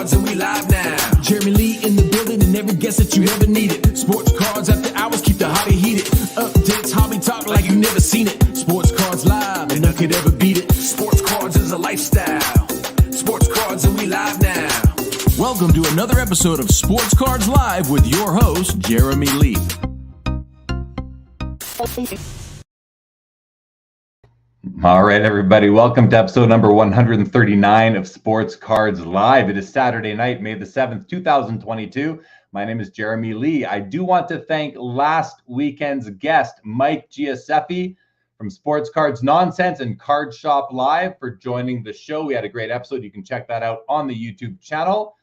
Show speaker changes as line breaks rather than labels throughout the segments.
Cards and we live now. Jeremy Lee in the building and every guest that you ever needed. Sports Cards after hours keep the hobby heated. Updates, hobby talk like you never seen it. Sports Cards live and none could ever beat it. Sports Cards is a lifestyle. Sports Cards and we live now. Welcome to another episode of Sports Cards Live with your host, Jeremy Lee.
All right, everybody. Welcome to episode number 139 of Sports Cards Live. It is Saturday night, May the 7th, 2022. My name is Jeremy Lee. I do want to thank last weekend's guest, Mike Giuseppe from Sports Cards Nonsense and Card Shop Live for joining the show. We had a great episode. You can check that out on the YouTube channel.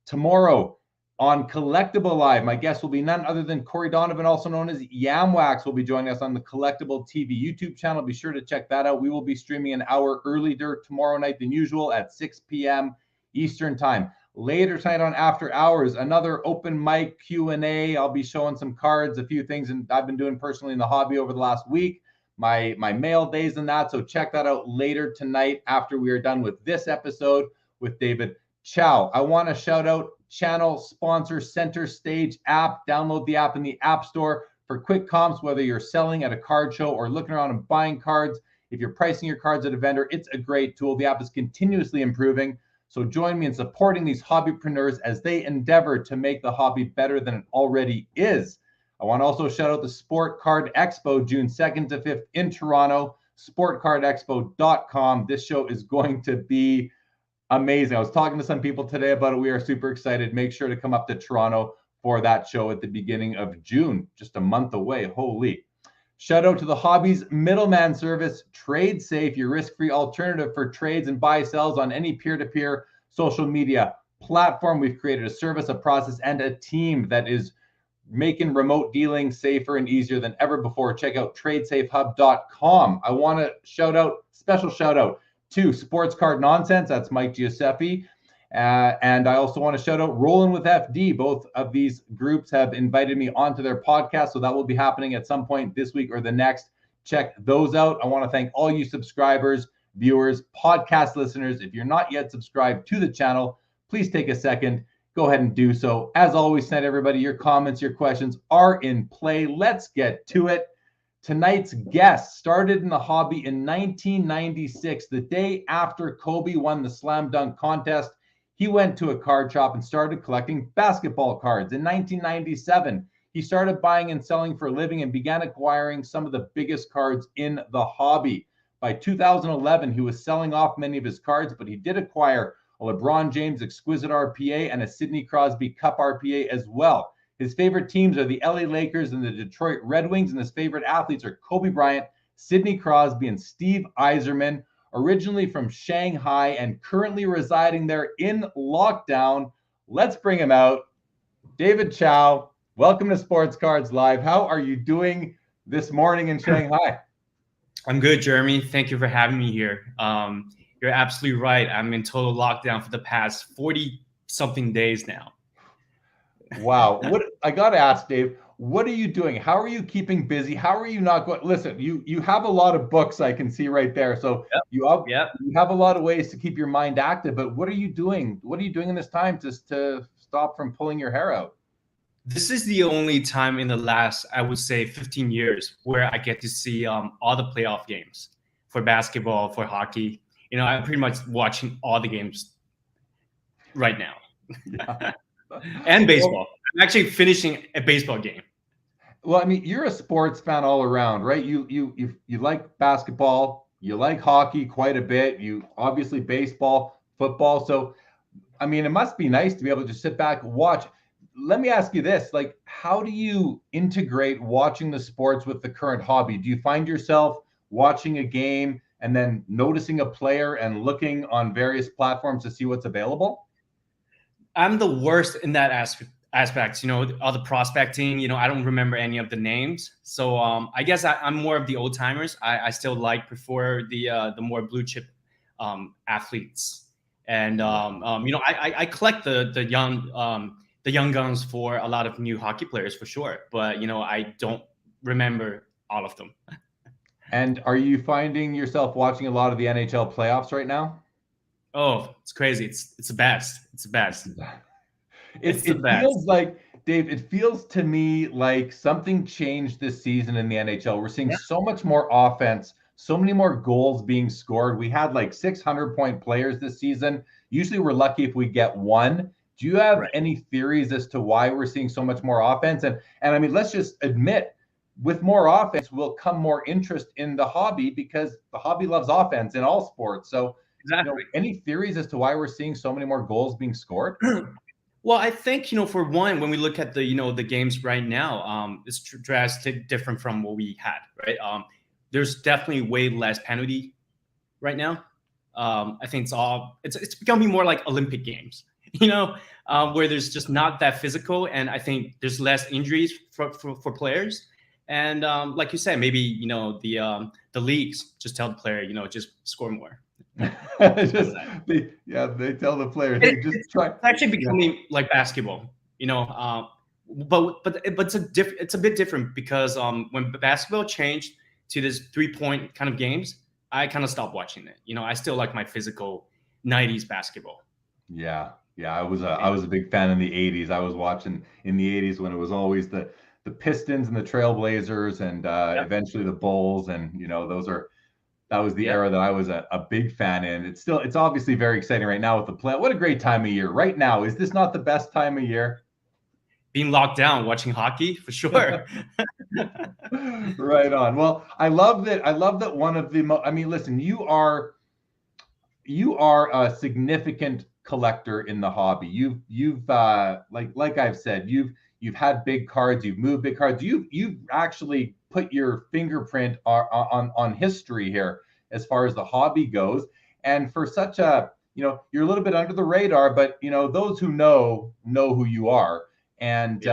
Tomorrow on Collectible Live, my guest will be none other than Corey Donovan, also known as Yamwax, will be joining us on the Collectible TV YouTube channel. Be sure to check that out. We will be streaming an hour earlier tomorrow night than usual at 6 p.m. Eastern Time. Later tonight on After Hours, another open mic Q&A. I'll be showing some cards, a few things and I've been doing personally in the hobby over the last week, my mail days and that. So check that out later tonight after we are done with this episode with David Chau. I want to shout out channel sponsor Center Stage app. Download the app in the App Store for quick comps, whether you're selling at a card show or looking around and buying cards. If you're pricing your cards at a vendor, it's a great tool. The app is continuously improving. So join me in supporting these hobbypreneurs as they endeavor to make the hobby better than it already is. I want to also shout out the Sport Card Expo, June 2nd to 5th in Toronto, sportcardexpo.com. This show is going to be amazing. I was talking to some people today about it. We are super excited. Make sure to come up to Toronto for that show at the beginning of June, just a month away. Holy. Shout out to the hobby's middleman service, TradeSafe, your risk-free alternative for trades and buy-sells on any peer-to-peer social media platform. We've created a service, a process, and a team that is making remote dealing safer and easier than ever before. Check out tradesafehub.com. I want to special shout out to Sports Card Nonsense. That's Mike Giuseppe. And I also want to shout out Rollin' with FD. Both of these groups have invited me onto their podcast, so that will be happening at some point this week or the next. Check those out. I want to thank all you subscribers, viewers, podcast listeners. If you're not yet subscribed to the channel, please take a second. Go ahead and do so. As always, tonight, everybody, your comments, your questions are in play. Let's get to it. Tonight's guest started in the hobby in 1996, the day after Kobe won the slam dunk contest. He went to a card shop and started collecting basketball cards. In 1997, he started buying and selling for a living and began acquiring some of the biggest cards in the hobby. By 2011, he was selling off many of his cards, but he did acquire a LeBron James Exquisite RPA and a Sidney Crosby Cup RPA as well. His favorite teams are the LA Lakers and the Detroit Red Wings, and his favorite athletes are Kobe Bryant, Sidney Crosby, and Steve Yzerman. Originally from Shanghai and currently residing there in lockdown. Let's bring him out. David Chau, welcome to Sports Cards Live. How are you doing this morning in Shanghai?
I'm good, Jeremy. Thank you for having me here. You're absolutely right. I'm in total lockdown for the past 40-something days now.
Wow. What I got to ask, Dave, what are you doing? How are you keeping busy? How are you not going? Listen, you have a lot of books I can see right there. So you have a lot of ways to keep your mind active, but what are you doing? What are you doing in this time to stop from pulling your hair out?
This is the only time in the last, I would say, 15 years where I get to see all the playoff games for basketball, for hockey. You know, I'm pretty much watching all the games right now.
Yeah.
And baseball. I'm actually finishing a baseball game.
Well, I mean, you're a sports fan all around, right? You like basketball, you like hockey quite a bit. You obviously baseball, football. So, I mean, it must be nice to be able to just sit back and watch. Let me ask you this: like, how do you integrate watching the sports with the current hobby? Do you find yourself watching a game and then noticing a player and looking on various platforms to see what's available?
I'm the worst in that aspect, you know, all the prospecting, you know, I don't remember any of the names. So I guess I'm more of the old timers. I still prefer the more blue chip athletes. And, you know, I collect the young guns for a lot of new hockey players for sure. But, you know, I don't remember all of them.
And are you finding yourself watching a lot of the NHL playoffs right now?
Oh, it's crazy. It's the best. It's the best. It's the
It
best.
feels like, Dave, it feels to me like something changed this season in the NHL. We're seeing
Yeah.
so much more offense, so many more goals being scored. We had like 600-point players this season. Usually we're lucky if we get one. Do you have
Right.
any theories as to why we're seeing so much more offense? And I mean, let's just admit, with more offense will come more interest in the hobby, because the hobby loves offense in all sports. So,
Exactly.
any theories as to why we're seeing so many more goals being scored?
Well, I think, for one, when we look at the games right now, it's drastic different from what we had, right? There's definitely way less penalty right now. I think it's becoming more like Olympic Games, where there's just not that physical, and I think there's less injuries for players. And like you said, maybe the leagues just tell the player, just score more.
Just they tell the players, hey, just
It's
try.
actually becoming like basketball, but it's a bit different, because when basketball changed to this 3-point kind of games, I kind of stopped watching it. I still like my physical 90s basketball.
Yeah, I was a big fan in the 80s. I was watching in the 80s when it was always the Pistons and the Trailblazers, and
Yep.
eventually the Bulls, and that was the
Yep.
era that I was a big fan in. It's obviously very exciting right now with the play. What a great time of year right now. Is this not the best time of year?
Being locked down, watching hockey, for sure.
Right on. Well, I love that one of the I mean, listen, you are a significant collector in the hobby. You've like I've said, you've had big cards, you've moved big cards. You've actually put your fingerprint on history here as far as the hobby goes. And for such a, you're a little bit under the radar, but those who know who you are. And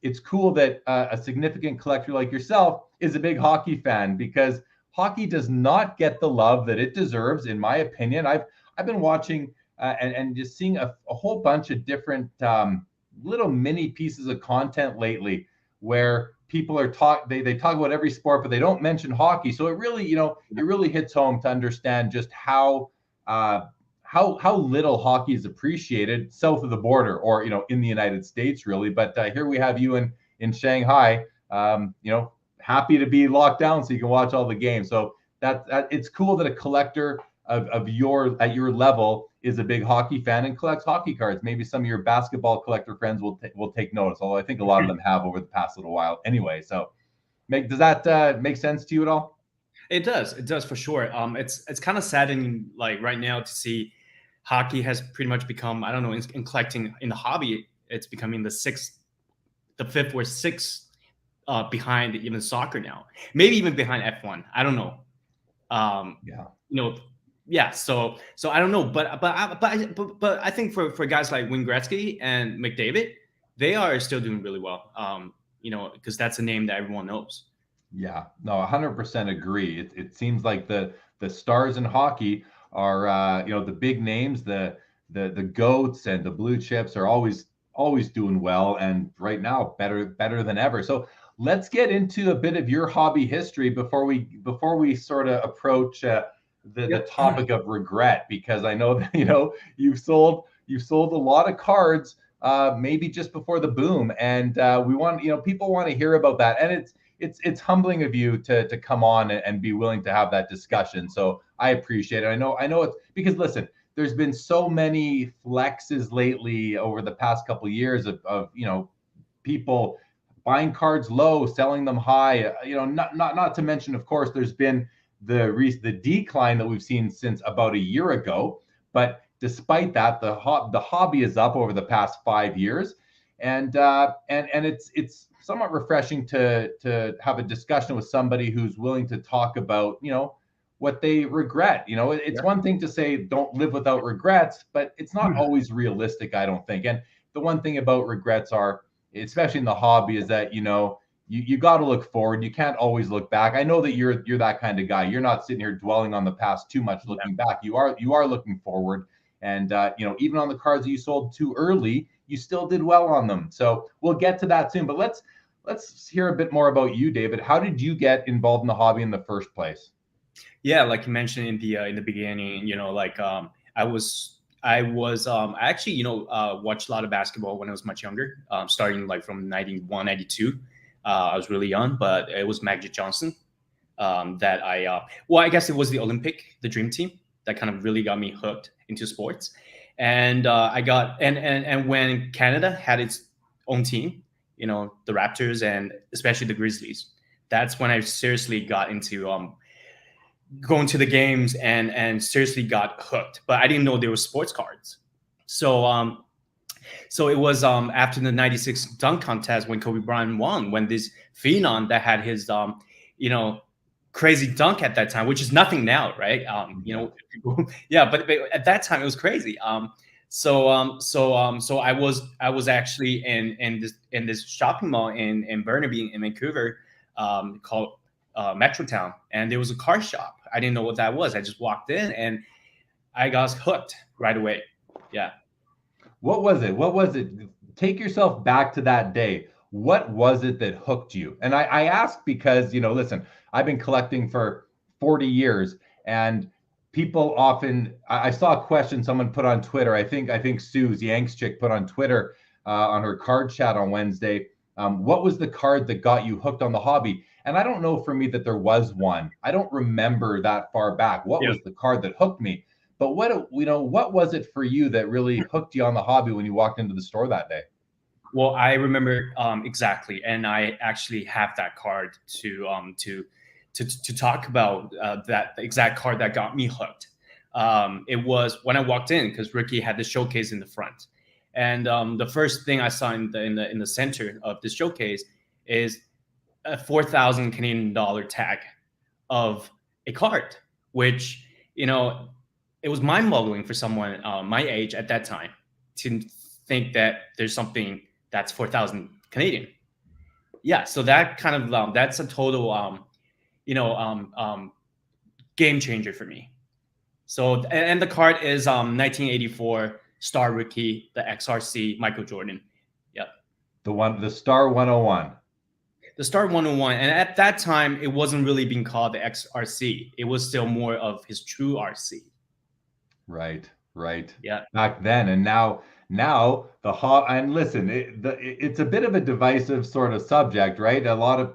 it's cool that a significant collector like yourself is a big hockey fan, because hockey does not get the love that it deserves, in my opinion. I've been watching and just seeing a whole bunch of different little mini pieces of content lately, where people are they talk about every sport, but they don't mention hockey. So it really, it really hits home to understand just how little hockey is appreciated south of the border, or in the United States, really. But here we have you in Shanghai, happy to be locked down so you can watch all the games. So that it's cool that a collector at your level is a big hockey fan and collects hockey cards. Maybe some of your basketball collector friends will take notice, although I think a lot of them have over the past little while anyway. So does that make sense to you at all?
It does for sure. It's kind of saddening, like right now, to see hockey has pretty much become, I don't know, in collecting in the hobby, it's becoming the fifth or sixth behind even soccer now, maybe even behind F1. I don't know. So I don't know, but I think for guys like Wayne Gretzky and McDavid, they are still doing really well. Because that's a name that everyone knows.
Yeah, no, 100% agree. It seems like the stars in hockey are the big names, the goats and the blue chips are always doing well, and right now better than ever. So let's get into a bit of your hobby history before we sort of approach the topic of regret, because I know that you've sold a lot of cards maybe just before the boom, and we want people want to hear about that, and it's humbling of you to come on and be willing to have that discussion. So I appreciate it. I know it's because, listen, there's been so many flexes lately over the past couple of years of people buying cards low, selling them high. Not to mention, of course, there's been the decline that we've seen since about a year ago. But despite that, the hobby is up over the past 5 years, and it's somewhat refreshing to have a discussion with somebody who's willing to talk about what they regret. It's one thing to say don't live without regrets, but it's not always realistic, I don't think. And the one thing about regrets are, especially in the hobby, is that you got to look forward. You can't always look back. I know that you're that kind of guy. You're not sitting here dwelling on the past too much, looking back. You are looking forward. And even on the cards that you sold too early, you still did well on them. So we'll get to that soon. But let's hear a bit more about you, David. How did you get involved in the hobby in the first place?
Yeah, like you mentioned in the beginning, I actually, watched a lot of basketball when I was much younger, starting like from 91, 92. I was really young, but it was Magic Johnson that I guess it was the Dream Team that kind of really got me hooked into sports. And and when Canada had its own team, the Raptors and especially the Grizzlies, that's when I seriously got into going to the games and seriously got hooked. But I didn't know there were sports cards. So it was after the '96 dunk contest when Kobe Bryant won, when this phenom that had his crazy dunk at that time, which is nothing now, right? Yeah, but at that time it was crazy. So I was actually in this shopping mall in Burnaby in Vancouver, called Metrotown, and there was a car shop. I didn't know what that was. I just walked in and I got hooked right away. Yeah.
What was it? What was it? Take yourself back to that day. What was it that hooked you? And I ask because, listen, I've been collecting for 40 years, and people often, I saw a question someone put on Twitter. I think Sue's Yanks chick put on Twitter on her card chat on Wednesday. What was the card that got you hooked on the hobby? And I don't know for me that there was one. I don't remember that far back. What was the card that hooked me? But what was it for you that really hooked you on the hobby when you walked into the store that day?
Well, I remember exactly, and I actually have that card to talk about that exact card that got me hooked. It was when I walked in, because Ricky had the showcase in the front, and the first thing I saw in the center of the showcase is a 4,000 Canadian dollar tag of a card, which it was mind-boggling for someone my age at that time to think that there's something that's 4,000 Canadian. Yeah, so that kind of that's a total game changer for me. So and the card is 1984 Star Rookie, the XRC Michael Jordan. Yep.
The Star 101.
The Star 101, and at that time it wasn't really being called the XRC. It was still more of his true RC.
Right.
Yeah.
Back then, and now and listen, it's a bit of a divisive sort of subject, right?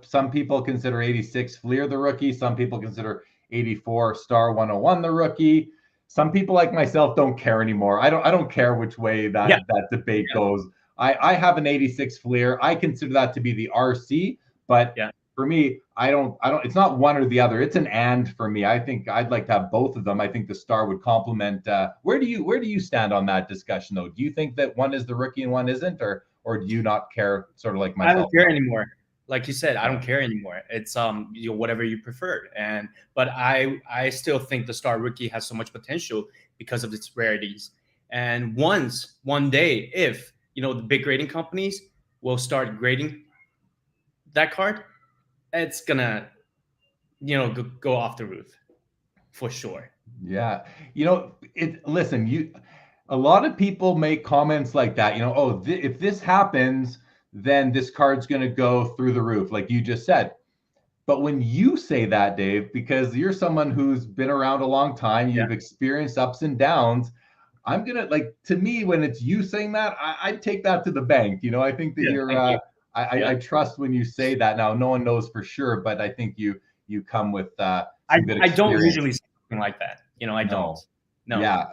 Some people consider 86 Fleer the rookie. Some people consider 84 Star 101 the rookie. Some people like myself don't care anymore. I don't care which way that debate goes. I have an 86 Fleer. I consider that to be the RC, but for me, I don't, it's not one or the other. It's an and for me. I think I'd like to have both of them. I think the Star would complement. Where do you stand on that discussion though? Do you think that one is the rookie and one isn't, or do you not care, sort of like myself?
I don't care anymore. Like you said, I don't care anymore. It's whatever you prefer. But I still think the Star Rookie has so much potential because of its rarities. And one day, if the big grading companies will start grading that card, it's gonna go off the roof for sure.
Yeah. Listen, a lot of people make comments like that, if this happens, then this card's going to go through the roof, like you just said. But when you say that, Dave, because you're someone who's been around a long time, you've experienced ups and downs, I'm going to, to me, when it's you saying that, I'd take that to the bank. I think that I trust when you say that. Now, no one knows for sure, but I think you come with some good experience.
I don't usually say something like that. I don't. No.
Yeah,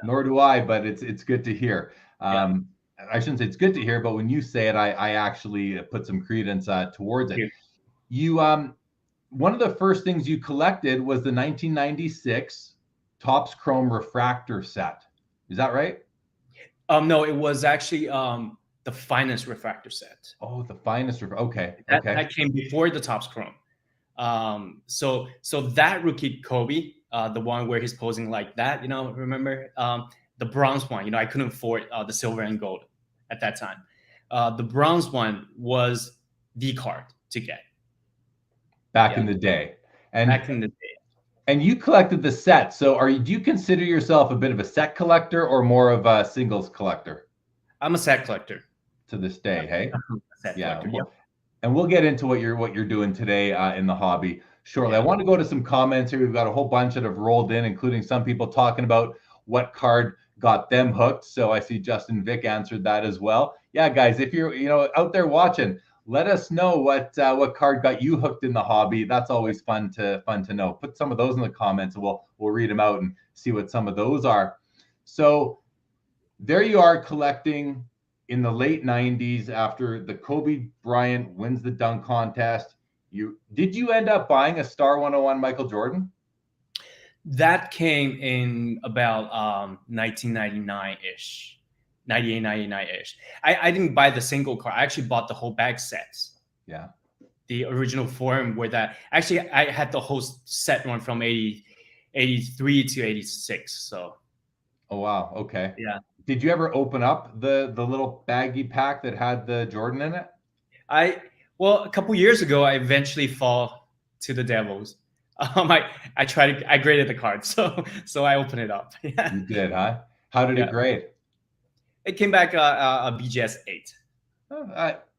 nor do I, but it's good to hear. I shouldn't say it's good to hear, but when you say it, I actually put some credence towards it. You one of the first things you collected was the 1996 Topps Chrome refractor set. Is that right?
No, it was actually the finest refractor set.
Oh, the finest. Okay.
That came before the Topps Chrome. So that rookie Kobe, the one where he's posing like that, remember the bronze one? I couldn't afford the silver and gold at that time. The bronze one was the card to get
back in the day.
Back in the day.
And you collected the set. So do you consider yourself a bit of a set collector or more of a singles collector?
I'm a set collector.
To this day, hey?
Yeah.
And we'll get into what you're doing today in the hobby shortly. I want to go to some comments here. We've got a whole bunch that have rolled in, including some people talking about what card got them hooked. So I see Justin Vick answered that as well. Yeah, guys, if you're out there watching, let us know what card got you hooked in the hobby. That's always fun to know. Put some of those in the comments, and we'll read them out and see what some of those are. So there you are, collecting in the late 90s after the Kobe Bryant wins the dunk contest. Did you end up buying a Star 101 Michael Jordan?
That came in about 1999-ish. 98, 99-ish. I didn't buy the single card. I actually bought the whole bag sets.
Yeah.
The original form where I had the whole set one from 83 to 86. So.
Oh, wow. Okay.
Yeah.
Did you ever open up the little baggy pack that had the Jordan in it?
Well, a couple years ago, I eventually fall to the Devils. I graded the card, so I opened it up. Yeah.
You did, huh? How did it grade?
It came back a BGS 8.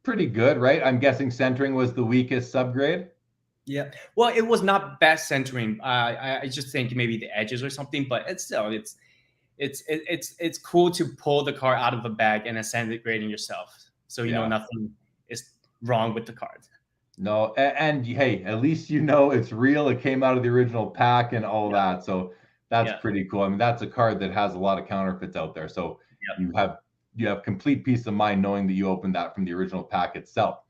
Pretty good, right? I'm guessing centering was the weakest subgrade.
Yeah. Well, it was not best centering. I just think maybe the edges or something, but it's cool to pull the card out of a bag and ascend it grading yourself, so you know nothing is wrong with the card.
No, and hey, at least it's real. It came out of the original pack and all that, so that's pretty cool. I mean, that's a card that has a lot of counterfeits out there, so you have complete peace of mind knowing that you opened that from the original pack itself.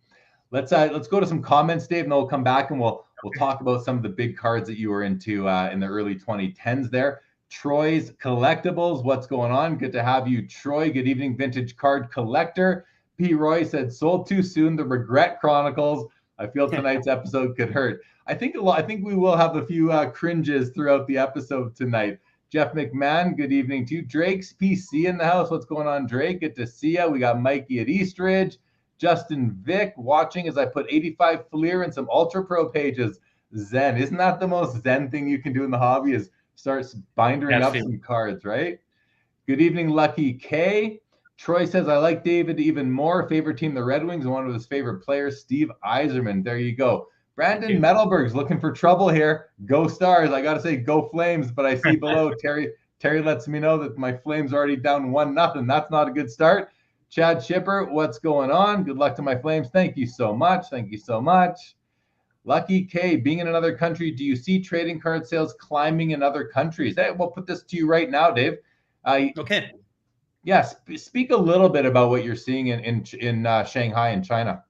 Let's go to some comments, Dave, and then we'll come back and we'll talk about some of the big cards that you were into in the early 2010s there. Troy's Collectibles, what's going on? Good to have you, Troy. Good evening, vintage card collector. P. Roy said, sold too soon, the Regret Chronicles. I feel tonight's episode could hurt. I think we will have a few cringes throughout the episode tonight. Jeff McMahon, good evening to you. Drake's PC in the house. What's going on, Drake? Good to see you. We got Mikey at Eastridge. Justin Vick watching as I put 85 Fleer and some Ultra Pro pages. Zen. Isn't that the most Zen thing you can do in the hobby, is start bindering up some cards, right? Good evening, Lucky K. Troy says, I like David even more. Favorite team, the Red Wings, and one of his favorite players, Steve Yzerman. There you go. Brandon Metalberg's looking for trouble here. Go Stars. I got to say, go Flames, but I see below Terry lets me know that my Flames are already down 1-0. That's not a good start. Chad Shipper, what's going on? Good luck to my Flames. Thank you so much. Thank you so much. Lucky K, being in another country, do you see trading card sales climbing in other countries? Hey, we'll put this to you right now, Dave.
Okay.
Yes, speak a little bit about what you're seeing in Shanghai and China.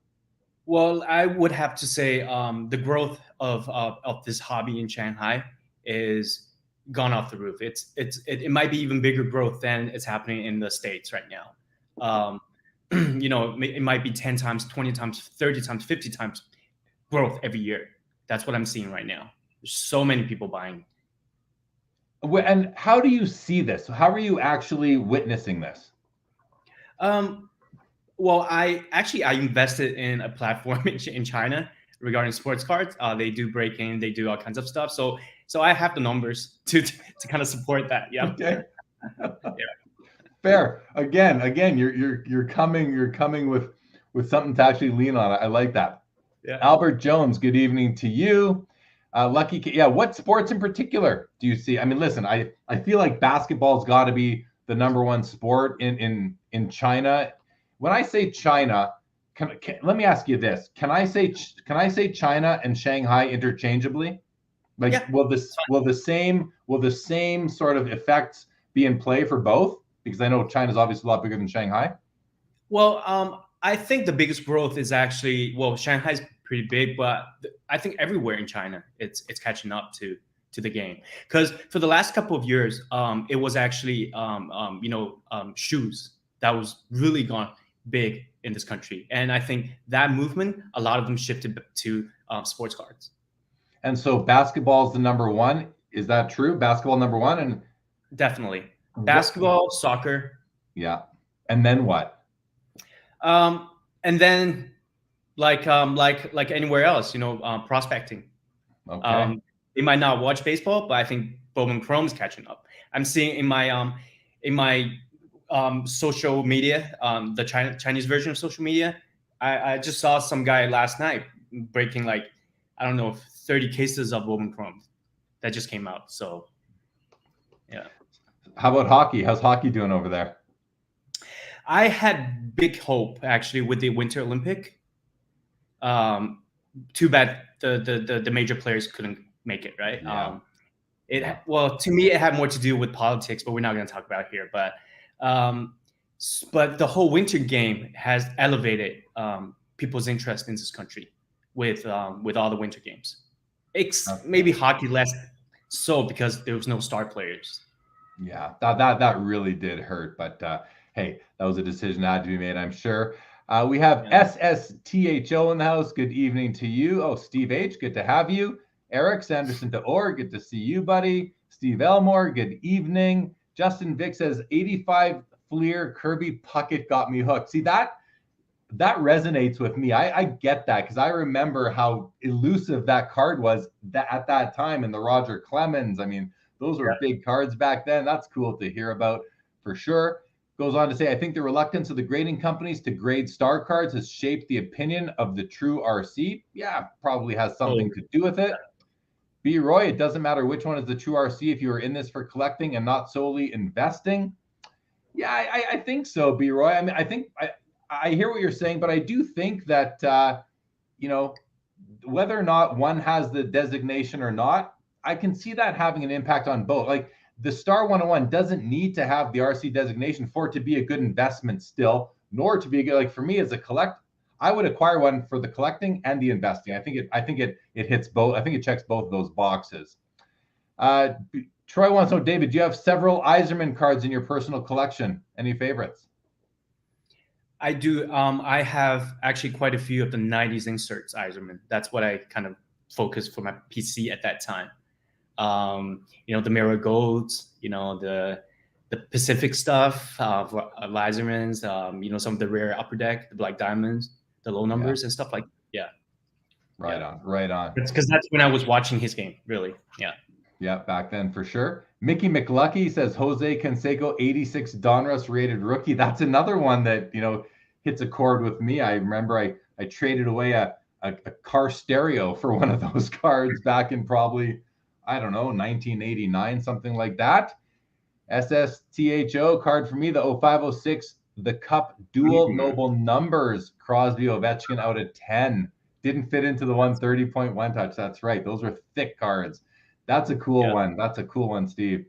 Well, I would have to say the growth of this hobby in Shanghai is gone off the roof. It might be even bigger growth than it's happening in the States right now. It might be 10 times, 20 times, 30 times, 50 times growth every year. That's what I'm seeing right now. There's so many people buying.
And how do you see this? How are you actually witnessing this?
Well, I invested in a platform in China regarding sports cards. They do breaking, they do all kinds of stuff. So I have the numbers to kind of support that. Yeah.
Okay. Fair. Again, you're coming with something to actually lean on. I like that.
Yeah.
Albert Jones, good evening to you. Lucky, what sports in particular do you see? I mean, listen, I feel like basketball's got to be the number one sport in China. When I say China, let me ask you this: Can I say China and Shanghai interchangeably? Like, will the same sort of effects be in play for both? Because I know China's obviously a lot bigger than Shanghai.
Well, I think the biggest growth is actually, Shanghai's pretty big, but I think everywhere in China it's catching up to the game. Because for the last couple of years, it was actually shoes that was really gone big in this country, and I think that movement, a lot of them shifted to sports cards.
And so basketball is the number one. Is that true? Basketball number one, and
definitely basketball, soccer.
Yeah, and then what?
And then like anywhere else, prospecting.
Okay.
They might not watch baseball, but I think Bowman Chrome is catching up. I'm seeing in my social media, the Chinese version of social media. I just saw some guy last night breaking 30 cases of Bowman Chrome that just came out. So, yeah.
How about hockey? How's hockey doing over there?
I had big hope actually with the Winter Olympic. Too bad the major players couldn't make it, right? Well, to me, it had more to do with politics, but we're not going to talk about it here. But the whole winter game has elevated people's interest in this country with all the winter games. Maybe hockey less so because there was no star players.
Yeah, that really did hurt. But hey, that was a decision that had to be made, I'm sure. We have SSTHO in the house. Good evening to you. Oh, Steve H, good to have you. Eric Sanderson to Orr, good to see you, buddy. Steve Elmore, good evening. Justin Vick says 85 Fleer Kirby Puckett got me hooked. See, that resonates with me. I get that because I remember how elusive that card was at that time in the Roger Clemens. I mean, those were big cards back then. That's cool to hear about for sure. Goes on to say, I think the reluctance of the grading companies to grade star cards has shaped the opinion of the true RC. Yeah, probably has something to do with it. B. Roy, it doesn't matter which one is the true RC if you are in this for collecting and not solely investing. Yeah, I think so, B. Roy. I mean, I hear what you're saying, but I do think that, whether or not one has the designation or not, I can see that having an impact on both. Like the Star 101 doesn't need to have the RC designation for it to be a good investment still, nor to be a good, like for me as a collect, I would acquire one for the collecting and the investing. I think it hits both. I think it checks both of those boxes. Troy wants to know, David, do you have several Yzerman cards in your personal collection? Any favorites?
I do. I have actually quite a few of the 90s inserts Yzerman. That's what I kind of focused for my PC at that time. The Mirror Golds, the Pacific stuff of Yzerman's, some of the rare Upper Deck, the Black Diamonds, the low numbers and stuff like that.
Right on.
It's because that's when I was watching his game, really.
Yeah, back then for sure. Mickey McLucky says Jose Canseco 86 Donruss rated rookie. That's another one that hits a chord with me. I remember I traded away a car stereo for one of those cards back in probably, I don't know, 1989, something like that. SSTHO card for me, the 0506, the Cup dual noble numbers, Crosby Ovechkin out of 10. Didn't fit into the 130.1 touch. That's right. Those were thick cards. That's a cool one. That's a cool one, Steve.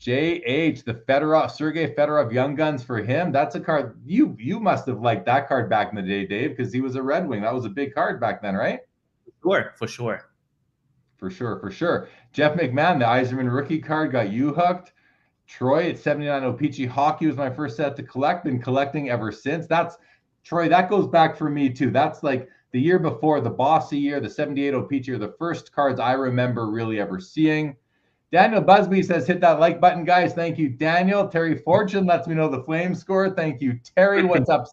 JH, the Fedorov, Sergei Fedorov Young Guns for him. That's a card. You must have liked that card back in the day, Dave, because he was a Red Wing. That was a big card back then, right?
For sure.
Jeff McMahon, the Yzerman rookie card got you hooked. Troy at 79 O-Pee-Chee Hockey was my first set to collect. Been collecting ever since. That's Troy. That goes back for me too. That's like the year before the Bossy year, the 78 O-Pee-Chee are the first cards I remember really ever seeing. Daniel Busby says, hit that like button, guys. Thank you, Daniel. Terry Fortune lets me know the Flames score. Thank you, Terry. What's up?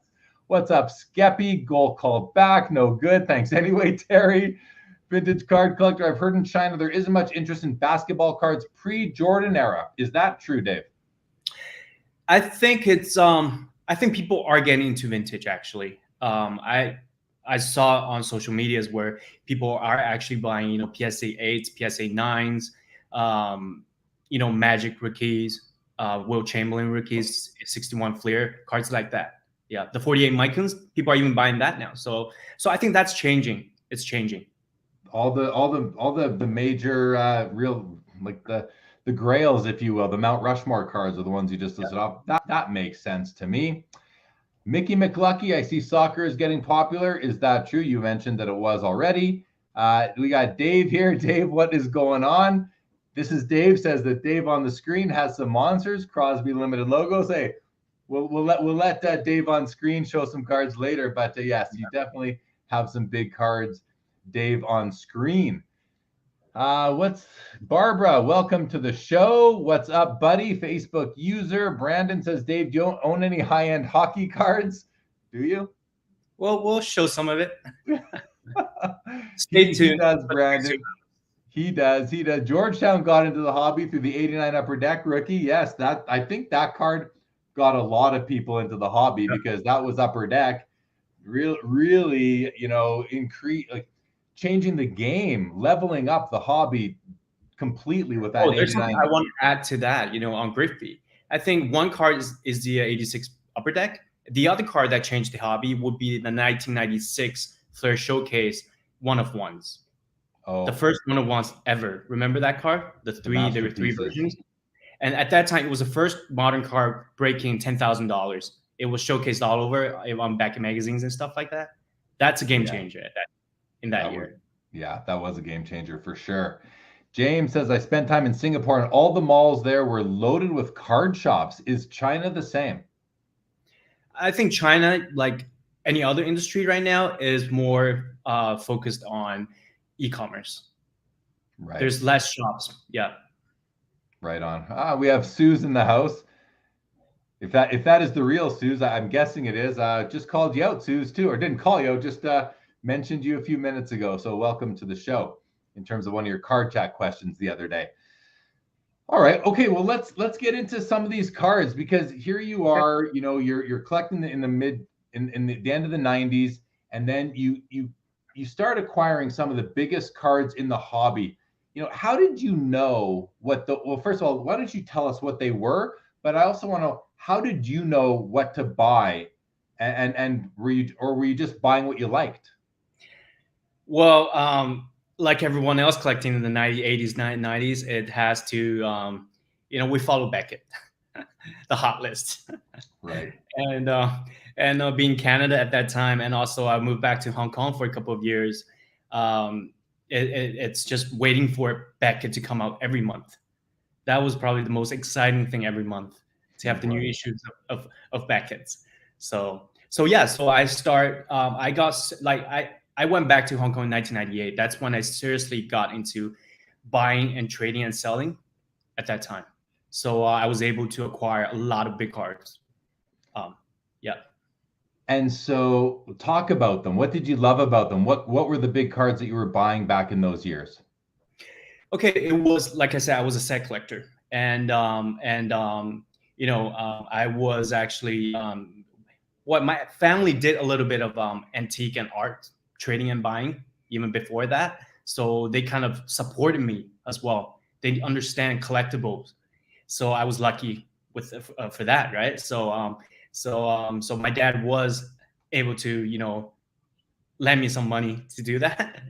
Skeppy? Goal called back. No good. Thanks anyway, Terry. Vintage card collector. I've heard in China there isn't much interest in basketball cards pre-Jordan era. Is that true, Dave?
I think it's I think people are getting into vintage actually. I saw on social medias where people are actually buying, PSA 8s, PSA 9s, Magic rookies, Wilt Chamberlain rookies, 61 Fleer, cards like that. Yeah, the 48 Microns, people are even buying that now. So I think that's changing. It's changing.
All the major real, like the grails, if you will, the Mount Rushmore cards are the ones you just listed off. That makes sense to me. Mickey McLucky, I see soccer is getting popular. Is that true? You mentioned that it was already. We got Dave here. Dave, what is going on? This is Dave, says that Dave on the screen has some monsters, Crosby limited logos. Hey, we'll let Dave on screen show some cards later. But yes, you definitely have some big cards, Dave, on screen. What's Barbara? Welcome to the show. What's up, buddy? Facebook user Brandon says, Dave, do you own any high-end hockey cards? Do you?
Well, we'll show some of it. Stay tuned.
He does, Brandon. He does. Georgetown got into the hobby through the 89 Upper Deck rookie. Yes, I think that card got a lot of people into the hobby because that was Upper Deck. Really, increase, like, changing the game, leveling up the hobby completely with that.
Oh, there's something
89.
I want to add to that. On Griffey, I think one card is the 86 Upper Deck. The other card that changed the hobby would be the 1996 Flair Showcase one of ones.
Oh,
The first one of ones ever. Remember that card? There were three versions. And at that time, it was the first modern card breaking $10,000. It was showcased all over on back in magazines and stuff like that. That's a game changer in that year.
That was a game changer for sure. James says, I spent time in Singapore and all the malls there were loaded with card shops. Is China the same?
I think China, like any other industry right now, is more focused on e-commerce.
Right.
There's less shops. Yeah.
Right on. We have Suze in the house. If that is the real Suze, I'm guessing it is. Just called you out, Suze, too, or didn't call you out, just mentioned you a few minutes ago. So welcome to the show in terms of one of your card chat questions the other day. All right. Okay. Well, let's get into some of these cards, because here you are, you're collecting in the end of the 90s, and then you start acquiring some of the biggest cards in the hobby. How did you know well, first of all, why don't you tell us what they were? But I also want to know, how did you know what to buy, and were you just buying what you liked?
Well, like everyone else collecting in the 80s, 90s, it has to, we follow Beckett, the hot list.
Right.
And being Canada at that time, and also I moved back to Hong Kong for a couple of years. It's just waiting for Beckett to come out every month. That was probably the most exciting thing every month, to have the new issues of Beckett's. So I start. I went back to Hong Kong in 1998. That's when I seriously got into buying and trading and selling at that time. So I was able to acquire a lot of big cards.
And so talk about them. What did you love about them? What were the big cards that you were buying back in those years?
Okay, it was, like I said, I was a set collector, and I was actually what my family did a little bit of antique and art trading and buying even before that. So they kind of supported me as well. They understand collectibles, so I was lucky for that, right? So my dad was able to lend me some money to do that.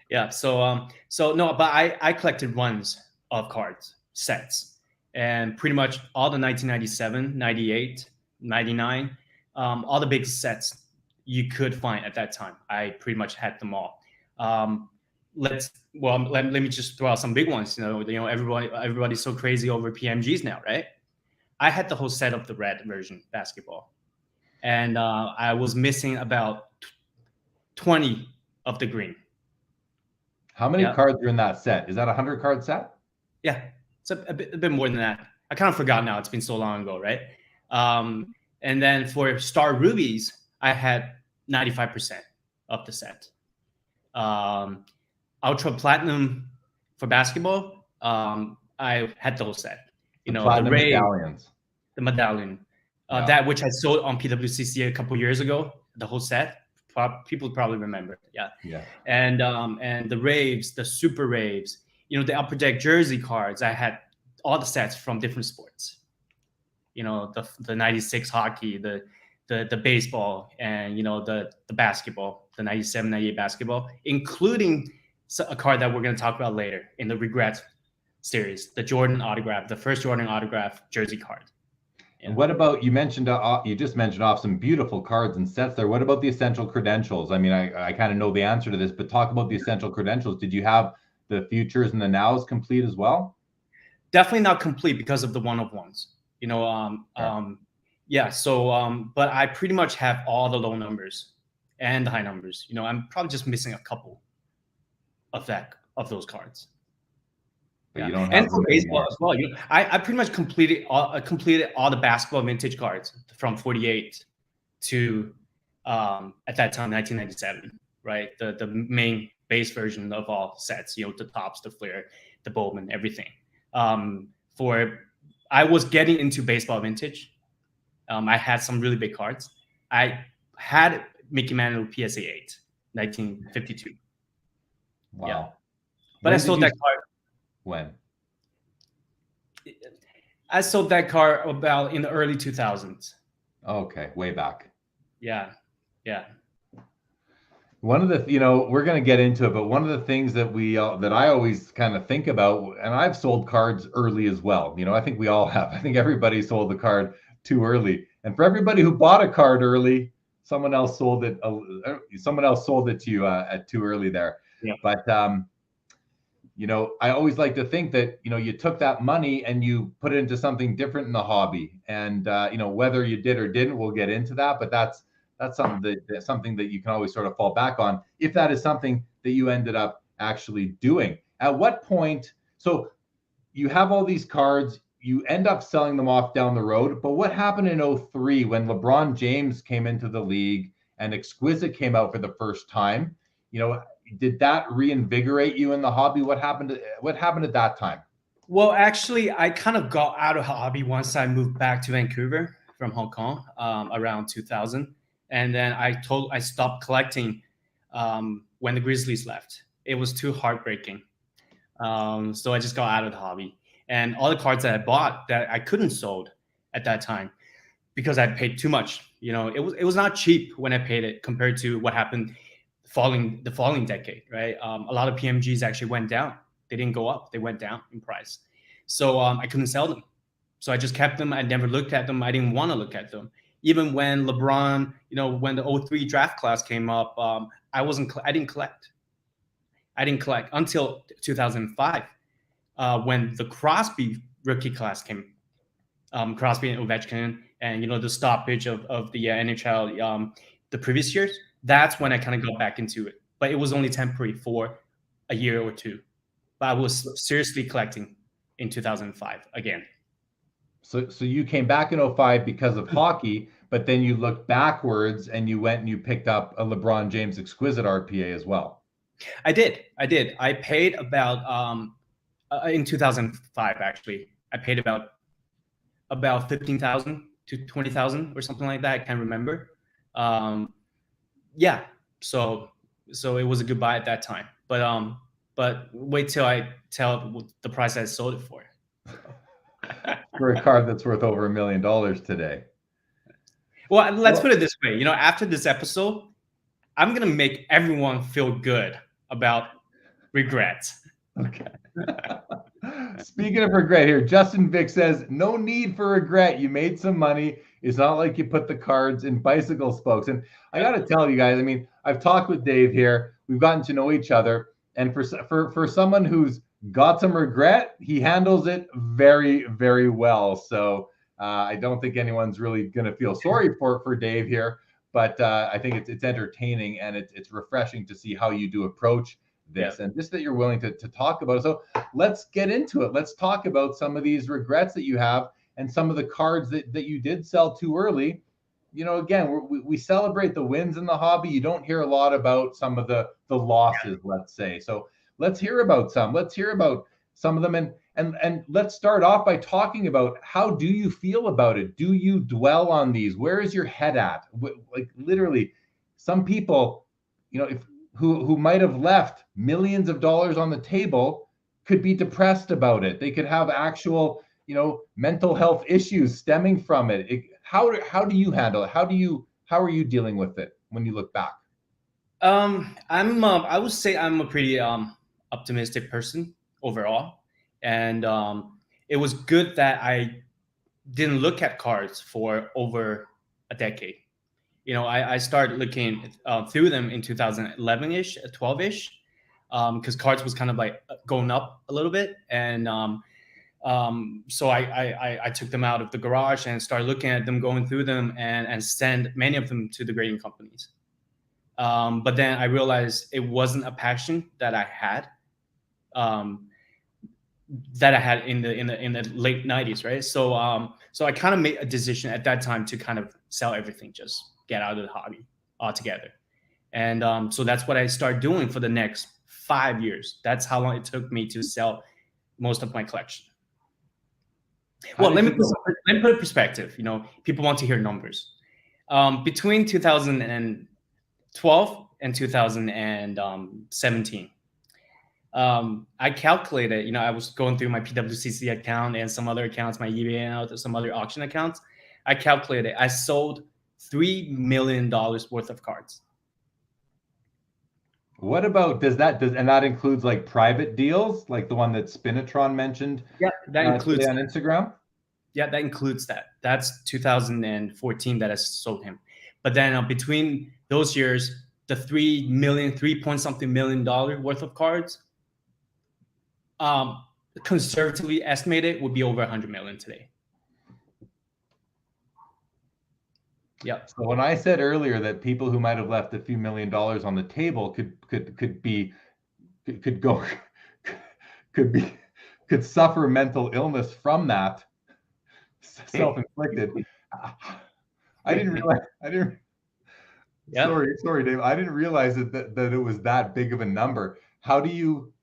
Yeah. So no, but I collected runs of cards, sets, and pretty much all the 1997, 98, 99, all the big sets you could find at that time. I pretty much had them all. Let me just throw out some big ones. Everybody's so crazy over PMGs now, right? I had the whole set of the red version basketball, and I was missing about 20 of the green.
How many cards are in that set? Is that a 100-card set?
Yeah, it's a bit more than that. I kind of forgot now. It's been so long ago, right? And then for Star Rubies, I had 95% of the set. Ultra Platinum for basketball, I had the whole set.
The medallions.
The medallion, that which I sold on PWCC a couple years ago. The whole set. People probably remember. Yeah. And the raves, the super raves, the Upper Deck jersey cards. I had all the sets from different sports. The 96 hockey, the baseball, and the basketball, the 97, 98 basketball, including a card that we're going to talk about later in the Regrets series, the Jordan autograph, the first Jordan autograph jersey card.
And what about, you just mentioned off some beautiful cards and sets there. What about the essential credentials? I mean, I kind of know the answer to this, but talk about the essential credentials. Did you have the futures and the nows complete as well?
Definitely not complete because of the one-of-ones. But I pretty much have all the low numbers and the high numbers. I'm probably just missing a couple of those cards.
But you don't have,
and for baseball as well. I pretty much completed all the basketball vintage cards from 48 to at that time 1997, right? The main base version of all sets, the Tops, the Flair, the Bowman, everything. I was getting into baseball vintage. I had some really big cards. I had Mickey Mantle PSA 8, 1952.
Wow.
Yeah. But I sold that card.
When?
I sold that card about in the early 2000s.
Okay, way back.
Yeah.
One of the, we're going to get into it, but one of the things that that I always kind of think about, and I've sold cards early as well. I think we all have. I think everybody sold the card too early. And for everybody who bought a card early, someone else sold it. Someone else sold it to you at too early there.
Yeah.
But I always like to think that you took that money and you put it into something different in the hobby. And whether you did or didn't, we'll get into that. But that's something that you can always sort of fall back on if that is something that you ended up actually doing. At what point? So you have all these cards, you end up selling them off down the road. But what happened in 2003 when LeBron James came into the league and Exquisite came out for the first time? Did that reinvigorate you in the hobby? What happened at that time?
Well, actually, I kind of got out of hobby once I moved back to Vancouver from Hong Kong around 2000. And then I stopped collecting when the Grizzlies left. It was too heartbreaking. So I just got out of the hobby. And all the cards that I bought that I couldn't sold at that time because I paid too much. It was not cheap when I paid it compared to what happened the following decade, right? A lot of PMGs actually went down. They didn't go up. They went down in price. So I couldn't sell them. So I just kept them. I never looked at them. I didn't want to look at them. Even when LeBron, when the 2003 draft class came up, I didn't collect. I didn't collect until 2005 when the Crosby rookie class came. Crosby and Ovechkin, and the stoppage of the NHL the previous years. That's when I kind of got back into it. But it was only temporary for a year or two. But I was seriously collecting in 2005 again.
So you came back in 2005 because of hockey, but then you looked backwards and you went and you picked up a LeBron James Exquisite RPA as well.
I did. I paid about in 2005 actually. I paid about 15,000 to 20,000 or something like that. I can't remember. Yeah. So it was a good buy at that time. But wait till I tell the price I sold it for.
For a card that's worth over $1 million today.
Well, let's put it this way. After this episode, I'm gonna make everyone feel good about regrets.
Okay. Speaking of regret here, Justin Vick says, no need for regret. You made some money. It's not like you put the cards in bicycle spokes. And I got to tell you guys, I've talked with Dave here. We've gotten to know each other. And for someone who's got some regret, he handles it very, very well. So I don't think anyone's really going to feel sorry for Dave here. But I think it's entertaining and it's refreshing to see how you do approach this, and just that you're willing to talk about it. So let's get into it. Let's talk about some of these regrets that you have and some of the cards that you did sell too early. Again, we celebrate the wins in the hobby. You don't hear a lot about some of the losses, let's say. So let's hear about some. Let's hear about some of them. And let's start off by talking about, how do you feel about it? Do you dwell on these? Where is your head at? Like literally, some people, who might have left millions of dollars on the table could be depressed about it. They could have actual, mental health issues stemming from it. How do you handle it? How are you dealing with it when you look back?
I would say I'm a pretty optimistic person overall, and it was good that I didn't look at cards for over a decade. I started looking through them in 2011-ish, 12-ish, because cards was kind of like going up a little bit. And so I took them out of the garage and started looking at them, going through them, and send many of them to the grading companies. But then I realized it wasn't a passion that I had, in the late 90s, right? So I kind of made a decision at that time to kind of sell everything, just get out of the hobby altogether. And so that's what I started doing for the next 5 years. That's how long it took me to sell most of my collection. Well, let me put it in perspective. People want to hear numbers. Between 2012 and 2017, I calculated, I was going through my PWCC account and some other accounts, my eBay and some other auction accounts. I calculated I sold $3 million worth of cards.
What about and that includes like private deals, like the one that Spinatron mentioned?
Yeah, that includes
on Instagram.
Yeah, that includes that. That's 2014 that I sold him. But then between those years, the 3 point something million worth of cards, conservatively estimated would be over 100 million today. Yeah.
So when I said earlier that people who might have left a few $1 million on the table could suffer mental illness from that, self-inflicted. I didn't realize. Yep. Sorry, Dave. I didn't realize that it was that big of a number. How do you?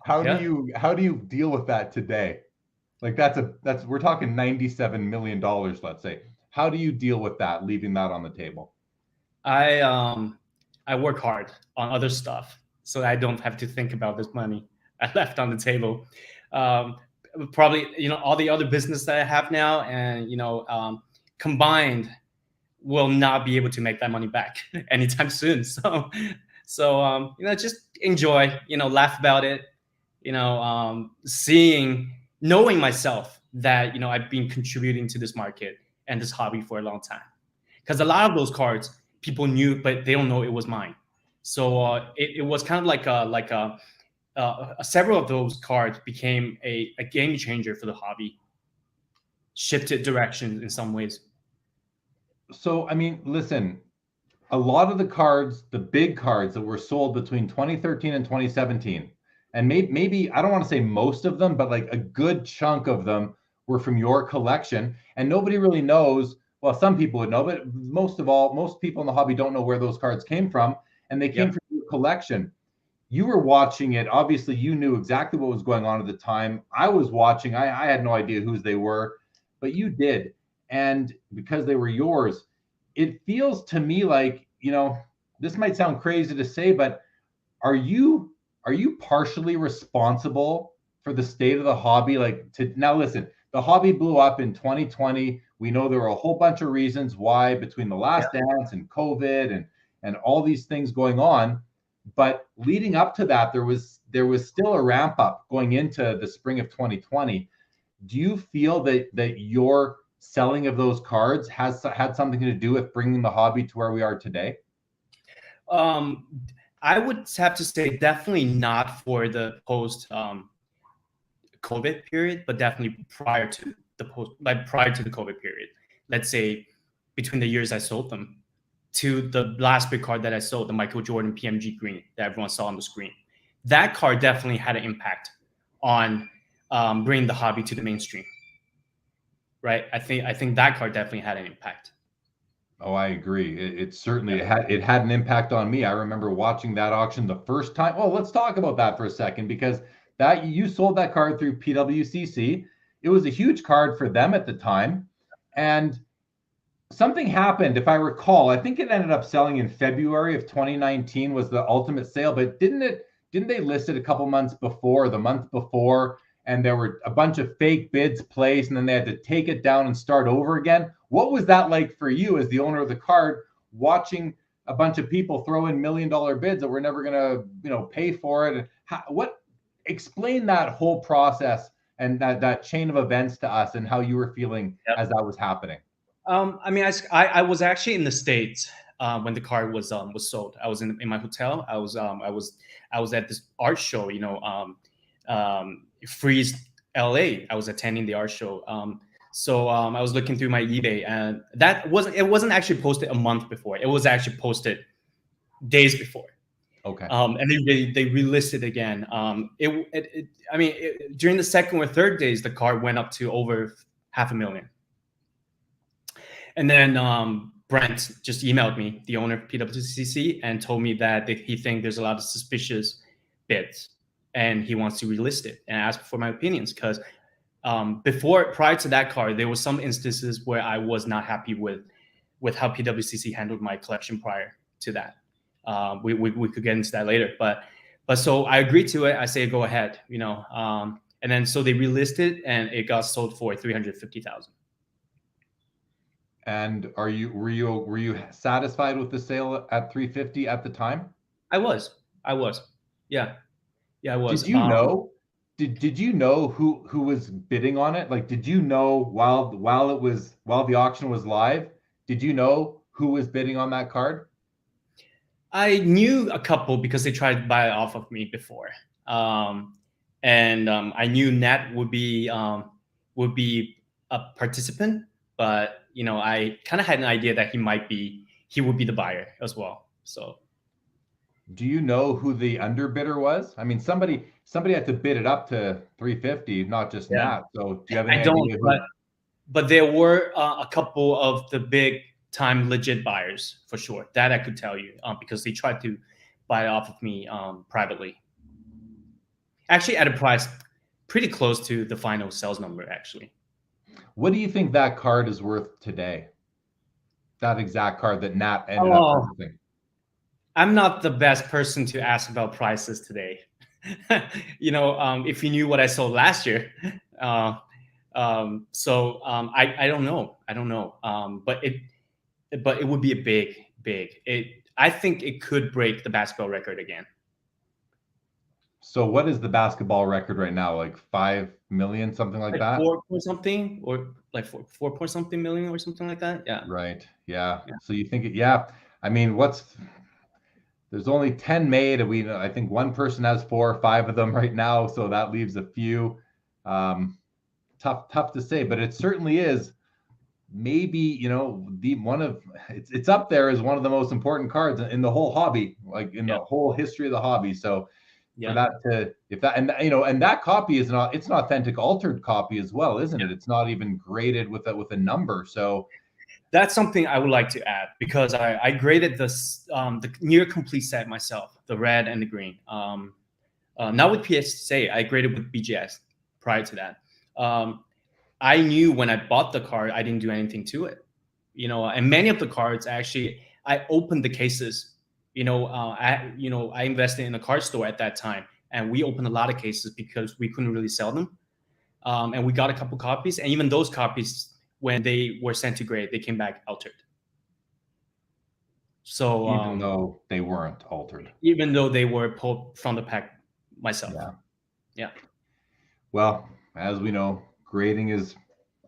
How do you deal with that today? Like that's we're talking $97 million, let's say. How do you deal with that, leaving that on the table?
I work hard on other stuff so that I don't have to think about this money I left on the table. Probably, all the other business that I have now and, combined will not be able to make that money back anytime soon. So, just enjoy, laugh about it, knowing myself that, I've been contributing to this market and this hobby for a long time. Because a lot of those cards people knew, but they don't know it was mine. So it was kind of like several of those cards became a game changer for the hobby, shifted direction in some ways.
So, I mean, listen, a lot of the cards, the big cards that were sold between 2013 and 2017, and maybe I don't want to say most of them, but like a good chunk of them were from your collection. And nobody really knows. Well, some people would know, but most people in the hobby don't know where those cards came from. And they came from your collection. You were watching it. Obviously, you knew exactly what was going on at the time. I was watching. I had no idea whose they were, but you did. And because they were yours, it feels to me like, this might sound crazy to say, but are you partially responsible for the state of the hobby? Now listen, the hobby blew up in 2020. We know there were a whole bunch of reasons why, between the last dance and COVID and all these things going on. But leading up to that, there was still a ramp up going into the spring of 2020. Do you feel that your selling of those cards has had something to do with bringing the hobby to where we are today?
I would have to say definitely not for the post COVID period, but definitely prior to the COVID period. Let's say between the years I sold them to the last big card that I sold, the Michael Jordan PMG green that everyone saw on the screen. That card definitely had an impact on bringing the hobby to the mainstream. Right? I think that card definitely had an impact.
Oh, I agree. It certainly had an impact on me. I remember watching that auction the first time. Well, let's talk about that for a second, because that you sold that card through PWCC. It was a huge card for them at the time. And something happened, if I recall. I think it ended up selling in February of 2019 was the ultimate sale, but didn't they list it a couple months before, the month before, and there were a bunch of fake bids placed, and then they had to take it down and start over again? What was that like for you as the owner of the card, watching a bunch of people throw in $1 million bids that were never going to, pay for it? Explain that whole process and that chain of events to us, and how you were feeling as that was happening.
I was actually in the States when the card was sold. I was in my hotel. I was at this art show, Freeze LA. I was attending the art show. So I was looking through my eBay, and it wasn't actually posted a month before. It was actually posted days before.
Okay.
And they relisted again. During the second or third days, the card went up to over 500,000. And then Brent just emailed me, the owner of PWCC, and told me that he thinks there's a lot of suspicious bids, and he wants to relist it, and asked for my opinions, because prior to that card, there were some instances where I was not happy with how PWCC handled my collection prior. to that. We could get into that later, but so I agreed to it. I say go ahead, and then so they relisted and it got sold for 350,000.
And were you satisfied with the sale at 350 at the time?
I was. Yeah, I was.
Did you know? Did you know who was bidding on it? Like, did you know while the auction was live? Did you know who was bidding on that card?
I knew a couple because they tried to buy it off of me before, and I knew Nat would be a participant, but I kind of had an idea that he would be the buyer as well. So,
do you know who the underbidder was? I mean, somebody had to bid it up to 350, not just Nat. So, do you have any idea?
But there were a couple of the big time legit buyers for sure. That I could tell you because they tried to buy it off of me privately. Actually, at a price pretty close to the final sales number, actually.
What do you think that card is worth today? That exact card that Nat ended up purchasing.
I'm not the best person to ask about prices today. If you knew what I sold last year, I don't know. But it would be a big. I think it could break the basketball record again.
So what is the basketball record right now? Like 5 million, something like that?
4 point something, or like 4 point something million or something like that. Yeah.
Right. Yeah. So you think I mean, there's only 10 made, and I think one person has 4 or 5 of them right now. So that leaves a few. Tough to say, but it certainly is maybe, it's up there as one of the most important cards in the whole hobby, like in the whole history of the hobby. So for that and that copy it's an authentic altered copy as well, isn't it? It's not even graded with a number. So
that's something I would like to add, because I graded the near complete set myself, the red and the green. Not with PSA, I graded with BGS prior to that. I knew when I bought the card, I didn't do anything to it, and many of the cards actually, I opened the cases. I invested in a card store at that time, and we opened a lot of cases because we couldn't really sell them. And we got a couple copies, and even those copies, when they were sent to grade, they came back altered. So
even though they weren't altered,
even though they were pulled from the pack myself. Yeah.
Well, as we know, grading is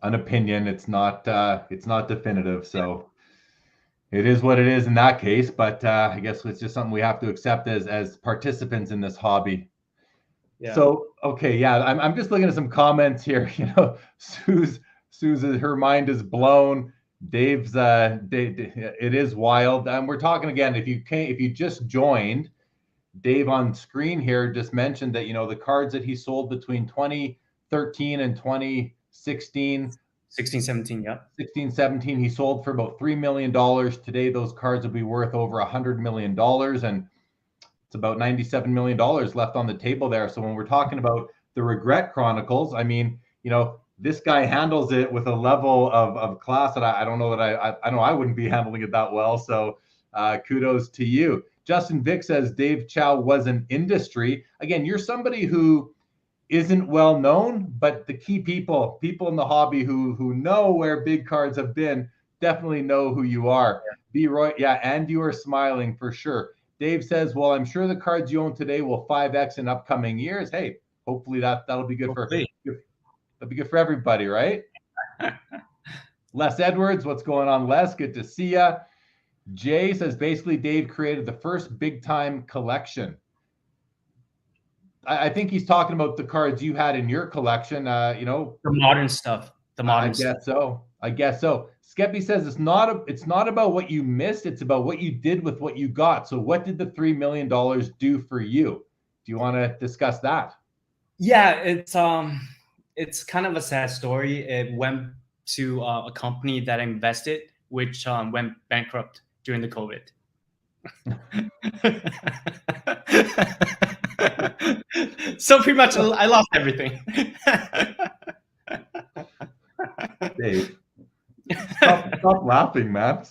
an opinion. It's not definitive. So it is what it is in that case. But I guess it's just something we have to accept as participants in this hobby. Yeah. So okay, I'm just looking at some comments here. Sue's her mind is blown. Dave's it is wild. We're talking again. If you just joined, Dave on screen here just mentioned that the cards that he sold between 2013 and 2016,
17, yeah.
17, he sold for about $3 million. Today, those cards will be worth over $100 million, and it's about $97 million left on the table there. So when we're talking about the Regret Chronicles, I mean, this guy handles it with a level of class that I don't know that I know I wouldn't be handling it that well. So kudos to you. Justin Vick says Dave Chau was an industry. Again, you're somebody who isn't well known, but the key people in the hobby who know where big cards have been definitely know who you are. B. Roy, and you are smiling for sure. Dave says, well, I'm sure the cards you own today will 5x in upcoming years. Hey, hopefully that'll be good that'll be good for everybody, right? Les Edwards, what's going on, Les? Good to see ya. Jay says, basically, Dave created the first big-time collection. I think he's talking about the cards you had in your collection,
the modern stuff.
I guess so. Skeppy says it's not about what you missed, it's about what you did with what you got. So what did the $3 million do for you? Do you want to discuss that?
Yeah, it's kind of a sad story. It went to a company that I invested, which went bankrupt during the COVID. So pretty much I lost everything.
Dave, stop laughing, man.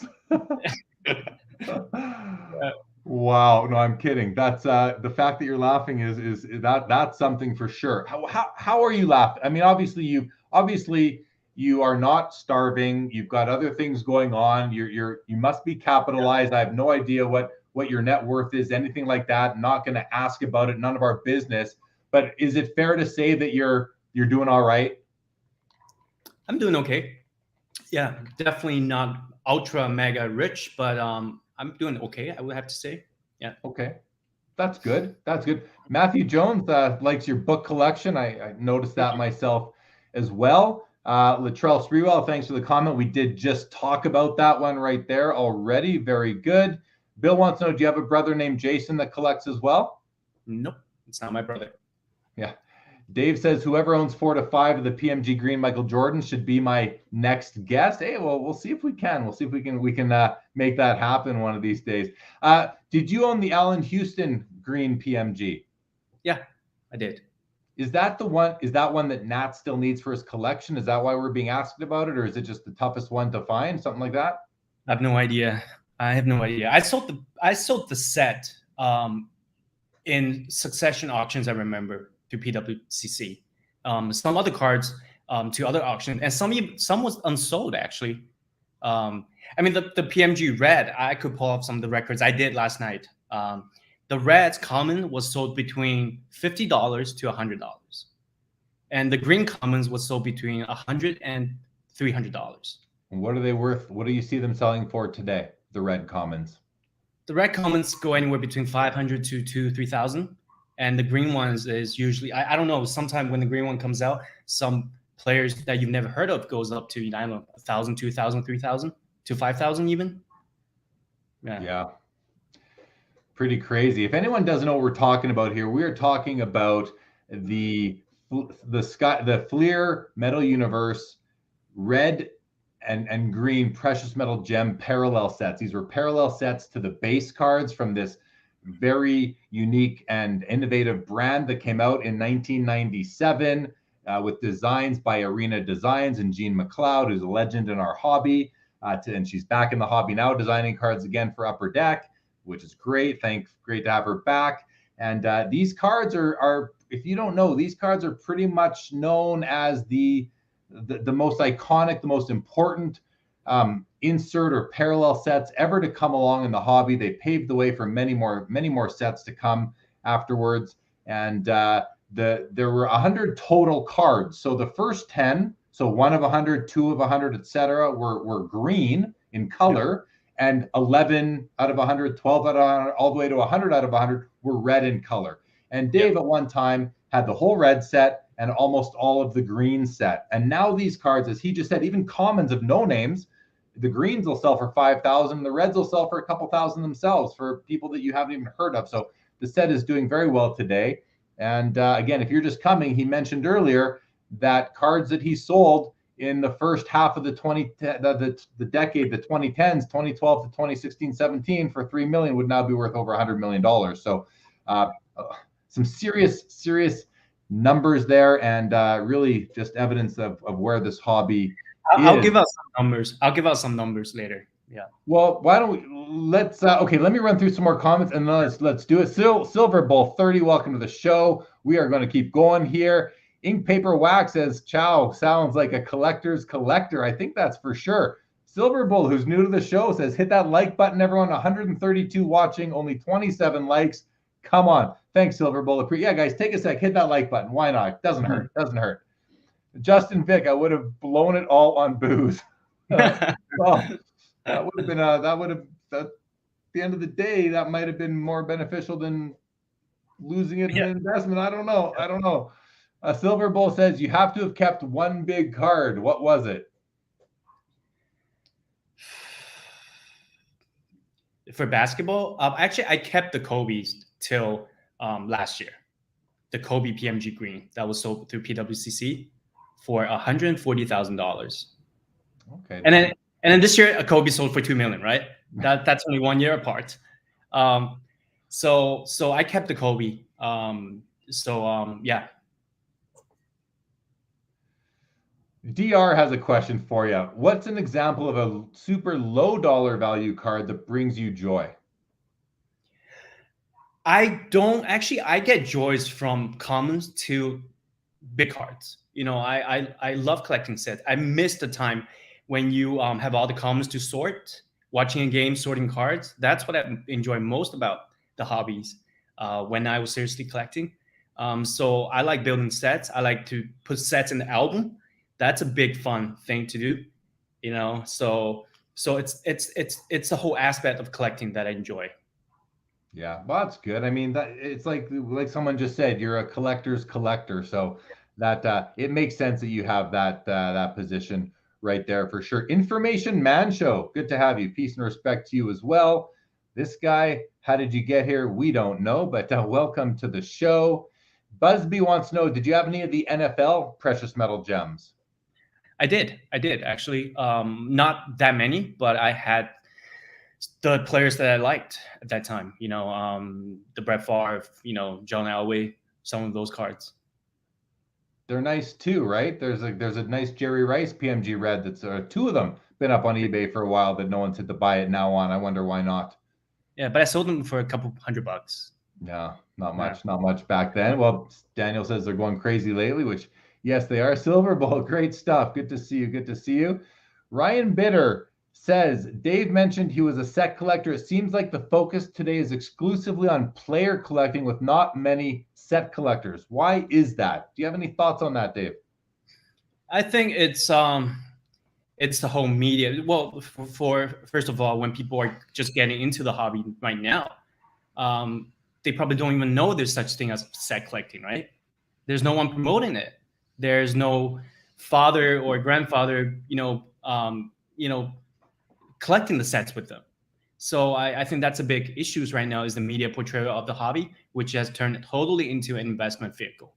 Wow, no, I'm kidding. That's the fact that you're laughing is that's something for sure. How are you laughing? I mean, obviously you are not starving. You've got other things going on. You must be capitalized. I have no idea what your net worth is, anything like that. I'm not going to ask about it. None of our business. But is it fair to say that you're doing all right?
I'm doing okay. Yeah, definitely not ultra mega rich, but I'm doing okay, I would have to say. Yeah.
Okay. That's good. That's good. Matthew Jones likes your book collection. I noticed that myself as well. Latrell Sprewell, thanks for the comment. We did just talk about that one right there already. Very good. Bill wants to know, do you have a brother named Jason that collects as well?
Nope, it's not my brother.
Yeah. Dave says, whoever owns 4 to 5 of the PMG Green Michael Jordan should be my next guest. Hey, well, we'll see if we can. We'll see if we can make that happen one of these days. Did you own the Allen Houston Green PMG?
Yeah, I did.
Is that one that Nat still needs for his collection? Is that why we're being asked about it, or is it just the toughest one to find? Something like that?
I have no idea. I sold the set in succession auctions, I remember, to PWCC. Some other cards to other auctions, and some was unsold actually. I mean, the PMG Red, I could pull up some of the records I did last night. The Red's common was sold between $50 to $100, and the Green Commons was sold between $100 and $300.
And what are they worth? What do you see them selling for today? The Red Commons.
The Red Commons go anywhere between 500 to 3,000. And the green ones is usually, I don't know, sometime when the green one comes out, some players that you've never heard of goes up to, I don't know, 1,000, 2,000, 3,000 to 5,000 even.
Yeah. Pretty crazy. If anyone doesn't know what we're talking about here, we are talking about the Fleer Metal Universe Red and Green Precious Metal Gem parallel sets. These were parallel sets to the base cards from this very unique and innovative brand that came out in 1997 with designs by Arena Designs and Jean McLeod, who's a legend in our hobby. And she's back in the hobby now, designing cards again for Upper Deck, which is great. Great to have her back. And these cards are, if you don't know, these cards are pretty much known as the most iconic, the most important insert or parallel sets ever to come along in the hobby. They paved the way for many more sets to come afterwards. And there were 100 total cards. So the first 10, so 1 of 100, 2 of 100, etc., were green in color, and 11 out of 100, 12 out of 100, all the way to 100 out of 100 were red in color. And Dave at one time had the whole red set and almost all of the green set. And now these cards, as he just said, even commons of no names, the greens will sell for 5,000, the reds will sell for a couple thousand themselves for people that you haven't even heard of. So the set is doing very well today. And again, if you're just coming, he mentioned earlier that cards that he sold in the first half of the decade, the 2010s, 2012 to 2016, 17 for $3 million would now be worth over $100 million. So some serious numbers there, and really just evidence of where this hobby
I'll give out some numbers later. Yeah.
Well, why don't we okay, let me run through some more comments and let's do it. Silver Bull 30, welcome to the show. We are going to keep going here. Ink Paper Wax says Chau sounds like a collector's collector. I think that's for sure. Silver Bull, who's new to the show, says hit that like button, everyone. 132 watching, only 27 likes. Come on. Thanks, Silver Bull. Yeah, guys, take a sec. Hit that like button. Why not? Doesn't hurt. Doesn't hurt. Justin Vick, I would have blown it all on booze. Well, that would have been at the end of the day, that might have been more beneficial than losing it in an investment. I don't know. Silver Bull says you have to have kept one big card. What was it?
For basketball, actually, I kept the Kobe's till last year. The Kobe PMG Green that was sold through PWCC for $140,000.
Okay.
And then this year, a Kobe sold for $2 million, right? That's only 1 year apart. So I kept the Kobe. Yeah.
DR has a question for you. What's an example of a super low dollar value card that brings you joy?
I don't actually. I get joys from commons to big cards. I love collecting sets. I miss the time when you have all the commons to sort, watching a game, sorting cards. That's what I enjoy most about the hobbies. When I was seriously collecting, so I like building sets. I like to put sets in the album. That's a big fun thing to do. So it's the whole aspect of collecting that I enjoy.
Yeah, well, that's good. I mean, that it's like someone just said, you're a collector's collector, so that it makes sense that you have that position right there for sure. Information Man Show, good to have you. Peace and respect to you as well. This guy, how did you get here? We don't know, but welcome to the show. Busby wants to know, did you have any of the NFL precious metal gems?
I did actually. Not that many, but I had the players that I liked at that time. The Brett Favre, John Elway, some of those cards.
They're nice too, right? There's a nice Jerry Rice PMG red that's two of them been up on eBay for a while that no one's had to buy it now on. I wonder why not.
Yeah, but I sold them for a couple $100.
No, not much back then. Well, Daniel says they're going crazy lately, which yes, they are. Silver Bowl, great stuff. Good to see you. Good to see you. Ryan Bitter says Dave mentioned he was a set collector. It seems like the focus today is exclusively on player collecting with not many set collectors. Why is that? Do you have any thoughts on that, Dave?
I think it's the whole media. Well, for first of all, when people are just getting into the hobby right now, they probably don't even know there's such thing as set collecting, right? There's no one promoting it. There's no father or grandfather, collecting the sets with them. So I think that's a big issue right now is the media portrayal of the hobby, which has turned totally into an investment vehicle.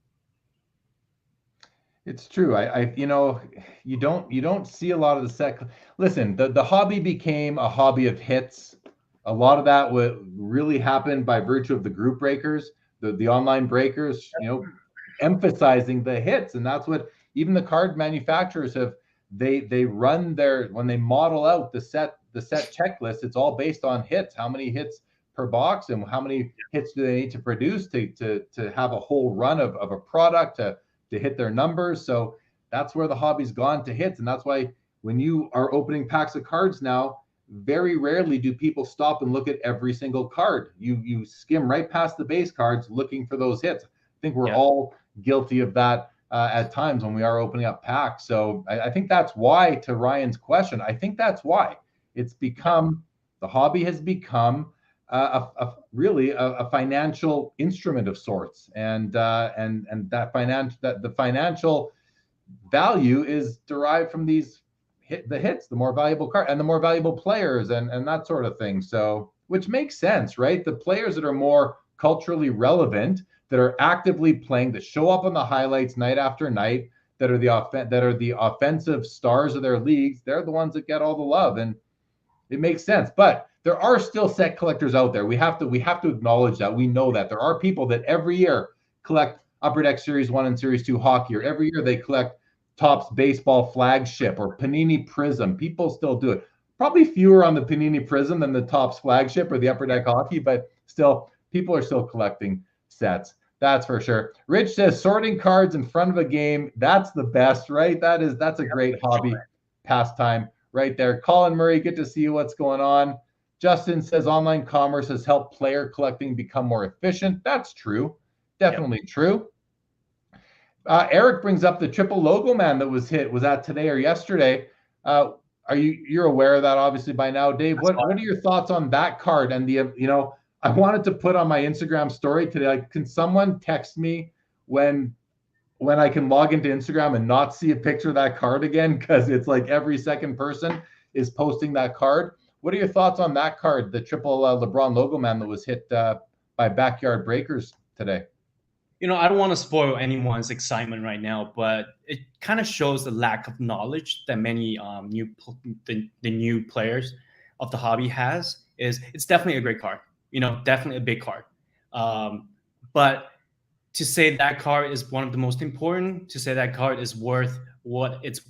It's true. You don't see a lot of the set. Listen, the hobby became a hobby of hits. A lot of that would really happen by virtue of the group breakers, the online breakers, emphasizing the hits. And that's what even the card manufacturers have. They run when they model out the set checklist, it's all based on hits. How many hits per box and how many hits do they need to produce to have a whole run of a product to hit their numbers. So that's where the hobby's gone to hits. And that's why when you are opening packs of cards now, very rarely do people stop and look at every single card. You skim right past the base cards looking for those hits. I think we're all guilty of that at times when we are opening up packs. So I think that's why, to Ryan's question, I think that's why the hobby has become really a financial instrument of sorts, and the financial value is derived from the hits, the more valuable card and the more valuable players and that sort of thing. So, which makes sense, right? The players that are more culturally relevant, that are actively playing, that show up on the highlights night after night, that are the offensive stars of their leagues, they're the ones that get all the love, and it makes sense. But there are still set collectors out there. We have to acknowledge that. We know that there are people that every year collect Upper Deck Series 1 and Series 2 hockey, or every year they collect Topps baseball flagship or Panini Prism. People still do it. Probably fewer on the Panini Prism than the Topps flagship or the Upper Deck hockey, but still, people are still collecting sets. That's for sure. Rich says sorting cards in front of a game, that's the best, right? That's a great hobby pastime right there. Colin Murray, good to see you. What's going on? Justin says online commerce has helped player collecting become more efficient. That's true. Definitely true. Eric brings up the triple logo man that was hit. Was that today or yesterday? You're aware of that obviously by now, Dave? What are your thoughts on that card? And I wanted to put on my Instagram story today, like, can someone text me when I can log into Instagram and not see a picture of that card again? Because it's like every second person is posting that card. What are your thoughts on that card, the triple LeBron logo man that was hit by Backyard Breakers today?
I don't want to spoil anyone's excitement right now, but it kind of shows the lack of knowledge that many the new players of the hobby has. It's definitely a great card, definitely a big card. But to say that card is one of the most important, to say that card is worth what it's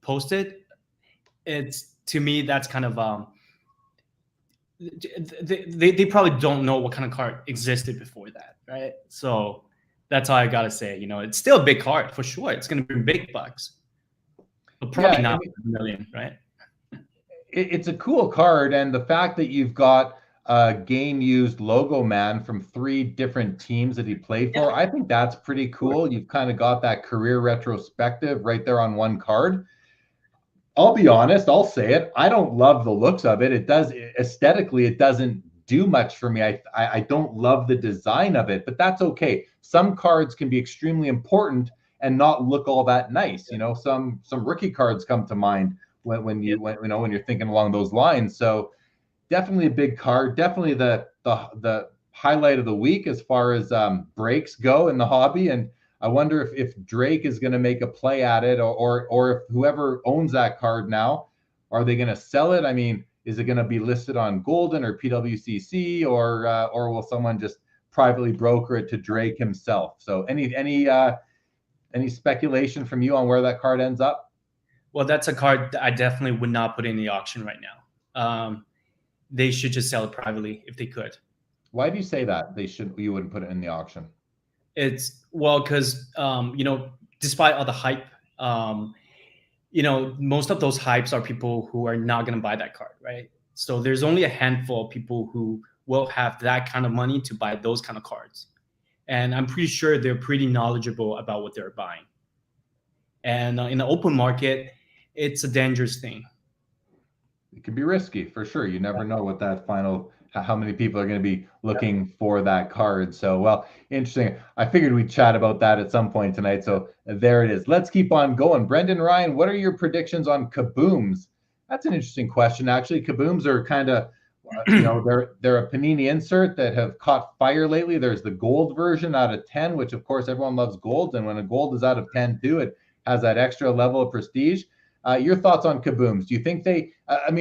posted, to me, that's kind of they probably don't know what kind of card existed before that, right? So that's all I gotta say. It's still a big card for sure. It's gonna be big bucks, but probably
Yeah,
not a million, right?
it's a cool card, and the fact that you've got a game used logo man from 3 different teams that he played for, I think that's pretty cool. You've kind of got that career retrospective right there on one card. I'll be honest, I'll say it. I don't love the looks of it. It does aesthetically, it doesn't do much for me. I don't love the design of it, but that's okay. Some cards can be extremely important and not look all that nice. Some rookie cards come to mind when you're thinking along those lines. So definitely a big card. Definitely the highlight of the week as far as breaks go in the hobby. And I wonder if Drake is going to make a play at it, or if whoever owns that card now, are they going to sell it? I mean, is it going to be listed on Golden or PWCC, or will someone just privately broker it to Drake himself? So any speculation from you on where that card ends up?
Well, that's a card that I definitely would not put in the auction right now. They should just sell it privately if they could.
Why do you say that you wouldn't put it in the auction?
It's because despite all the hype, most of those hypes are people who are not going to buy that card, right? So there's only a handful of people who will have that kind of money to buy those kind of cards, and I'm pretty sure they're pretty knowledgeable about what they're buying. And in the open market, it's a dangerous thing.
It can be risky for sure. You never know what that how many people are going to be looking for that card. So, well, interesting. I figured we'd chat about that at some point tonight. So there it is. Let's keep on going. Brendan Ryan, what are your predictions on Kabooms? That's an interesting question, actually. Kabooms are kind of, they're a Panini insert that have caught fire lately. There's the gold version out of 10, which of course everyone loves gold. And when a gold is out of 10 too, it has that extra level of prestige. Your thoughts on Kabooms? Do you think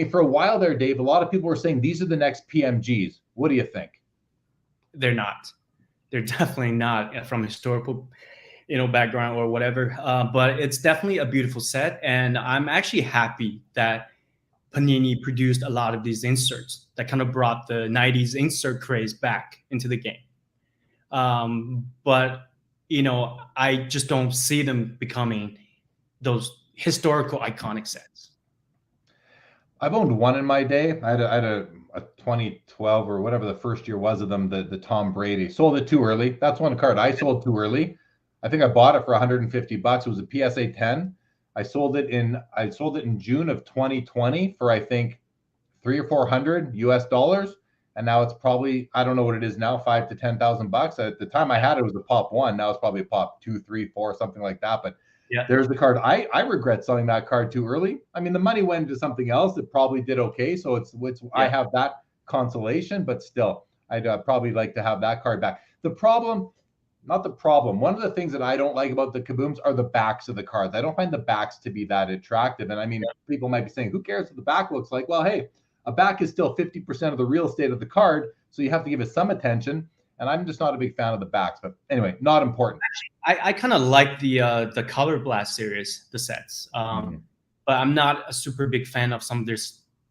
for a while there, Dave, a lot of people were saying these are the next PMGs. What do you think?
They're not. They're definitely not from historical, background or whatever. But it's definitely a beautiful set. And I'm actually happy that Panini produced a lot of these inserts that kind of brought the 90s insert craze back into the game. But, I just don't see them becoming those historical iconic sets.
I've owned one in my day. I had a 2012 or whatever the first year was of them, the Tom Brady. Sold it too early. That's one card I sold too early. I think I bought it for $150. It was a PSA 10. I sold it in June of 2020 for I think $300 or $400 US, and now it's probably, I don't know what it is now, $5,000 to $10,000. At the time I had it was a pop 1. Now it's probably a pop 2, 3, 4, something like that. But yeah, there's the card. I regret selling that card too early. I mean, the money went into something else. It probably did okay, so it's I have that consolation. But still, I'd probably like to have that card back. Not the problem. One of the things that I don't like about the Kabooms are the backs of the cards. I don't find the backs to be that attractive. And I mean, people might be saying, who cares what the back looks like? Well, hey, a back is still 50% of the real estate of the card, so you have to give it some attention. And I'm just not a big fan of the backs. But anyway, not important.
I kind of like the Color Blast series, the sets. But I'm not a super big fan of some of their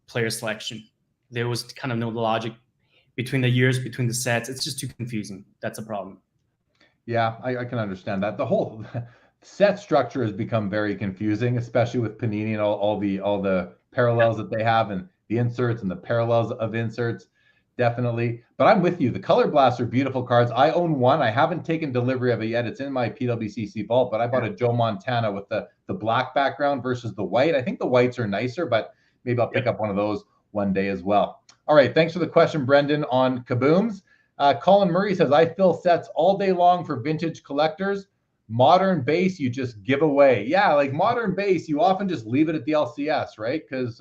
player selection. There was kind of no logic between the years, between the sets. It's just too confusing. That's a problem.
Yeah, I can understand that. The whole set structure has become very confusing, especially with Panini and all the parallels that they have, and the inserts and the parallels of inserts. Definitely. But I'm with you. The Color Blasts are beautiful cards. I own one. I haven't taken delivery of it yet. It's in my PWCC vault, but I bought a Joe Montana with the black background versus the white. I think the whites are nicer, but maybe I'll pick up one of those one day as well. All right. Thanks for the question, Brendan, on Kabooms. Colin Murray says, I fill sets all day long for vintage collectors. Modern base, you just give away. Yeah, like modern base, you often just leave it at the LCS, right? Because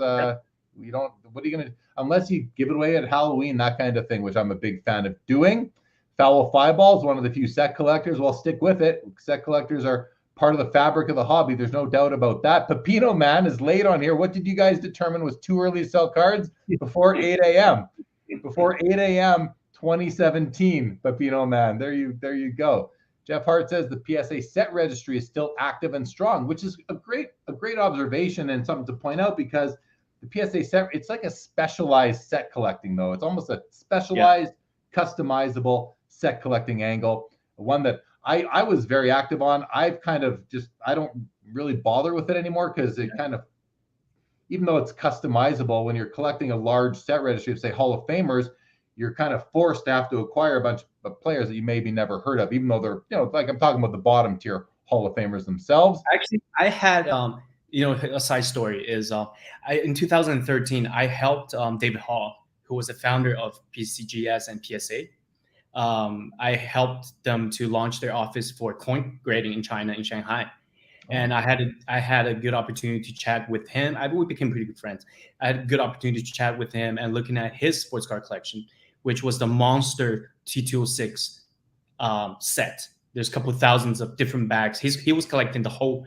you don't, what are you going to, unless you give it away at Halloween, that kind of thing, which I'm a big fan of doing. Foul Fireball is one of the few set collectors. Well, stick with it. Set collectors are part of the fabric of the hobby. There's no doubt about that. Pepino Man is late on here. What did you guys determine was too early to sell cards? Before 8 a.m. Before 8 a.m. 2017, Pepino Man. There you go. Jeff Hart says the PSA set registry is still active and strong, which is a great observation and something to point out, because the PSA set, it's like a specialized set collecting though. It's almost a specialized, customizable set collecting angle. One that I was very active on. I've kind of I don't really bother with it anymore because it kind of, even though it's customizable, when you're collecting a large set registry of say Hall of Famers, you're kind of forced to have to acquire a bunch of players that you maybe never heard of, even though they're, like I'm talking about the bottom tier Hall of Famers themselves.
Actually, I had, a side story is in 2013, I helped David Chau, who was the founder of PCGS and PSA. I helped them to launch their office for coin grading in China, in Shanghai. And I had a good opportunity to chat with him. We became pretty good friends. I had a good opportunity to chat with him and looking at his sports card collection, which was the Monster T206 set. There's a couple of thousands of different bags. He was collecting the whole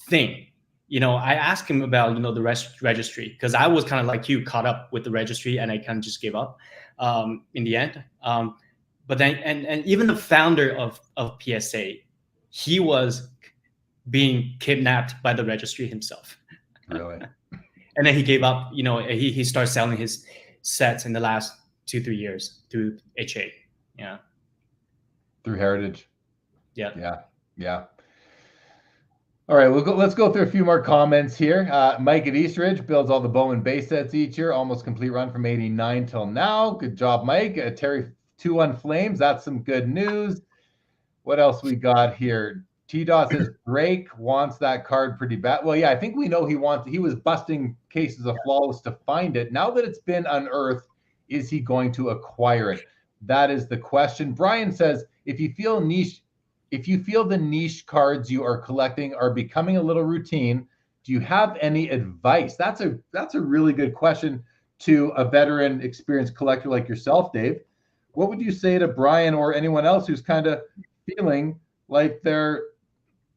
thing. I asked him about, the registry, because I was kind of like you, caught up with the registry, and I kind of just gave up in the end. But then, and even the founder of PSA, he was being kidnapped by the registry himself.
Really?
And then he gave up. He started selling his sets in the last 2-3 years through HA. Yeah.
Through Heritage.
Yeah.
All right, let's go through a few more comments here. Mike at Eastridge builds all the Bowman base sets each year, almost complete run from 89 till now. Good job, Mike. Terry 2-1 Flames, that's some good news. What else we got here? T-Dot says Drake wants that card pretty bad. Well, yeah, I think we know he was busting cases of Flawless to find it. Now that it's been unearthed, is he going to acquire it? That is the question. Brian says, if you feel the niche cards you are collecting are becoming a little routine, do you have any advice? That's a really good question to a veteran, experienced collector like yourself, Dave. What would you say to Brian or anyone else who's kind of feeling like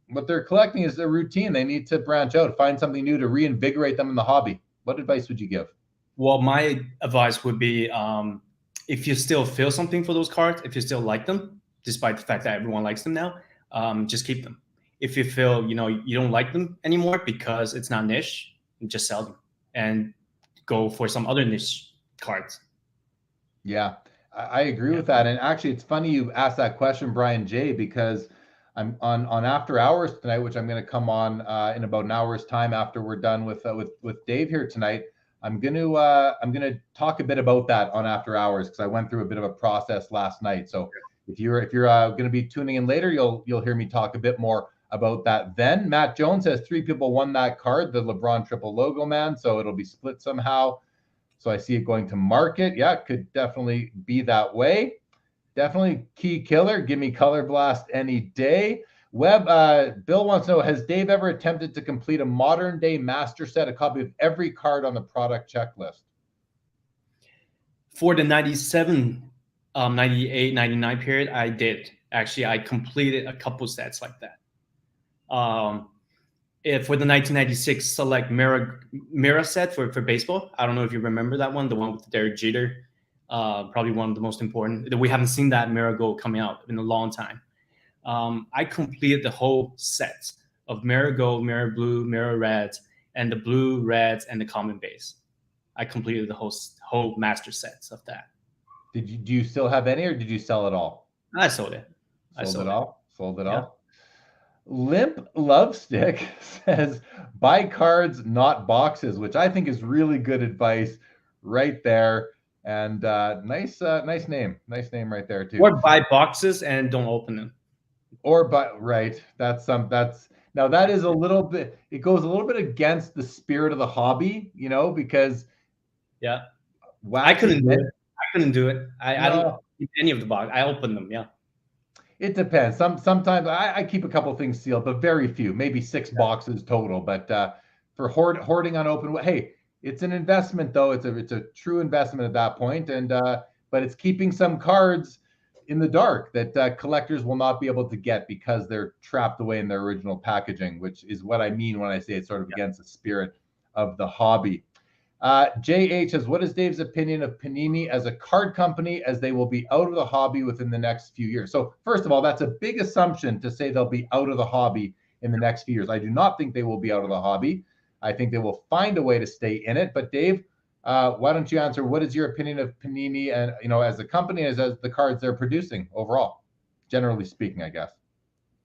what they're collecting is a routine? They need to branch out, find something new to reinvigorate them in the hobby. What advice would you give?
Well, my advice would be, if you still feel something for those cards, if you still like them, despite the fact that everyone likes them now, just keep them. If you feel, you don't like them anymore because it's not niche, just sell them and go for some other niche cards.
Yeah, I agree with that. And actually, it's funny you asked that question, Brian J, because I'm on After Hours tonight, which I'm going to come on in about an hour's time after we're done with Dave here tonight. I'm going to talk a bit about that on After Hours because I went through a bit of a process last night. So if you're going to be tuning in later, you'll hear me talk a bit more about that then. Matt Jones says 3 people won that card, the LeBron triple logo man. So it'll be split somehow. So I see it going to market. Yeah, it could definitely be that way. Definitely Key Killer. Give me Color Blast any day. Bill wants to know, has Dave ever attempted to complete a modern day master set, a copy of every card on the product checklist?
For the 97, 98, 99 period, I did. Actually, I completed a couple sets like that. For the 1996 select mirror set for baseball, I don't know if you remember that one, the one with Derek Jeter, probably one of the most important. We haven't seen that mirror gold coming out in a long time. I completed the whole set of mirror gold, mirror blue, mirror red, and the blue, reds, and the common base. I completed the whole master sets of that.
Do you still have any, or did you sell it all?
I sold it.
Sold it all. Limp Love Stick says, buy cards, not boxes, which I think is really good advice right there. And nice name right there too.
Or buy boxes and don't open them.
Right. Now that is a little bit, it goes a little bit against the spirit of the hobby, because
I couldn't do it. I don't keep any of the box. I open them. Yeah.
It depends. Sometimes I keep a couple things sealed, but very few, maybe 6 boxes total. But for hoarding unopened, hey, it's an investment though. It's a true investment at that point. And but it's keeping some cards in the dark that collectors will not be able to get because they're trapped away in their original packaging, which is what I mean when I say it's sort of against the spirit of the hobby. JH says, what is Dave's opinion of Panini as a card company, as they will be out of the hobby within the next few years? So first of all, that's a big assumption to say they'll be out of the hobby in the next few years. I do not think they will be out of the hobby. I think they will find a way to stay in it. But Dave, why don't you answer? What is your opinion of Panini and, as a company, as the cards they're producing overall, generally speaking, I guess?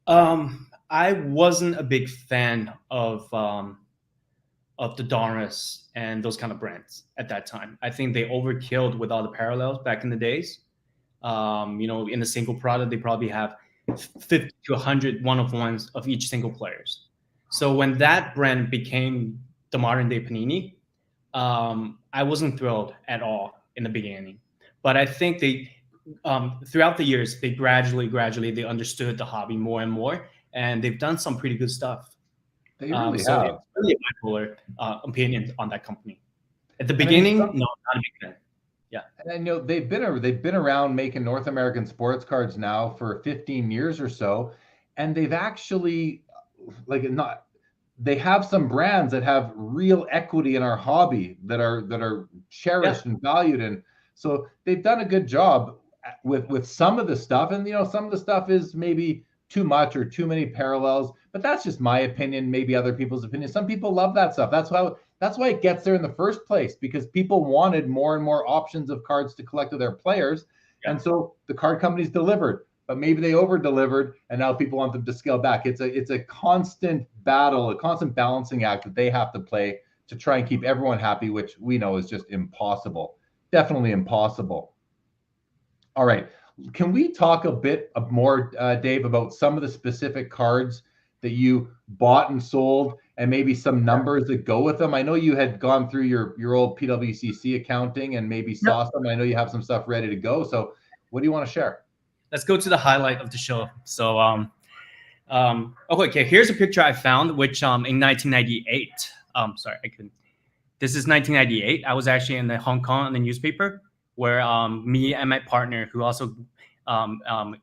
I wasn't a big fan of the Donruss and those kind of brands at that time. I think they overkilled with all the parallels back in the days. In a single product, they probably have 50 to 100 one-of-ones of each single players. So when that brand became the modern day Panini, I wasn't thrilled at all in the beginning. But I think they, throughout the years, they gradually, they understood the hobby more and more, and they've done some pretty good stuff.
They really
so
have.
It's really a bipolar opinion on that company. At the beginning, no, not a big fan. Yeah,
and they've been around making North American sports cards now for 15 years or so, and they've actually they have some brands that have real equity in our hobby that are cherished and valued, and so they've done a good job with some of the stuff, and some of the stuff is maybe too much or too many parallels, but that's just my opinion, maybe other people's opinion. Some people love that stuff. That's why it gets there in the first place, because people wanted more and more options of cards to collect with their players. And so the card companies delivered, but maybe they over delivered, and now people want them to scale back. It's a constant battle, a constant balancing act that they have to play to try and keep everyone happy, which we know is just impossible. Definitely impossible. All right. Can we talk a bit more, Dave, about some of the specific cards that you bought and sold, and maybe some numbers that go with them? I know you had gone through your old PWCC accounting and maybe saw some. I know you have some stuff ready to go. So what do you want to share?
Let's go to the highlight of the show. So, okay, here's a picture I found, which in 1998, sorry, I couldn't. This is 1998. I was actually in Hong Kong in the newspaper, where me and my partner, who also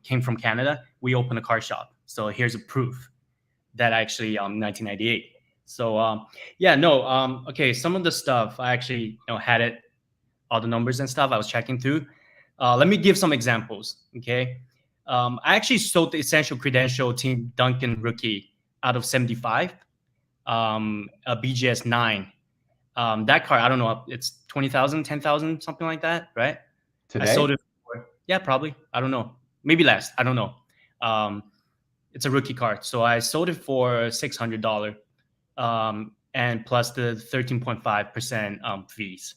came from Canada, we opened a card shop. So here's a proof that actually 1998. So okay, some of the stuff I actually had it, all the numbers and stuff I was checking through. Let me give some examples. Okay, I actually sold the Essential Credential Team Duncan rookie out of 75, a BGS 9. That card, I don't know, it's 20,000, 10,000, something like that, right?
Today?
I sold it for, probably. I don't know. Maybe less. I don't know. It's a rookie card. So I sold it for $600, and plus the 13.5% fees.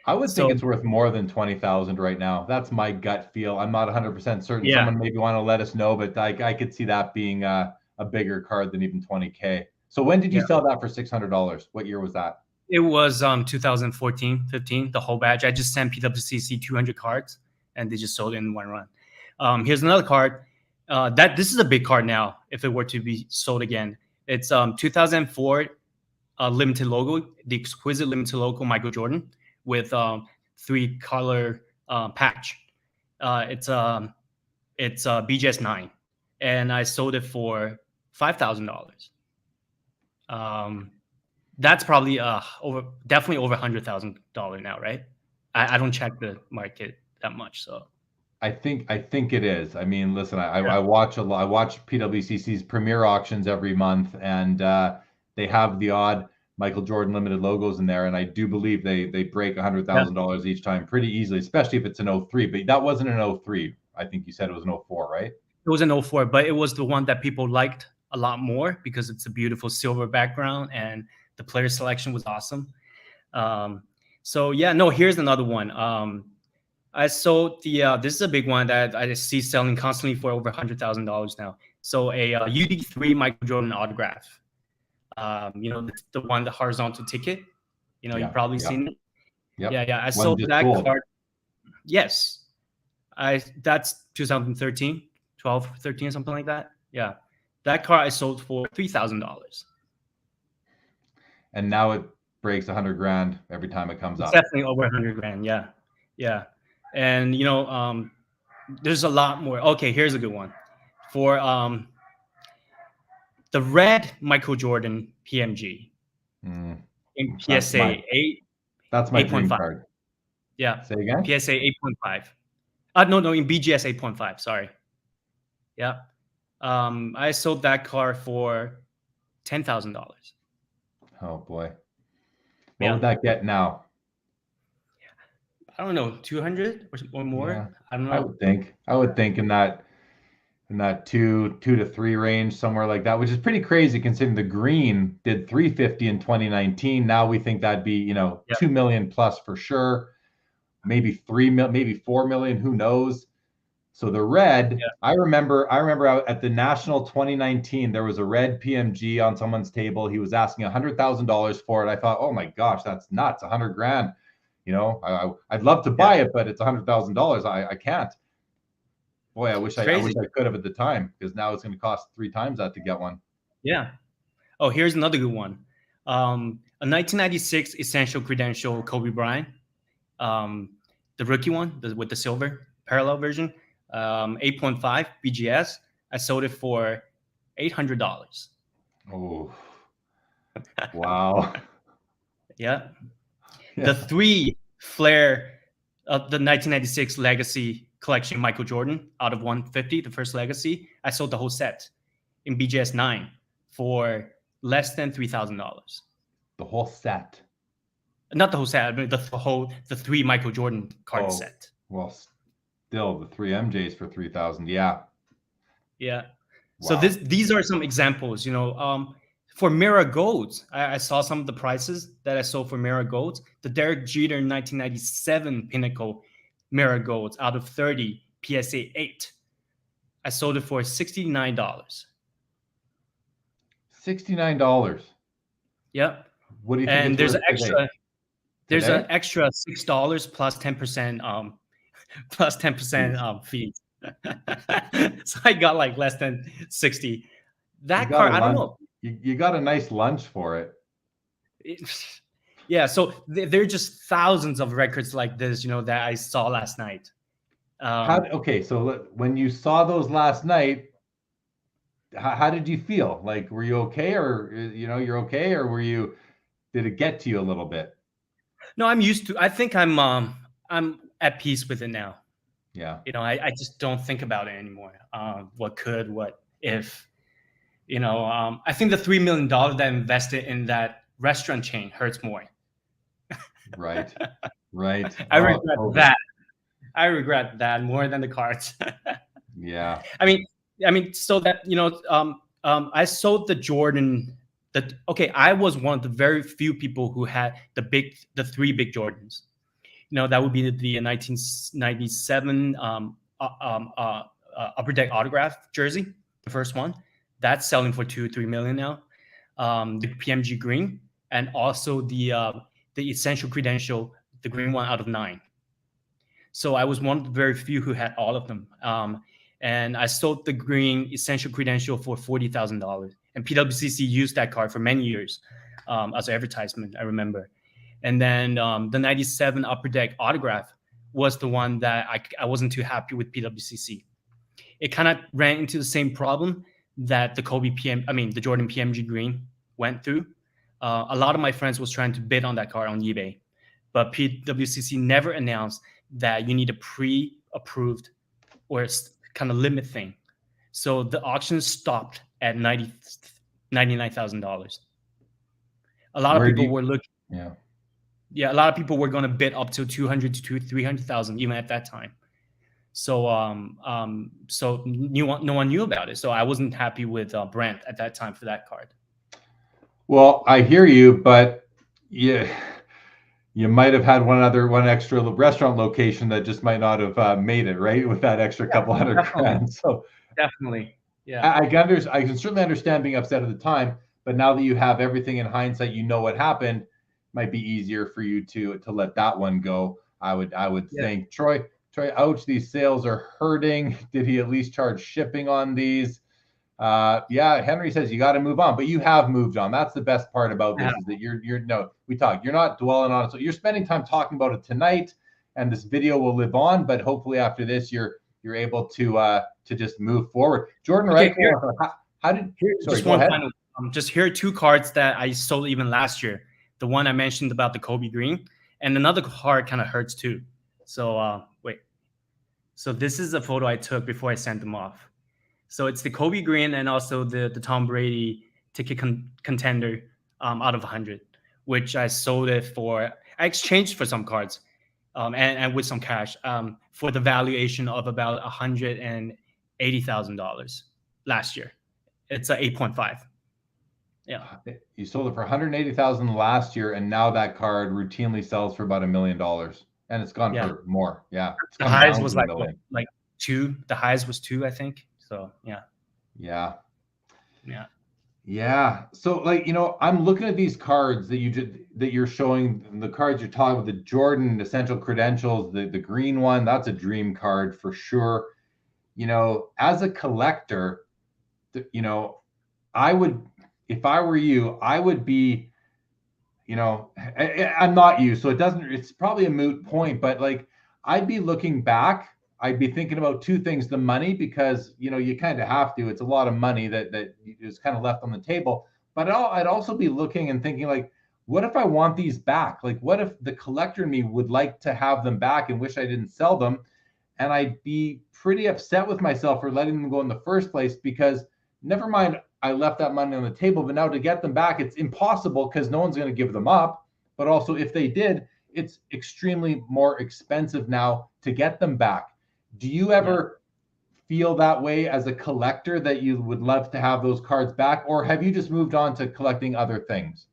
I would think it's worth more than 20,000 right now. That's my gut feel. I'm not 100% certain. Someone maybe want to let us know, but I could see that being a bigger card than even 20K. So when did you sell that for $600? What year was that? It was
2014, 15, the whole batch. I just sent PWCC 200 cards, and they just sold it in one run. Here's another card. This is a big card now, if it were to be sold again. It's 2004 limited logo, the exquisite limited logo Michael Jordan with 3-color patch. It's BGS 9, and I sold it for $5,000. That's probably definitely over $100,000 now, right? I don't check the market that much, so
I think it is. I mean, listen, I watch a lot. I watch PWCC's premier auctions every month, and they have the odd Michael Jordan limited logos in there, and I do believe they break $100,000 each time pretty easily, especially if it's an 03. But that wasn't an 03. I think you said it was an 04, right?
It was an 04, but it was the one that people liked a lot more because it's a beautiful silver background and the player selection was awesome. So here's another one. I sold this is a big one that I see selling constantly for over $100,000 now. So a UD3 Michael Jordan autograph. The one, the horizontal ticket. You've probably seen it.
Yep.
I sold that card. Yes. That's 2013, 12, 13, something like that. Yeah. That car I sold for $3,000.
And now it breaks 100 grand every time it comes up.
Definitely over 100 grand. Yeah. Yeah. And, there's a lot more. Okay. Here's a good one for, the red Michael Jordan PMG in PSA 8.
That's my dream card.
Yeah.
Say again?
PSA 8.5. No, in BGS 8.5. Sorry. Yeah. I sold that car for $10,000.
Oh boy. What
Yeah.
would that get now?
I don't know, 200 or more.
Yeah,
I don't
I
know.
would think. I would think in that two to three range, somewhere like that, which is pretty crazy considering the green did 350 in 2019. Now we think that'd be,
Yeah.
2 million plus for sure. Maybe 3 million, maybe 4 million, who knows? So the red,
Yeah.
I remember out at the National 2019, there was a red PMG on someone's table. He was asking $100,000 for it. I thought, oh my gosh, that's nuts, 100 grand. I'd love to buy it, but it's $100,000. I can't. Boy, I wish
It's
I wish
crazy.
I could have at the time, because now it's going to cost 3 times that to get one.
Yeah. Oh, here's another good one. A 1996 Essential Credential Kobe Bryant, the rookie one with the silver parallel version, 8.5 BGS. I sold it for $800.
Oh, wow.
Yeah.
Yeah.
The 3 Flair of the 1996 Legacy Collection Michael Jordan out of 150, the first Legacy. I sold the whole set in BGS 9 for less than $3,000.
The whole set.
Not the whole set, I mean the 3 Michael Jordan card set.
Well, still the 3 MJs for 3,000. Yeah.
Yeah.
Wow.
So these are some examples, for Mirror Golds. I saw some of the prices that I sold for Mirror Golds. The Derek Jeter 1997 Pinnacle Mirror Golds out of 30 PSA 8. I sold it for $69.
$69.
Yep.
What do you think?
And there's an extra. There's
Today?
an extra $6 plus 10% plus 10% fees. So I got like less than 60. That car, I don't know.
You got a nice lunch for it.
Yeah, so there are just thousands of records like this, that I saw last night.
So when you saw those last night, how did you feel? Like, were you okay, or you're okay, or did it get to you a little bit?
No, I'm used to. I think I'm at peace with it now.
Yeah.
I just don't think about it anymore. What could, what if? I think the $3 million that I invested in that restaurant chain hurts more.
Right. Right.
I regret that. I regret that more than the cards.
Yeah.
I mean, so that I sold the Jordan. I was one of the very few people who had the 3 big Jordans. That would be the 1997 Upper Deck autograph jersey, the first one. That's selling for $2-3 million now. The PMG green, and also the Essential Credential, the green one out of 9. So I was one of the very few who had all of them. And I sold the green Essential Credential for $40,000. And PWCC used that card for many years as an advertisement, I remember. And then the 97 Upper Deck autograph was the one that I wasn't too happy with PWCC. It kind of ran into the same problem that the the Jordan PMG green went through. A lot of my friends was trying to bid on that card on eBay, but PWCC never announced that you need a pre-approved or kind of limit thing. So the auction stopped at $99,000. A lot of people were looking.
Yeah.
Yeah, a lot of people were going to bid up to 200 to 300,000 even at that time. So so no one knew about it. So I wasn't happy with Brent at that time for that card.
Well, I hear you, but you might have had one extra restaurant location that just might not have made it, right, with that extra couple hundred grand. So
definitely, yeah.
I can certainly understand being upset at the time, but now that you have everything in hindsight, what happened, it might be easier for you to let that one go. I would think. Troy, ouch, these sales are hurting. Did he at least charge shipping on these? Yeah, Henry says you got to move on, but you have moved on. That's the best part about this, is that you're not dwelling on it. So you're spending time talking about it tonight, and this video will live on, but hopefully after this you're able to just move forward. Jordan,
okay,
right? How did
just one final just here are 2 cards that I sold even last year. The one I mentioned about the Kobe green, and another card kind of hurts too. So wait. So this is a photo I took before I sent them off. So it's the Kobe green and also the Tom Brady ticket contender out of 100, which I sold it for. I exchanged for some cards, and with some cash, for the valuation of about $180,000 last year. It's a 8.5. Yeah.
You sold it for 180,000 last year, and now that card routinely sells for about $1 million, and it's gone for more. Yeah, it's
the
gone
highest
down
was
to $1
like
million.
like 2. The highest was 2, I think. So yeah.
So like, I'm looking at these cards that you're showing, the cards you're talking about, the Jordan Essential Credentials, the green one, that's a dream card for sure. As a collector, I would, if I were you, I would be, I'm not you, so it's probably a moot point, but like, I'd be looking back, I'd be thinking about two things: the money, because you kind of have to. It's a lot of money that is kind of left on the table. But I'd also be looking and thinking, like, what if I want these back? Like, what if the collector in me would like to have them back and wish I didn't sell them? And I'd be pretty upset with myself for letting them go in the first place, because never mind, I left that money on the table, but now to get them back, it's impossible because no one's going to give them up. But also, if they did, it's extremely more expensive now to get them back. Do you ever feel that way as a collector, that you would love to have those cards back, or have you just moved on to collecting other things?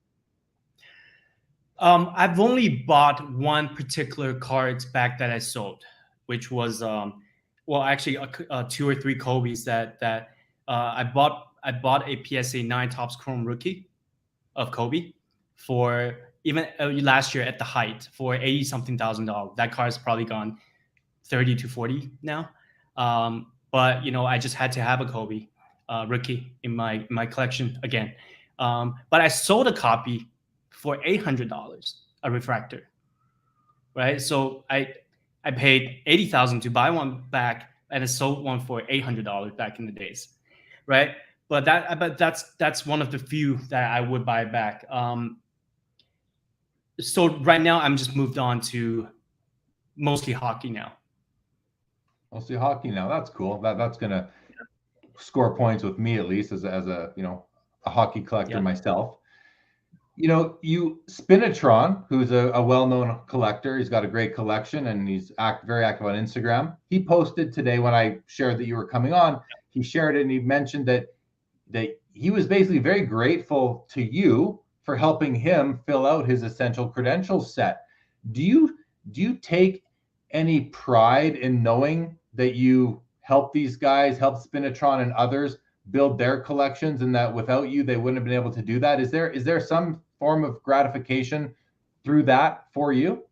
I've only bought one particular cards back that I sold, which was actually 2 or 3 Kobe's that I bought a PSA 9 Topps Chrome rookie of Kobe for even last year at the height for $80-something thousand. That card's probably gone 30 to 40 now. But I just had to have a Kobe rookie in my collection again. But I sold a copy for $800, a refractor, right? So I paid $80,000 to buy one back, and I sold one for $800 back in the days, right? But that's one of the few that I would buy back. So right now I'm just moved on to mostly hockey now.
Mostly hockey now. That's cool. That's gonna score points with me, at least as a a hockey collector myself. You Spinatron, who's a well-known collector, he's got a great collection, and he's very active on Instagram. He posted today, when I shared that you were coming on, he shared it and he mentioned that he was basically very grateful to you for helping him fill out his Essential Credentials set. Do you take any pride in knowing that you help these guys, help Spinatron and others build their collections, and that without you, they wouldn't have been able to do that? Is there some form of gratification through that for you?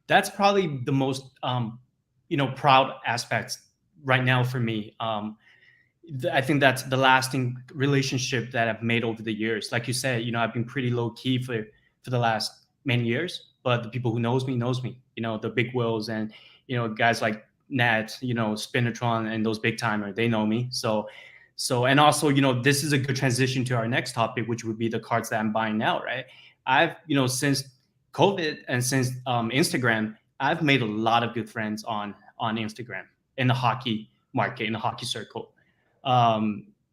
That's probably the most, proud aspects right now for me. I think that's the lasting relationship that I've made over the years. Like you said, I've been pretty low key for the last many years, but the people who knows me, the big Wills and, guys like Nat, Spinatron and those big timer, they know me. So, and also, this is a good transition to our next topic, which would be the cards that I'm buying now, right? I've, since COVID and since Instagram, I've made a lot of good friends on Instagram in the hockey market, in the hockey circle.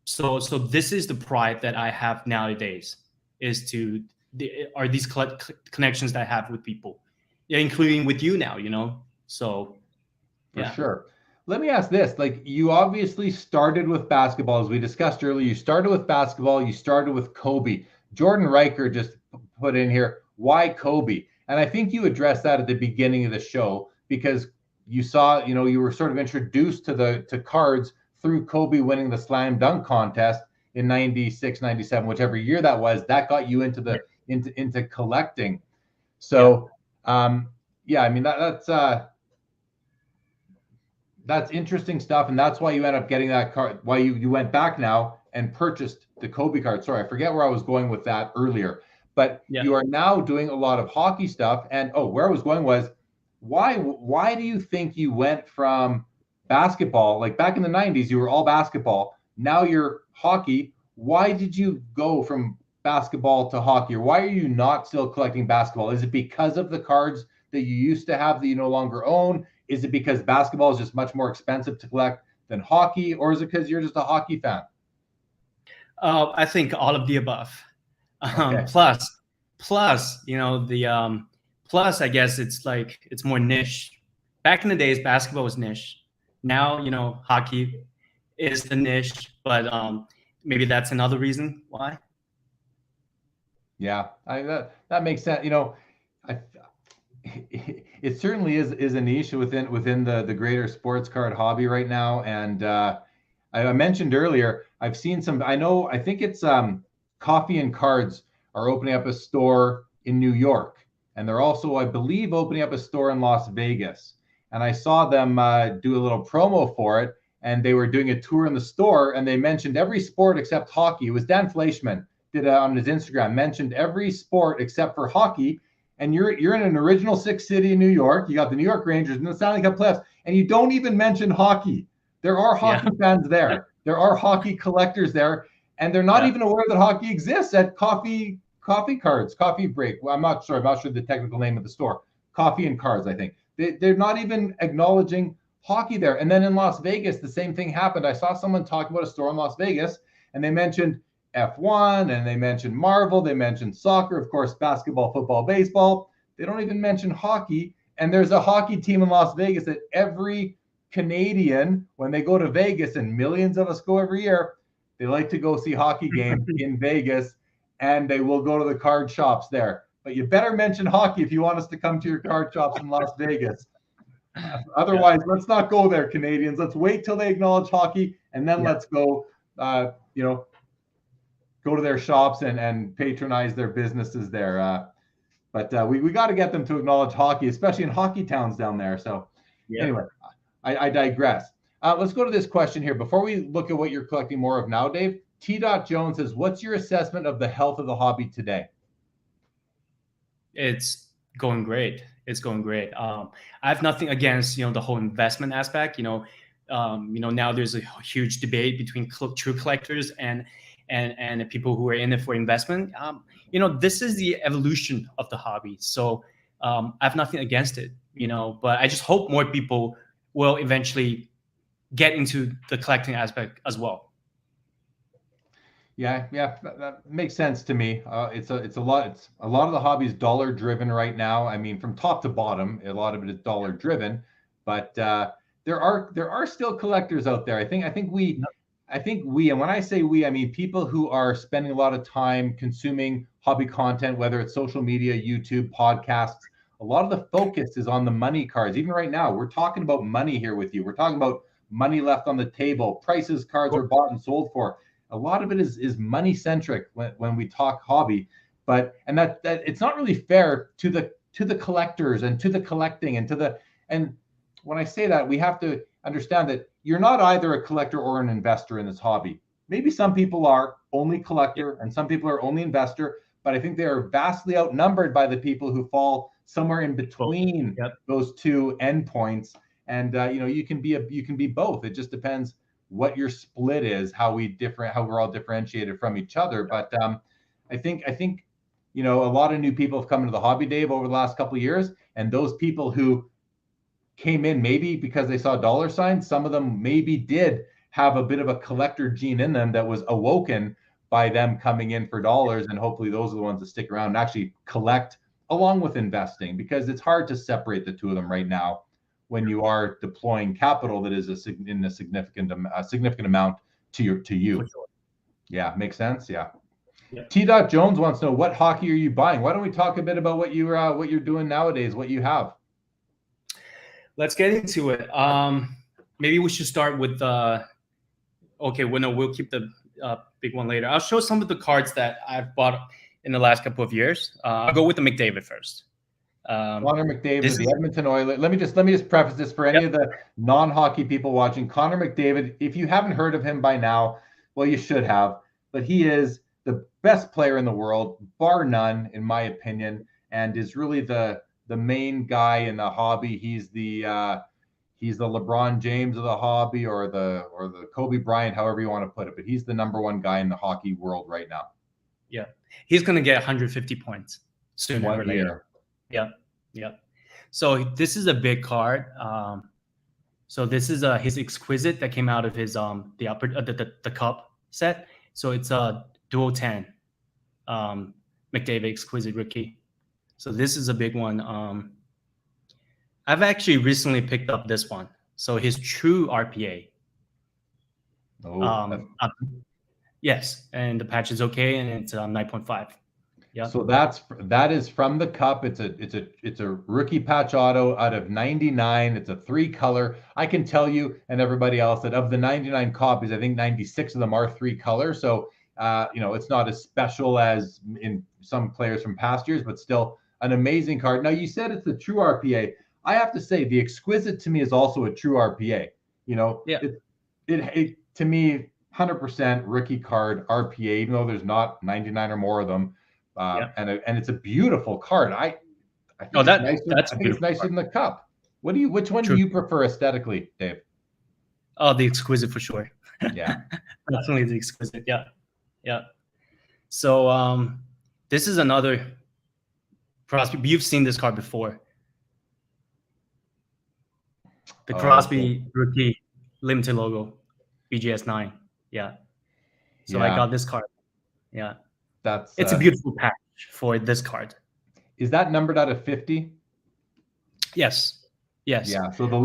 So this is the pride that I have nowadays, are these connections that I have with people, including with you now, so.
For sure. Let me ask this, like, you obviously started with basketball, as we discussed earlier. You started with basketball, you started with Kobe. Jordan Riker just put in here, why Kobe? And I think you addressed that at the beginning of the show, because you saw, you were sort of introduced to cards through Kobe winning the slam dunk contest in 96, 97, whichever year that was. That got you into collecting. So, I mean, that's interesting stuff, and that's why you end up getting that card. Why you went back now and purchased the Kobe card. Sorry, I forget where I was going with that earlier. But you are now doing a lot of hockey stuff. And where I was going was, why do you think you went from basketball, like back in the 90s, you were all basketball. Now you're hockey. Why did you go from basketball to hockey? Or why are you not still collecting basketball? Is it because of the cards that you used to have that you no longer own? Is it because basketball is just much more expensive to collect than hockey? Or is it because you're just a hockey fan?
I think all of the above.
Okay.
Plus, plus I guess it's more niche. Back in the days, basketball was niche. Now, hockey is the niche, but maybe that's another reason why.
Yeah, that makes sense. I, it certainly is a niche within the greater sports card hobby right now. And I mentioned earlier, I've seen some. I think it's Coffee and Cards are opening up a store in New York, and they're also, I believe, opening up a store in Las Vegas. And I saw them do a little promo for it, and they were doing a tour in the store, and they mentioned every sport except hockey. It was Dan Fleischman did on his Instagram, mentioned every sport except for hockey. And you're in an original six city in New York. You got the New York Rangers and the Stanley Cup playoffs, and you don't even mention hockey. There are hockey fans there. There are hockey collectors there, and they're not even aware that hockey exists at Coffee Cards, Coffee Break. Well, I'm not sure the technical name of the store. Coffee and Cards, I think. They're not even acknowledging hockey there. And then in Las Vegas, the same thing happened. I saw someone talk about a store in Las Vegas, and they mentioned F1, and they mentioned Marvel, they mentioned soccer, of course, basketball, football, baseball. They don't even mention hockey. And there's a hockey team in Las Vegas that every Canadian, when they go to Vegas, and millions of us go every year, they like to go see hockey games in Vegas, and they will go to the card shops there. But you better mention hockey if you want us to come to your card shops in Las Vegas. Otherwise, let's not go there, Canadians. Let's wait till they acknowledge hockey, and then let's go, go to their shops and patronize their businesses there. But we got to get them to acknowledge hockey, especially in hockey towns down there. So anyway, I digress. Let's go to this question here. Before we look at what you're collecting more of now, Dave, T. Jones says, what's your assessment of the health of the hobby today?
It's going great. It's going great. I have nothing against, the whole investment aspect. Now there's a huge debate between true collectors and people who are in it for investment. This is the evolution of the hobby. So I have nothing against it, but I just hope more people will eventually get into the collecting aspect as well.
Yeah, that makes sense to me. It's a lot of the hobby is dollar driven right now. I mean, from top to bottom, a lot of it is dollar driven, but there are still collectors out there. I think we, and when I say we, I mean people who are spending a lot of time consuming hobby content, whether it's social media, YouTube, podcasts. A lot of the focus is on the money cards. Even right now, we're talking about money here with you. We're talking about money left on the table, prices cards are bought and sold for. A lot of it is money centric when we talk hobby, but that it's not really fair to the collectors and to the collecting and when I say that, we have to understand that you're not either a collector or an investor in this hobby. Maybe some people are only collector and some people are only investor, but I think they are vastly outnumbered by the people who fall somewhere in between those two endpoints. And you can be both. It just depends what your split is, how we're all differentiated from each other. But I think a lot of new people have come into the hobby, Dave, over the last couple of years, and those people who came in maybe because they saw dollar signs, some of them maybe did have a bit of a collector gene in them that was awoken by them coming in for dollars, and hopefully those are the ones that stick around and actually collect along with investing, because it's hard to separate the two of them right now when you are deploying capital that is a significant amount to you. For sure. Yeah, makes sense. Yeah. T. Jones wants to know, what hockey are you buying? Why don't we talk a bit about what you're doing nowadays, what you have?
Let's get into it. Maybe we should start with we'll keep the big one later. I'll show some of the cards that I've bought in the last couple of years. I'll go with the Mcdavid first.
Connor McDavid, the Edmonton Oilers. Let me just preface this for any of the non-hockey people watching. Connor McDavid, if you haven't heard of him by now, well, you should have. But he is the best player in the world, bar none, in my opinion, and is really the main guy in the hobby. He's the LeBron James of the hobby, or the Kobe Bryant, however you want to put it. But he's the number one guy in the hockey world right now.
Yeah, he's going to get 150 points sooner or later. Yeah. So this is a big card. So this is his Exquisite that came out of his the cup set. So it's a dual 10. McDavid Exquisite Rookie. So this is a big one. I've actually recently picked up this one. So his true RPA. Yes, and the patch is okay, and it's 9.5. Yeah.
So that is from the Cup. It's a rookie patch auto out of 99. It's a 3-color. I can tell you and everybody else that of the 99 copies, I think 96 of them are 3-color. So it's not as special as in some players from past years, but still an amazing card. Now, you said it's the true RPA. I have to say the Exquisite to me is also a true RPA. It to me 100% rookie card RPA, even though there's not 99 or more of them. And it's a beautiful card. I think it's nicer than the Cup. Which one do you prefer aesthetically, Dave?
Oh, the Exquisite for sure.
Yeah.
Definitely the Exquisite. Yeah. So this is another Crosby. You've seen this card before. The Crosby rookie limited logo, BGS 9. Yeah. So I got this card. Yeah. It's a beautiful patch for this card.
Is that numbered out of 50?
Yes.
Yeah. So the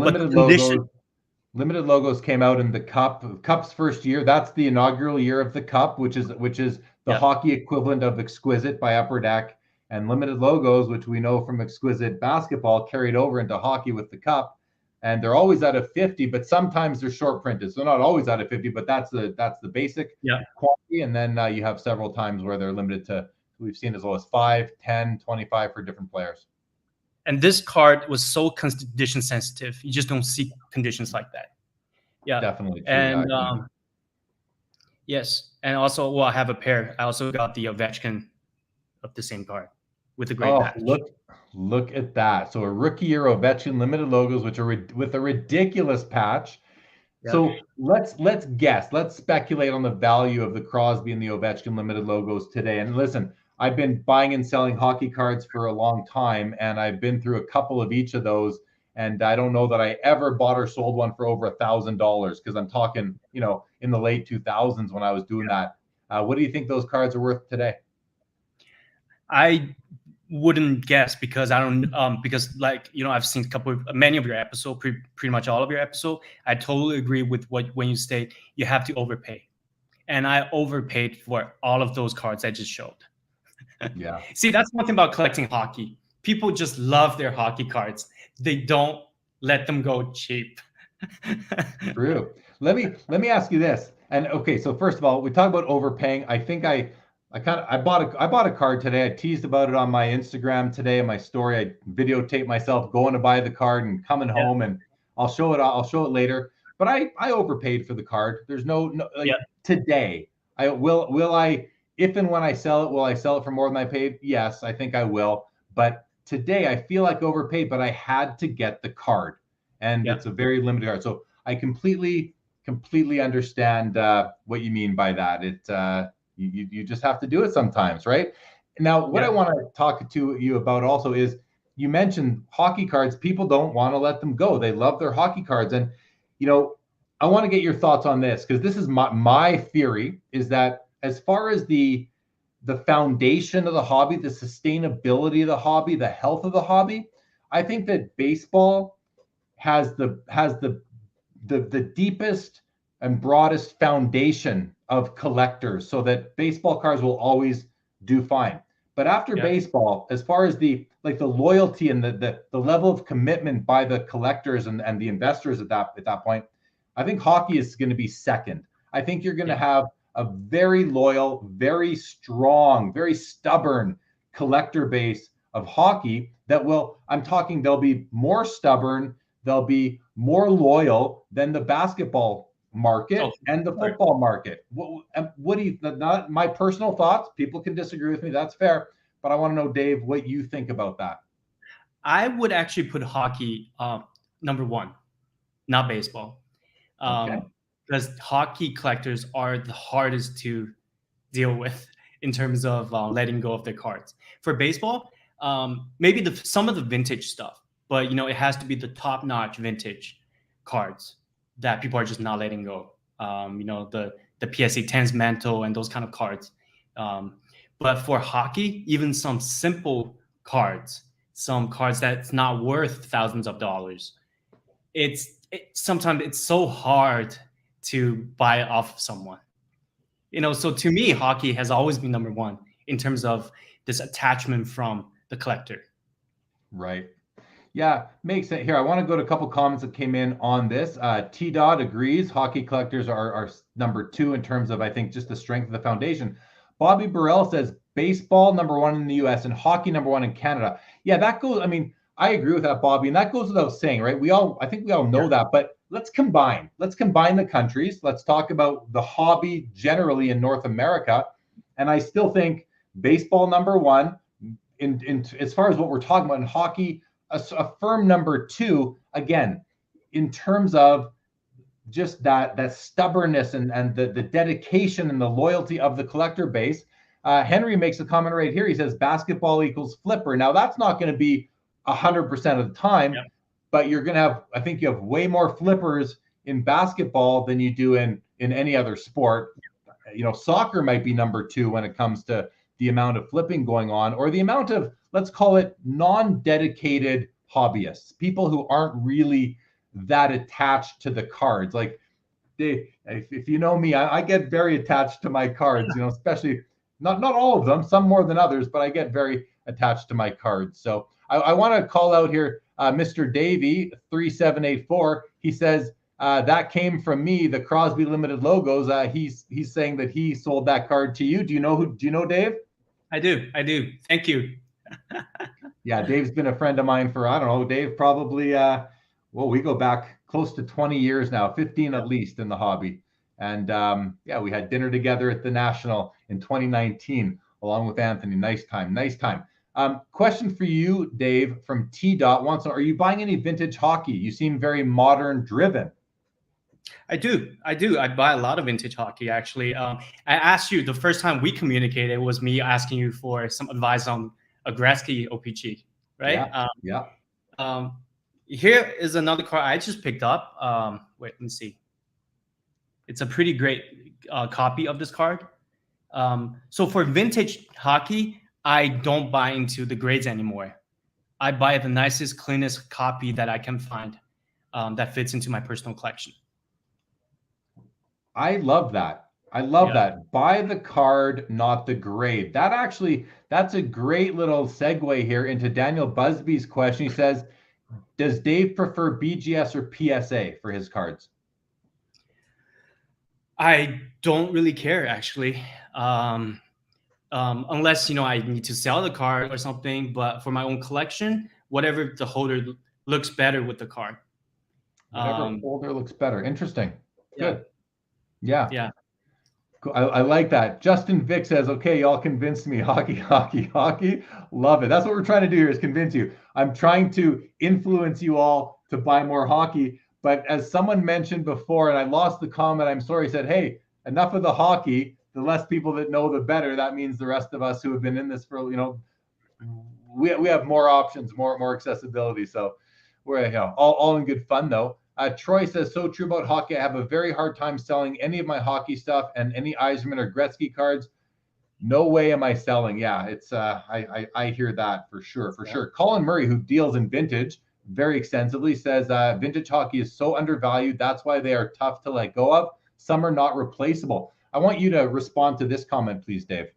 limited logos came out in the Cup's first year. That's the inaugural year of the Cup, which is the hockey equivalent of Exquisite by Upper Deck, and limited logos, which we know from Exquisite basketball, carried over into hockey with the Cup. And they're always out of 50, but sometimes they're short printed. So not always out of 50, but that's the basic quantity. And then you have several times where they're limited to, we've seen as low as 5, 10, 25 for different players.
And this card was so condition sensitive. You just don't see conditions like that. Yeah,
definitely true.
And yes, and also, I have a pair. I also got the Ovechkin of the same card with a great patch.
Look at that. So a rookie year Ovechkin limited logos, which are with a ridiculous patch. Yeah. So let's guess. Let's speculate on the value of the Crosby and the Ovechkin limited logos today. And listen, I've been buying and selling hockey cards for a long time, and I've been through a couple of each of those. And I don't know that I ever bought or sold one for over $1,000, because I'm talking, in the late 2000s when I was doing that. What do you think those cards are worth today?
I wouldn't guess, because I don't because I've seen many of your episodes, pretty much all of your episodes. I totally agree with when you state you have to overpay, and I overpaid for all of those cards I just showed.
Yeah.
See, that's one thing about collecting hockey. People just love their hockey cards. They don't let them go cheap.
True. Let me ask you this. And okay, so first of all, we talk about overpaying. I think I bought a card today. I teased about it on my Instagram today in my story. I videotaped myself going to buy the card and coming home, and I'll show it later. But I overpaid for the card. There's no today. Will I, if and when I sell it, will I sell it for more than I paid? Yes, I think I will. But today I feel like overpaid, but I had to get the card, and it's a very limited card. So I completely understand what you mean by that. You just have to do it sometimes, right? Now, what I want to talk to you about also is, you mentioned hockey cards. People don't want to let them go. They love their hockey cards. And, I want to get your thoughts on this, because this is my theory, is that as far as the foundation of the hobby, the sustainability of the hobby, the health of the hobby, I think that baseball has the deepest and broadest foundation of collectors, so that baseball cards will always do fine. But after baseball, as far as the loyalty and the level of commitment by the collectors and the investors at that point, I think hockey is going to be second. I think you're going to have a very loyal, very strong, very stubborn collector base of hockey they'll be more stubborn, they'll be more loyal than the basketball market and the football market. What do you, not my personal thoughts, people can disagree with me, that's fair, but I want to know, Dave, what you think about that.
I would actually put hockey number one, not baseball. Because hockey collectors are the hardest to deal with in terms of letting go of their cards. For baseball, maybe some of the vintage stuff, but it has to be the top-notch vintage cards that people are just not letting go. The PSA 10s mantle and those kind of cards. But But for hockey, even some simple cards, some cards that's not worth thousands of dollars, sometimes it's so hard to buy it off of someone. So to me, hockey has always been number one in terms of this attachment from the collector.
Right. Yeah, makes sense. Here, I want to go to a couple comments that came in on this. T-Dot agrees. Hockey collectors are number 2 in terms of, I think, just the strength of the foundation. Bobby Burrell says baseball number 1 in the US and hockey number 1 in Canada. Yeah, that goes, I mean, I agree with that, Bobby, and that goes without saying, right? I think we all know that, but let's combine the countries. Let's talk about the hobby generally in North America. And I still think baseball number 1 in as far as what we're talking about in hockey, a firm number 2, again, in terms of just that stubbornness and the dedication and the loyalty of the collector base. Henry makes a comment right here. He says basketball equals flipper. Now that's not going to be 100% of the time, but you're going to have, I think you have way more flippers in basketball than you do in any other sport. Soccer might be number 2 when it comes to the amount of flipping going on, or the amount of, let's call it, non-dedicated hobbyists, people who aren't really that attached to the cards. Like, if you know me, I get very attached to my cards, especially not all of them, some more than others, but I get very attached to my cards. So I want to call out here Mr. Davey 3784. He says that came from me, the Crosby Limited logos. He's saying that he sold that card to you. Do you know Dave?
I do. Thank you.
Yeah, Dave's been a friend of mine for, I don't know, Dave, probably, we go back close to 20 years now, 15 at least in the hobby. And we had dinner together at the National in 2019, along with Anthony. Nice time. Question for you, Dave, from T-Dot wants to know, are you buying any vintage hockey? You seem very modern driven.
I do. I buy a lot of vintage hockey, actually. I asked you the first time we communicated was me asking you for some advice on a Gretzky OPG, right?
Yeah.
Here is another card I just picked up. Wait, let me see. It's a pretty great copy of this card. So for vintage hockey, I don't buy into the grades anymore. I buy the nicest, cleanest copy that I can find that fits into my personal collection.
I love that. That. Buy the card, not the grade. That's a great little segue here into Daniel Busby's question. He says, does Dave prefer BGS or PSA for his cards?
I don't really care, actually. Unless, I need to sell the card or something. But for my own collection, whatever the holder looks better with the card.
Whatever holder looks better. Interesting. Good. Yeah.
Yeah.
Cool. I like that. Justin Vick says, okay, y'all convinced me. Hockey. Love it. That's what we're trying to do here, is convince you. I'm trying to influence you all to buy more hockey. But as someone mentioned before, and I lost the comment, I'm sorry, said, hey, enough of the hockey. The less people that know, the better. That means the rest of us who have been in this for, we have more options, more accessibility. So we're all in good fun, though. Troy says, so true about hockey. I have a very hard time selling any of my hockey stuff, and any Yzerman or Gretzky cards. No way am I selling. Yeah, it's I hear that for sure. Colin Murray, who deals in vintage very extensively, says vintage hockey is so undervalued. That's why they are tough to let go of. Some are not replaceable. I want you to respond to this comment, please, Dave.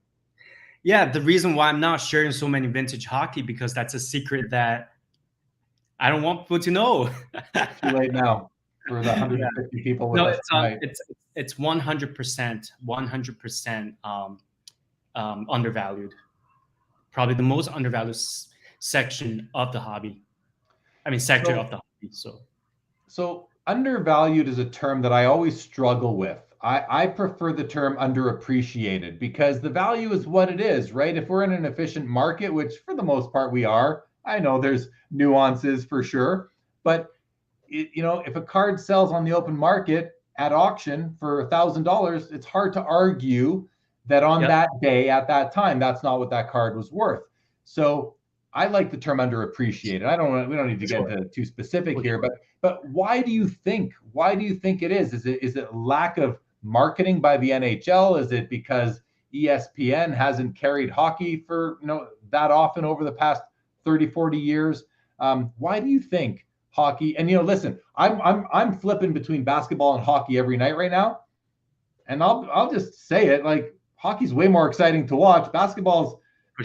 Yeah, the reason why I'm not sharing so many vintage hockey, because that's a secret that I don't want people to know.
Too late now for the 150 people with us tonight.
It's 100% undervalued. Probably the most undervalued section of the hobby. Sector of the hobby.
So undervalued is a term that I always struggle with. I prefer the term underappreciated, because the value is what it is, right? If we're in an efficient market, which for the most part we are, I know there's nuances for sure, but if a card sells on the open market at auction for $1,000, it's hard to argue that on that day at that time, that's not what that card was worth. So I like the term underappreciated. We don't need to get into too specific here, but why do you think it is? Is it lack of marketing by the NHL? Is it because ESPN hasn't carried hockey for that often over the past 30, 40 years. Why do you think hockey? And listen, I'm flipping between basketball and hockey every night right now, and I'll just say it, like, hockey's way more exciting to watch. Basketball's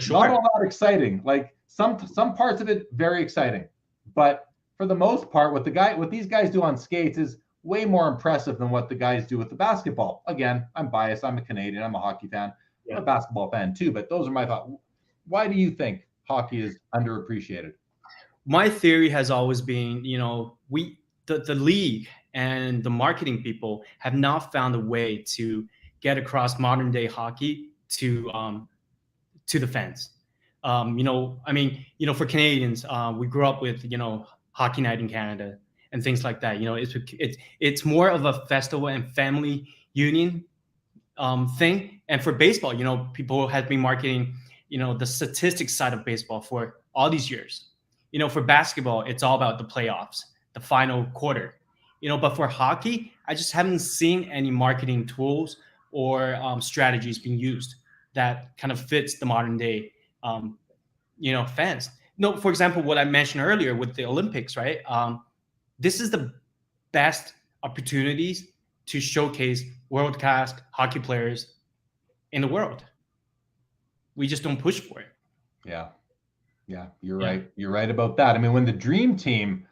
not all that exciting. Like some parts of it very exciting, but for the most part, what these guys do on skates is way more impressive than what the guys do with the basketball. Again, I'm biased. I'm a Canadian. I'm a hockey fan. I'm a basketball fan too, but those are my thoughts. Why do you think hockey is underappreciated?
My theory has always been, the league and the marketing people have not found a way to get across modern day hockey to the fans. For Canadians, we grew up with, Hockey Night in Canada and things like that. It's more of a festival and family union thing. And for baseball, people have been marketing, the statistics side of baseball for all these years. For basketball, it's all about the playoffs, the final quarter. But for hockey, I just haven't seen any marketing tools or strategies being used that kind of fits the modern day, fans. For example, what I mentioned earlier with the Olympics, right? This is the best opportunities to showcase world-class hockey players in the world. We just don't push for it.
Yeah, you're right. You're right about that. I mean, when the Dream Team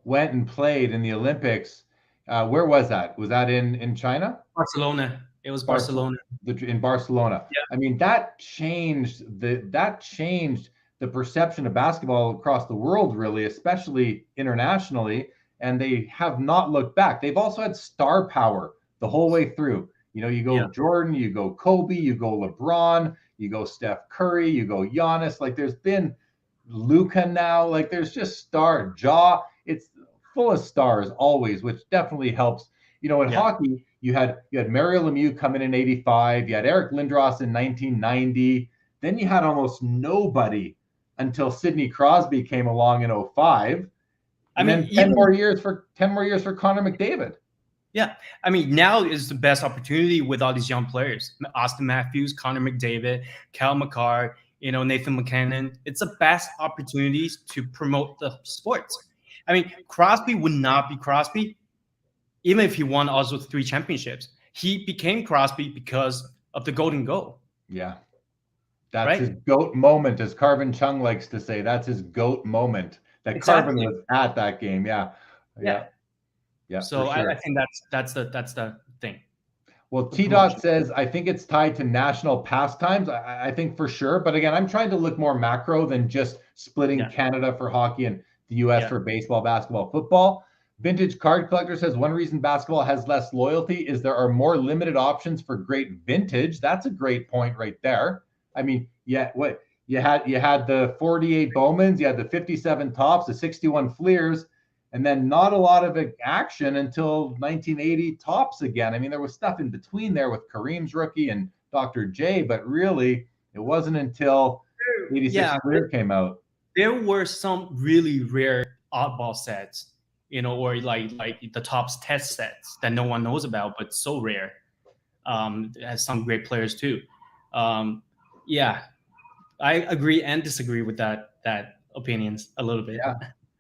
went and played in the Olympics, where was that? Was that in China?
Barcelona. It was Barcelona.
In Barcelona. Yeah. I mean, that changed the perception of basketball across the world, really, especially internationally. And they have not looked back. They've also had star power the whole way through. You go Jordan, you go Kobe, you go LeBron, you go Steph Curry, you go Giannis. Like, there's been Luka now. Like, there's just Ja. It's full of stars always, which definitely helps. In hockey, you had Mario Lemieux coming in '85. You had Eric Lindros in 1990. Then you had almost nobody until Sidney Crosby came along in '05. And then 10 more years for Connor McDavid.
Yeah. I mean, now is the best opportunity with all these young players. Austin Matthews, Connor McDavid, Cal McCarr, Nathan McKinnon. It's the best opportunities to promote the sports. I mean, Crosby would not be Crosby even if he won also 3 championships. He became Crosby because of the golden goal.
Yeah. That's his GOAT moment, as Carvin Chung likes to say. That's his GOAT moment. That Carvin was at that game. Yeah.
So sure. I think that's the thing.
Well, T-Dot says, I think it's tied to national pastimes. I think for sure. But again, I'm trying to look more macro than just splitting Canada for hockey and the U.S. for baseball, basketball, football. Vintage Card Collector says, one reason basketball has less loyalty is there are more limited options for great vintage. That's a great point right there. I mean, you had the 48 Bowmans, you had the 57 Tops, the 61 Fleers, and then not a lot of action until 1980 Tops again. I mean, there was stuff in between there with Kareem's rookie and Dr. J, but really it wasn't until 86 Fleer came out.
There were some really rare oddball sets, or like the Topps test sets that no one knows about, but so rare. It has some great players too. I agree and disagree with that opinions a little bit.
Yeah.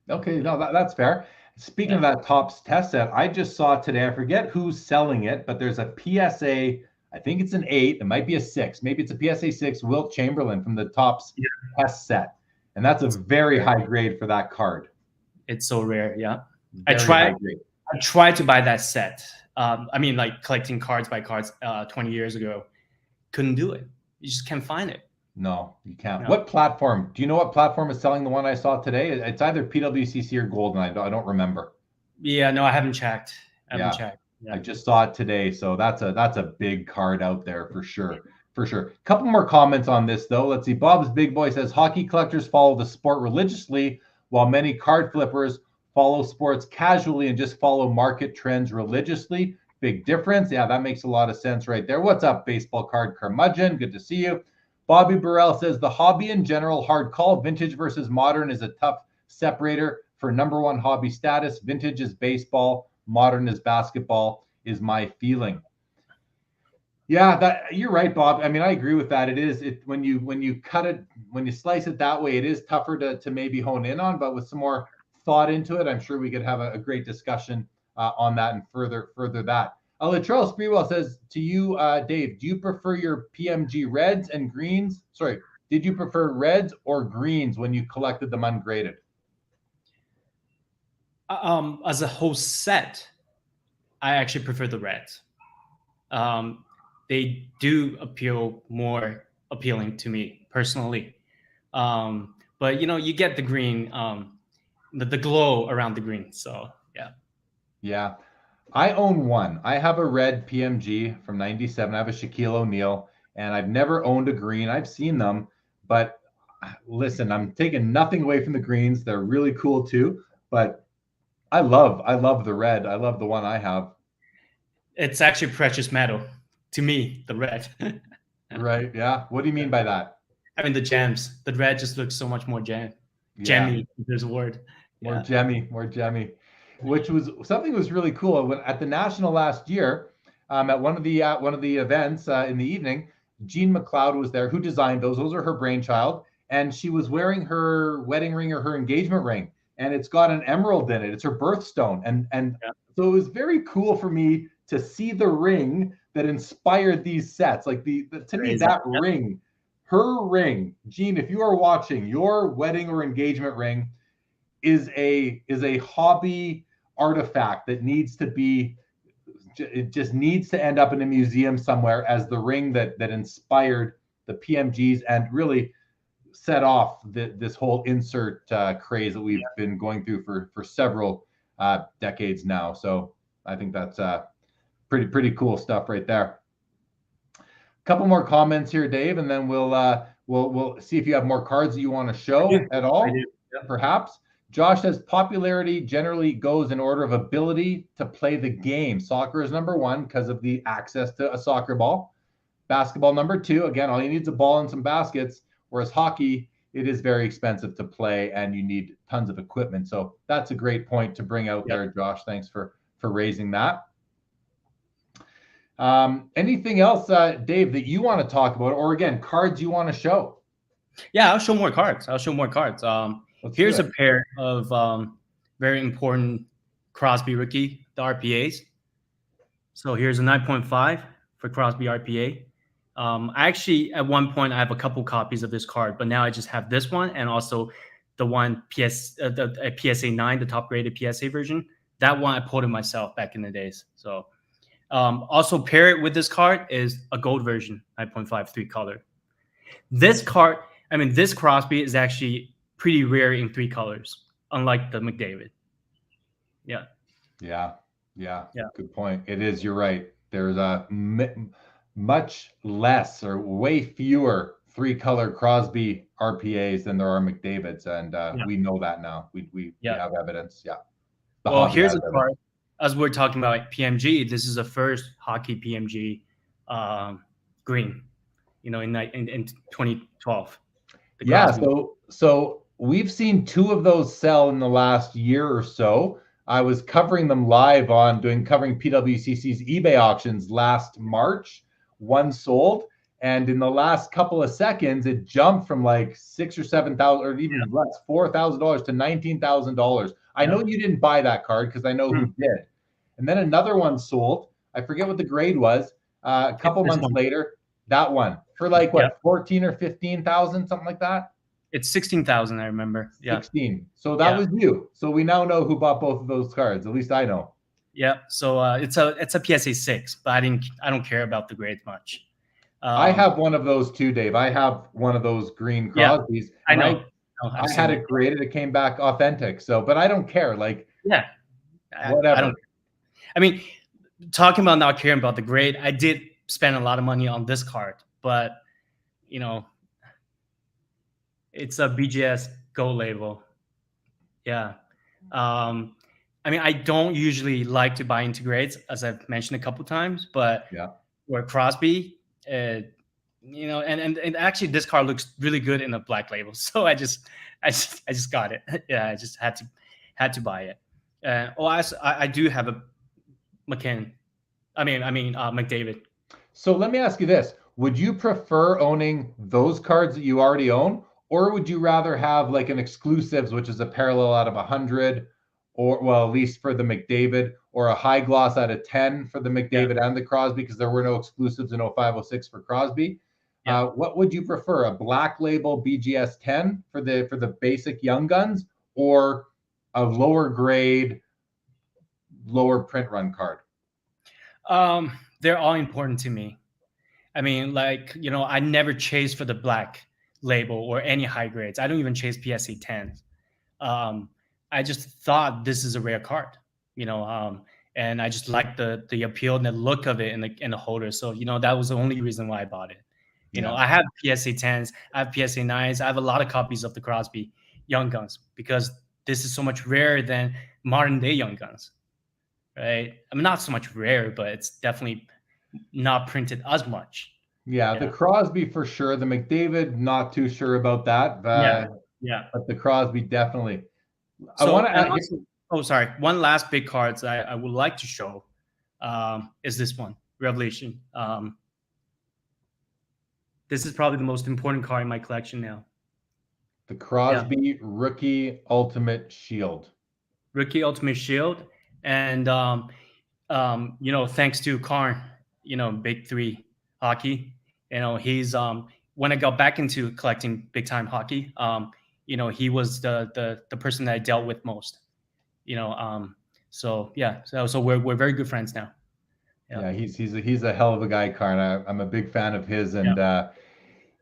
Okay, no, that's fair. Speaking of that Topps test set, I just saw today, I forget who's selling it, but there's a PSA, I think it's an 8, it might be a 6, maybe it's a PSA 6 Wilt Chamberlain from the Topps test set. And that's a very high grade for that card.
It's so rare, yeah. I tried to buy that set. Like collecting cards by cards 20 years ago. Couldn't do it. You just can't find it.
No, you can't. No. What platform? Do you know what platform is selling the one I saw today? It's either PWCC or Golden. I don't remember.
Yeah, no, I haven't checked. Yeah.
I just saw it today, so that's a big card out there for sure. For sure. A couple more comments on this though. Let's see. Bob's Big Boy says hockey collectors follow the sport religiously, while many card flippers follow sports casually and just follow market trends religiously. Big difference. Yeah, that makes a lot of sense right there. What's up, baseball card curmudgeon? Good to see you. Bobby Burrell says the hobby in general, hard call. Vintage versus modern is a tough separator for #1 hobby status. Vintage is baseball, modern is basketball, is my feeling. Yeah, that you're right, Bob. I mean, I agree with that. It is when you cut it, when you slice it that way, it is tougher to maybe hone in on. But with some more thought into it, I'm sure we could have a great discussion on that and further that. Latrell Sprewell says to you, Dave, do you prefer your PMG reds and greens? Sorry, did you prefer reds or greens when you collected them ungraded?
As a whole set, I actually prefer the reds. They do appeal more appealing to me personally. But you get the green, the glow around the green. So yeah.
Yeah. I own one. I have a red PMG from 97. I have a Shaquille O'Neal, and I've never owned a green. I've seen them, but listen, I'm taking nothing away from the greens. They're really cool too, but I love the red. I love the one I have.
It's actually precious metal to me, the red.
Right. Yeah. What do you mean by that?
I mean, the gems. The red just looks so much more gemmy. If there's a word.
More gemmy. Which was something that was really cool. When at the National last year, at one of the events in the evening, Jean McLeod was there, who designed those. Those are her brainchild, and she was wearing her wedding ring or her engagement ring, and it's got an emerald in it. It's her birthstone, and so it was very cool for me to see the ring that inspired these sets. Like to me, that ring, her ring, Jean, if you are watching, your wedding or engagement ring is a hobby artifact that needs to be, it just needs to end up in a museum somewhere as the ring that inspired the PMGs and really set off this whole insert craze that we've been going through for several decades now. So I think that's pretty cool stuff right there. A couple more comments here, Dave, and then we'll see if you have more cards that you want to show at all, perhaps. Josh says popularity generally goes in order of ability to play the game. Soccer is number one because of the access to a soccer ball. Basketball number two. Again, all you need is a ball and some baskets. Whereas hockey, it is very expensive to play and you need tons of equipment. So that's a great point to bring out there, Josh. Thanks for raising that. Anything else, Dave, that you want to talk about, or again, cards you want to show?
Yeah, I'll show more cards. Here's a pair of very important Crosby rookie, the RPAs. So here's a 9.5 for Crosby RPA. I actually, at one point, I have a couple copies of this card, but now I just have this one and also the one the PSA 9, the top graded PSA version. That one I pulled it myself back in the days. So also pair it with this card is a gold version, 9.5 3 color. This card, I mean, this Crosby is actually pretty rare in 3 colors, unlike the Mcdavid. Yeah.
Good point. It is. You're right. There's a much less or way fewer 3-color Crosby RPAs than there are McDavids, and we know that now. We have evidence. Yeah.
Well, here's a card. As we're talking about PMG, this is the first hockey PMG green. In 2012.
Yeah. So we've seen 2 of those sell in the last year or so. I was covering them live covering PWCC's eBay auctions last March. One sold, and in the last couple of seconds, it jumped from like $6,000 or $7,000 or even less, $4,000 to $19,000. I know you didn't buy that card because I know who did. And then another one sold. I forget what the grade was. A couple months later, that one for like what, 14 or 15,000, something like that.
It's 16,000, I remember.
16. So that was you. So we now know who bought both of those cards. At least I know.
Yeah. So it's a PSA 6, but I don't care about the grades much.
I have one of those too, Dave. I have one of those green Crosbys.
I know.
I had it graded. It came back authentic. So, but I don't care. Like, whatever.
I mean, talking about not caring about the grade, I did spend a lot of money on this card, but it's a BGS Gold label. Yeah. I mean, I don't usually like to buy into grades, as I've mentioned a couple times, but where Crosby, and actually this card looks really good in a black label, so I just got it. Yeah, I just had to buy it. I do have a McDavid.
So let me ask you this. Would you prefer owning those cards that you already own, or would you rather have like an exclusives, which is a parallel out of 100, or well, at least for the McDavid, or a high gloss out of 10 for the
Yeah.
McDavid and the Crosby, because there were no exclusives in 0506 for Crosby?
Yeah.
What would you prefer, a black label BGS 10 for the basic Young Guns, or a lower grade, lower print run card?
They're all important to me. I mean, like, I never chase for the black label or any high grades. I don't even chase PSA 10s. I just thought this is a rare card, and I just like the appeal and the look of it in the holder. So, that was the only reason why I bought it.
Yeah.
I have PSA 10s, I have PSA 9s, I have a lot of copies of the Crosby Young Guns because this is so much rarer than modern day Young Guns, right? I mean, not so much rare, but it's definitely not printed as much.
Yeah, the Crosby for sure. The McDavid, not too sure about that.
Yeah.
But the Crosby definitely.
So,
I want to
and
add.
also, oh, sorry. One last big card I would like to show is this one, Revelation. This is probably the most important card in my collection now.
The Crosby Rookie Ultimate Shield.
Rookie Ultimate Shield. And, thanks to Karn, Big Three Hockey, he's, when I got back into collecting big time hockey, he was the person that I dealt with most, so yeah, so we're very good friends now.
Yeah, he's a hell of a guy, Karn. I'm a big fan of his, and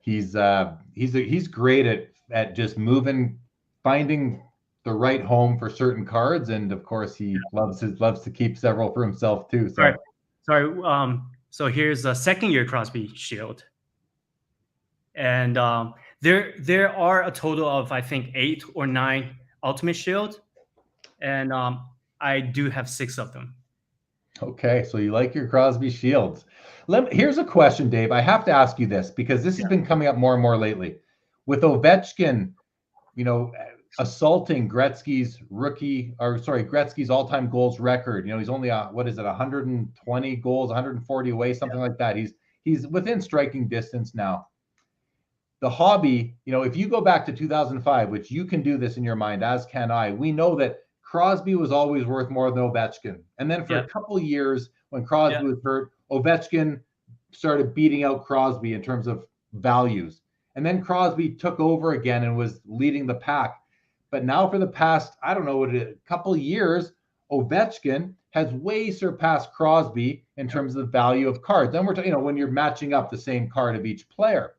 he's great at just finding the right home for certain cards, and of course he loves to keep several for himself too. So
sorry. So here's a second year Crosby Shield, and there are a total of I think 8 or 9 Ultimate Shield, and I do have 6 of them.
Okay, so you like your Crosby Shields. Here's a question, Dave. I have to ask you this because this has been coming up more and more lately. With Ovechkin, assaulting Gretzky's all-time goals record. He's only 120 goals, 140 away, something like that. He's within striking distance now. The hobby, if you go back to 2005, which you can do this in your mind, as can I, we know that Crosby was always worth more than Ovechkin. And then for a couple of years, when Crosby was hurt, Ovechkin started beating out Crosby in terms of values. And then Crosby took over again and was leading the pack. But now for the past, a couple of years, Ovechkin has way surpassed Crosby in terms of the value of cards. Then we're talking, when you're matching up the same card of each player.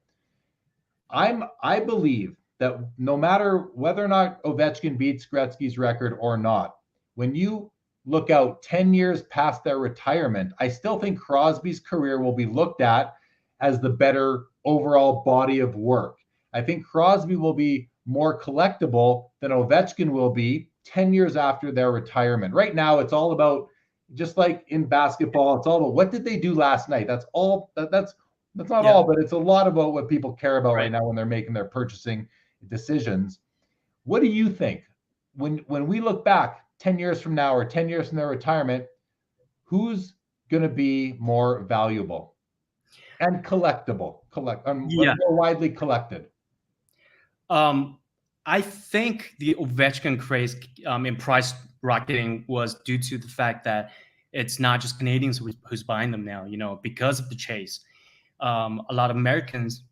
I believe that no matter whether or not Ovechkin beats Gretzky's record or not, when you look out 10 years past their retirement, I still think Crosby's career will be looked at as the better overall body of work. I think Crosby will be more collectible than Ovechkin will be 10 years after their retirement. Right now, it's all about, just like in basketball, it's all about what did they do last night. That's all. That's not all, but it's a lot about what people care about right now when they're making their purchasing decisions. What do you think when we look back 10 years from now or 10 years from their retirement, who's going to be more valuable and collectible, more widely collected?
I think the Ovechkin craze in price rocketing was due to the fact that it's not just Canadians who's buying them now, because of the chase. A lot of Americans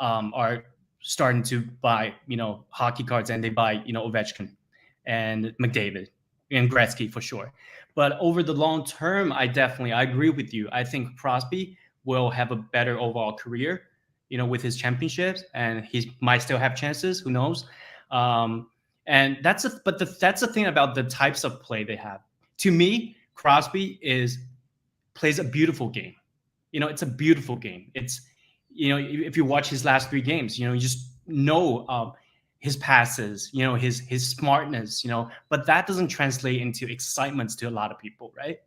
are starting to buy, hockey cards, and they buy, Ovechkin and McDavid and Gretzky for sure. But over the long term, I agree with you. I think Crosby will have a better overall career, with his championships, and he might still have chances. Who knows? And that's the thing about the types of play they have. To me, Crosby plays a beautiful game. It's a beautiful game. It's, if you watch his last 3 games, you just know his passes, his smartness, but that doesn't translate into excitement to a lot of people, right?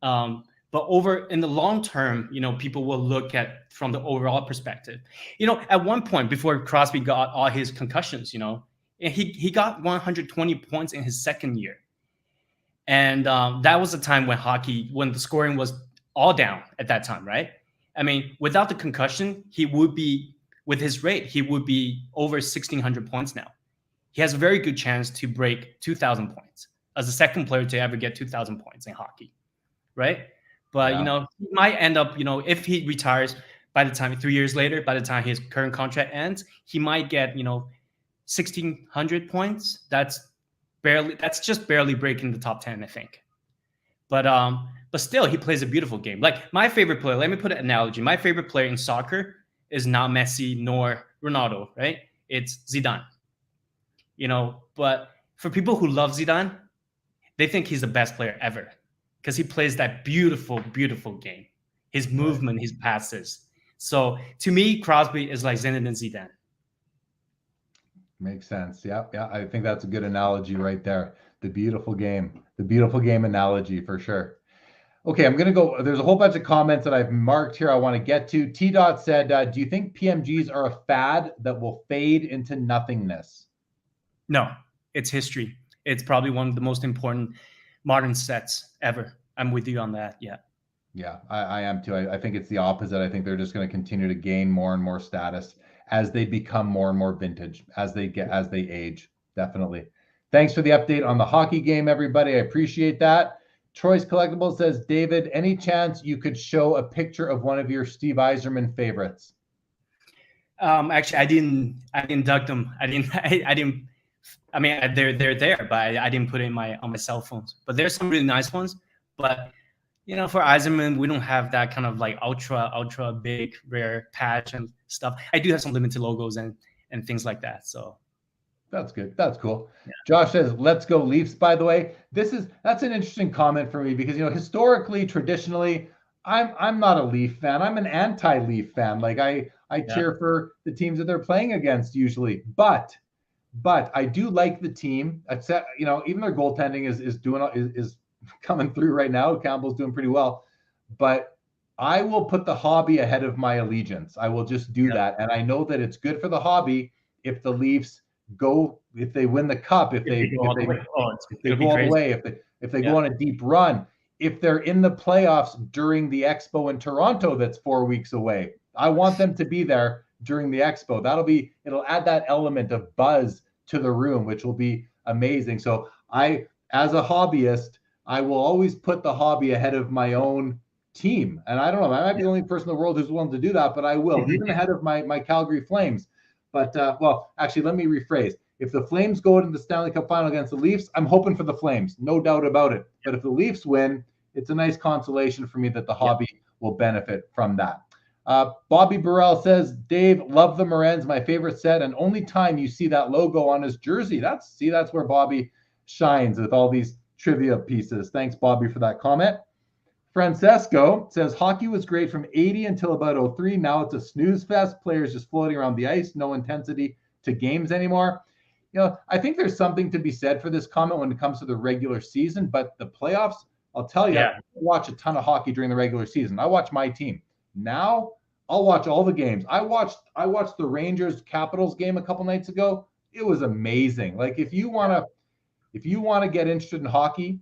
But over in the long term, people will look at from the overall perspective. At one point before Crosby got all his concussions, he got 120 points in his second year. And that was a time when the scoring was all down at that time, right? I mean, without the concussion, he would be, with his rate, he would be over 1,600 points now. He has a very good chance to break 2,000 points as the second player to ever get 2,000 points in hockey, right? But, you know, he might end up, you know, if he retires by the time 3 years later, by the time his current contract ends, he might get, you know, 1,600 points. That's just barely breaking the top 10, I think. But still, he plays a beautiful game. Like my favorite player, let me put an analogy. My favorite player in soccer is not Messi nor Ronaldo, right? It's Zidane. You know, but for people who love Zidane, they think he's the best player ever because he plays that beautiful, beautiful game. His movement, his passes. So to me, Crosby is like Zinedine Zidane.
Makes sense. Yeah. I think that's a good analogy right there. The beautiful game analogy for sure. Okay, I'm going to go. There's a whole bunch of comments that I've marked here I want to get to. T-Dot said, do you think PMGs are a fad that will fade into nothingness?
No, it's history. It's probably one of the most important modern sets ever. I'm with you on that. Yeah.
Yeah, I am too. I think it's the opposite. I think they're just going to continue to gain more and more status as they become more and more vintage, as they age. Definitely. Thanks for the update on the hockey game, everybody. I appreciate that. Troy's Collectibles says, David, any chance you could show a picture of one of your Steve Yzerman favorites?
Actually, I didn't duck them. I didn't. I mean, they're there, but I didn't put it on my cell phones. But there's some really nice ones. But you know, for Yzerman, we don't have that kind of like ultra big rare patch and stuff. I do have some limited logos and things like that. So.
That's good. That's cool. Yeah. Josh says, let's go Leafs, by the way. That's an interesting comment for me because, you know, historically, traditionally, I'm not a Leaf fan. I'm an anti-Leaf fan. Like I cheer for the teams that they're playing against usually. But I do like the team. Except, you know, even their goaltending is coming through right now. Campbell's doing pretty well. But I will put the hobby ahead of my allegiance. I will just do that. And I know that it's good for the hobby if the Leafs if they win the cup, if they go all the way, if they go on a deep run, if they're in the playoffs during the Expo in Toronto that's 4 weeks away. I want them to be there during the Expo. It'll add that element of buzz to the room, which will be amazing. So as a hobbyist, I will always put the hobby ahead of my own team. And I don't know, I might be the only person in the world who's willing to do that, but I will, even ahead of my Calgary Flames. But, well, actually, let me rephrase. If the Flames go into the Stanley Cup final against the Leafs, I'm hoping for the Flames, no doubt about it. But if the Leafs win, it's a nice consolation for me that the hobby will benefit from that. Bobby Burrell says, Dave, love the Morens, my favorite set, and only time you see that logo on his jersey. That's where Bobby shines with all these trivia pieces. Thanks, Bobby, for that comment. Francesco says, hockey was great from 80 until about 03. Now it's a snooze fest. Players just floating around the ice, no intensity to games anymore. You know, I think there's something to be said for this comment when it comes to the regular season, but the playoffs, I'll tell you, I watch a ton of hockey during the regular season. I watch my team. Now I'll watch all the games. I watched the Rangers Capitals game a couple nights ago. It was amazing. Like if you want to get interested in hockey,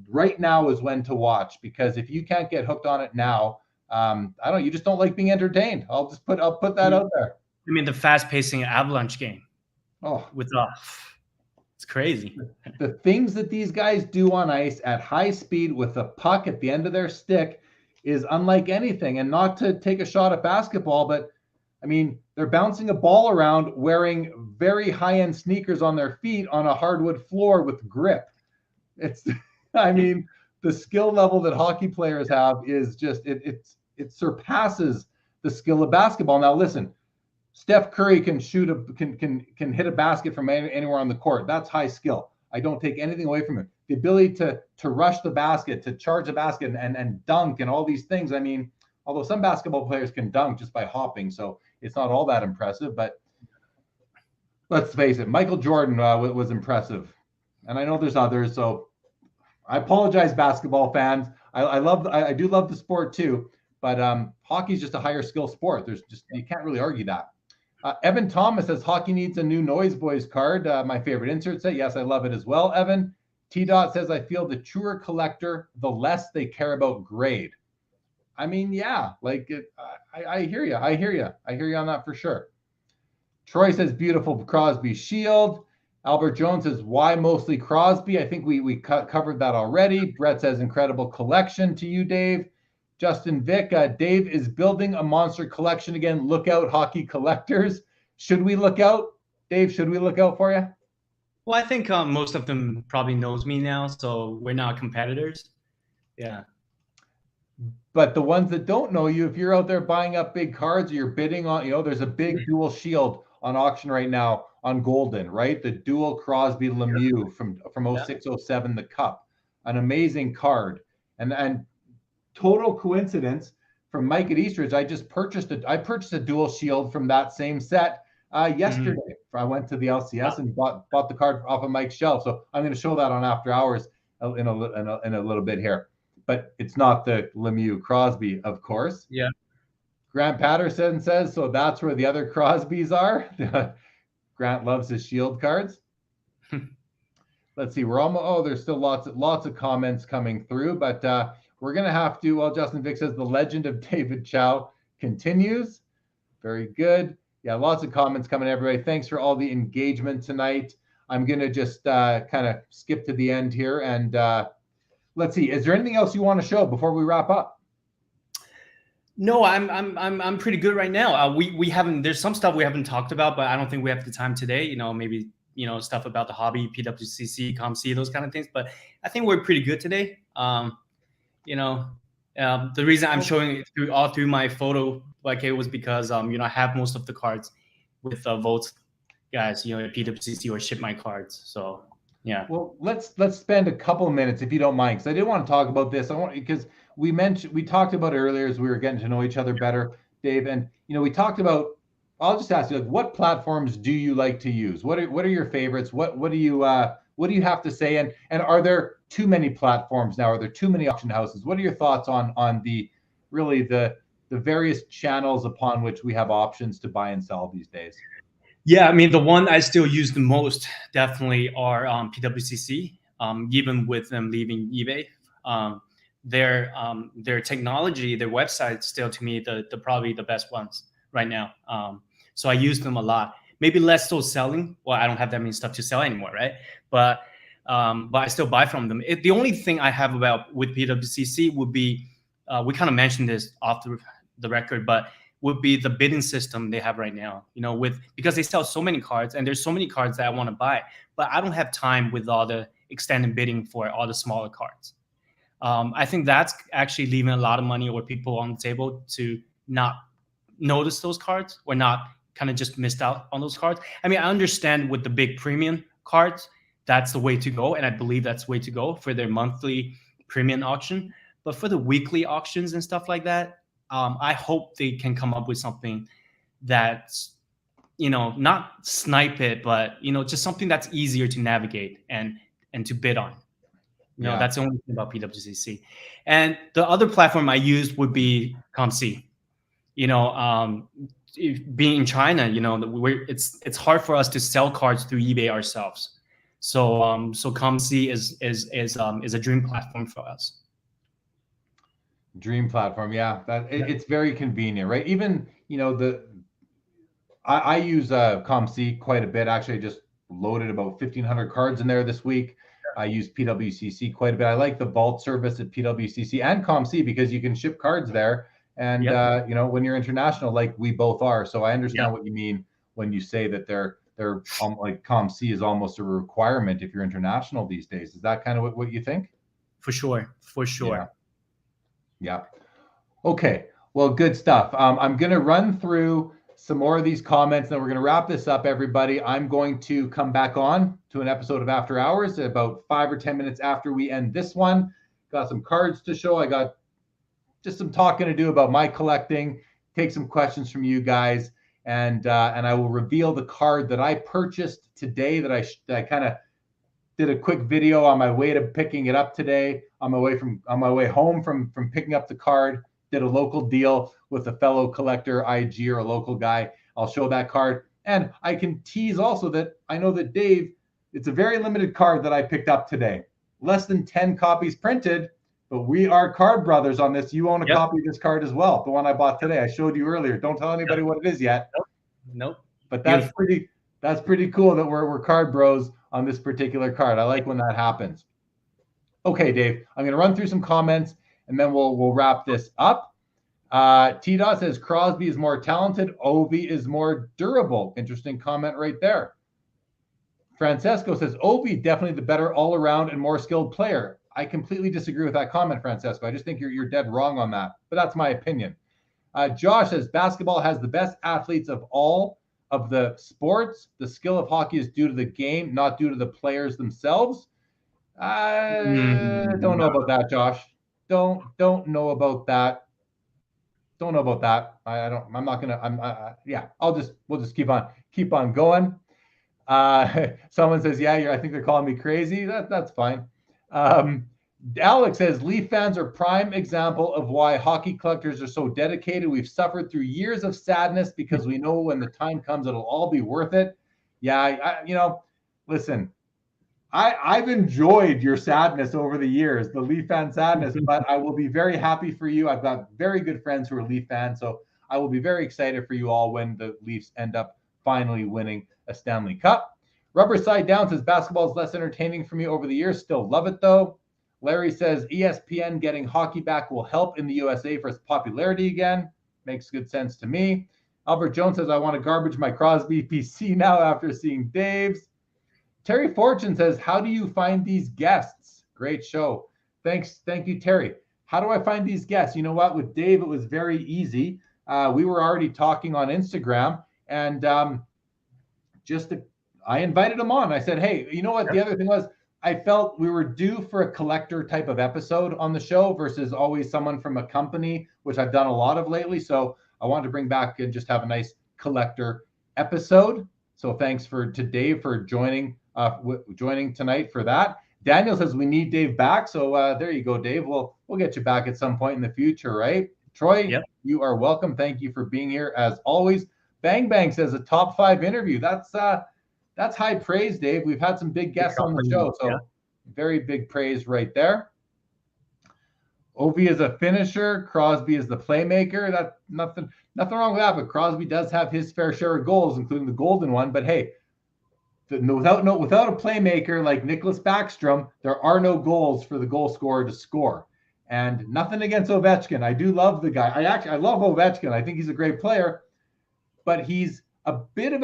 right now is when to watch, because if you can't get hooked on it now, you just don't like being entertained. I'll put that out there.
I mean, the fast-pacing Avalanche game. It's crazy.
The things that these guys do on ice at high speed with the puck at the end of their stick is unlike anything. And not to take a shot at basketball, but I mean, they're bouncing a ball around wearing very high-end sneakers on their feet on a hardwood floor with grip. I mean, the skill level that hockey players have is just it surpasses the skill of basketball. Now, listen, Steph Curry can can hit a basket from anywhere on the court. That's high skill. I don't take anything away from him. The ability to rush the basket, to charge the basket, and dunk, and all these things. I mean, although some basketball players can dunk just by hopping, so it's not all that impressive. But let's face it, Michael Jordan was impressive, and I know there's others. So I apologize, basketball fans. I do love the sport too, but hockey's just a higher skill sport. You can't really argue that. Evan Thomas says hockey needs a new Noise Boys card. My favorite insert set. Yes, I love it as well. Evan T. Dot says I feel the truer collector, the less they care about grade. I mean, yeah, like I hear you. I hear you. I hear you on that for sure. Troy says beautiful Crosby shield. Albert Jones says why mostly Crosby. I think we covered that already. Brett says incredible collection to you, Dave. Justin Vick, Dave is building a monster collection again. Look out, hockey collectors. Should we look out, Dave? Should we look out for you?
Well, I think most of them probably knows me now, so we're not competitors. Yeah.
But the ones that don't know you, if you're out there buying up big cards, or you're bidding on, there's a big dual shield on auction right now on Golden, right? The dual Crosby Lemieux from 06-07, the Cup, an amazing card, and total coincidence from Mike at Eastridge. I purchased a dual shield from that same set yesterday. I went to the LCS and bought the card off of Mike's shelf. So I'm going to show that on After Hours in a little bit here. But it's not the Lemieux Crosby, of course.
Yeah.
Grant Patterson says, so that's where the other Crosbys are. Grant loves his shield cards. Let's see. There's still lots of comments coming through, but we're going to have to, well, Justin Vick says the legend of David Chau continues. Very good. Yeah, lots of comments coming, everybody. Thanks for all the engagement tonight. I'm going to just kind of skip to the end here and let's see. Is there anything else you want to show before we wrap up?
No, I'm pretty good right now. We haven't. There's some stuff we haven't talked about, but I don't think we have the time today. Maybe stuff about the hobby, PWCC, ComC, those kind of things. But I think we're pretty good today. The reason I'm showing it through my photo was because I have most of the cards with Volt guys, at PWCC or ship my cards. So. Yeah. Well,
let's spend a couple of minutes, if you don't mind, because I did want to talk about this. Because we talked about it earlier as we were getting to know each other better, Dave, and we talked about. I'll just ask you, what platforms do you like to use? What are your favorites? What do you have to say? And are there too many platforms now? Are there too many auction houses? What are your thoughts on the various channels upon which we have options to buy and sell these days?
Yeah, I mean, the one I still use the most definitely are PWCC, even with them leaving eBay. Their technology, their website, still to me the probably the best ones right now. So I use them a lot. Maybe less so selling. Well, I don't have that many stuff to sell anymore, right? But I still buy from them. The only thing I have with PWCC would be we kind of mentioned this off the record, but would be the bidding system they have right now, because they sell so many cards and there's so many cards that I want to buy, but I don't have time with all the extended bidding for all the smaller cards. I think that's actually leaving a lot of money or people on the table to not notice those cards or not kind of just missed out on those cards. I mean, I understand with the big premium cards, that's the way to go. And I believe that's the way to go for their monthly premium auction. But for the weekly auctions and stuff like that, I hope they can come up with something that's, not snipe it, but, just something that's easier to navigate and to bid on. That's the only thing about PWCC. And the other platform I used would be ComC. Being in China, it's hard for us to sell cards through eBay ourselves. So ComC is a dream platform for us.
Dream platform, yeah. It's very convenient, right? Even I use ComC quite a bit. Actually, I just loaded about 1,500 cards in there this week. I use PWCC quite a bit. I like the vault service at PWCC and ComC because you can ship cards there. And when you're international, like we both are, so I understand what you mean when you say that they're like ComC is almost a requirement if you're international these days. Is that kind of what you think?
For sure.
Yeah. Okay. Well, good stuff. I'm going to run through some more of these comments, and we're going to wrap this up, everybody. I'm going to come back on to an episode of After Hours about 5 or 10 minutes after we end this one. Got some cards to show. I got just some talking to do about my collecting, take some questions from you guys, and I will reveal the card that I purchased today that I kind of did a quick video on my way to picking it up today, on my way home from picking up the card. Did a local deal with a fellow collector, IG, or a local guy. I'll show that card. And I can tease also that I know that Dave, it's a very limited card that I picked up today. Less than 10 copies printed. But we are card brothers on this. You own a
Yep.
copy of this card as well, the one I bought today. I showed you earlier. Don't tell anybody what it is yet.
Nope.
But that's pretty cool that we're card bros on this particular card. I like when that happens. Okay, Dave, I'm going to run through some comments and then we'll wrap this up. T-Dot says Crosby is more talented. Ovi is more durable. Interesting comment right there. Francesco says Ovi definitely the better all-around and more skilled player. I completely disagree with that comment, Francesco. I just think you're dead wrong on that, but that's my opinion. Josh says basketball has the best athletes of all of the sports. The skill of hockey is due to the game, not due to the players themselves. I don't know about that, Josh. Don't know about that. Don't know about that. I'm not gonna. We'll just keep on going. Someone says, yeah, I think they're calling me crazy. That's fine. Alex says Leaf fans are prime example of why hockey collectors are so dedicated. We've suffered through years of sadness because we know when the time comes, it'll all be worth it. Yeah, listen, I've enjoyed your sadness over the years, the Leaf fan sadness, but I will be very happy for you. I've got very good friends who are Leaf fans, so I will be very excited for you all when the Leafs end up finally winning a Stanley Cup. Rubber Side Down says basketball is less entertaining for me over the years. Still love it though. Larry says ESPN getting hockey back will help in the USA for its popularity again. Makes good sense to me. Albert Jones says I want to garbage my Crosby PC now after seeing Dave's. Terry Fortune says, how do you find these guests? Great show. Thanks. Thank you, Terry. How do I find these guests? You know what? With Dave, it was very easy. We were already talking on Instagram, and I invited him on. I said, hey, you know what? The other thing was I felt we were due for a collector type of episode on the show versus always someone from a company, which I've done a lot of lately. So I wanted to bring back and just have a nice collector episode. So thanks to Dave for joining tonight for that. Daniel says we need Dave back. So there you go, Dave. We'll get you back at some point in the future, right? Troy, You are welcome. Thank you for being here as always. Bang Bang says a top 5 interview. That's high praise, Dave. We've had some big guests on the show, so very big praise right there. Ovi is a finisher. Crosby is the playmaker. That's nothing wrong with that, but Crosby does have his fair share of goals, including the golden one. But hey, without a playmaker like Nicholas Backstrom, there are no goals for the goal scorer to score. And nothing against Ovechkin. I do love the guy. I love Ovechkin. I think he's a great player, but he's a bit of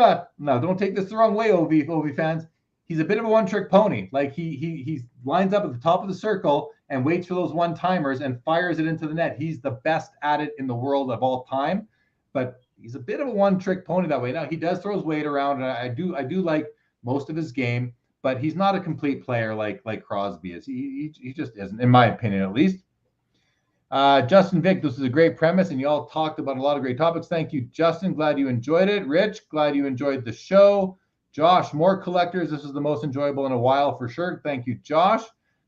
don't take this the wrong way, Ovi fans. He's a bit of a one-trick pony. Like he lines up at the top of the circle and waits for those one-timers and fires it into the net. He's the best at it in the world of all time, but he's a bit of a one-trick pony that way. Now he does throw his weight around, and I do like most of his game, but he's not a complete player like Crosby is. He just isn't, in my opinion, at least. Justin Vick, this is a great premise, and you all talked about a lot of great topics. Thank you, Justin. Glad you enjoyed it. Rich, glad you enjoyed the show. Josh, more collectors. This is the most enjoyable in a while for sure. Thank you, Josh.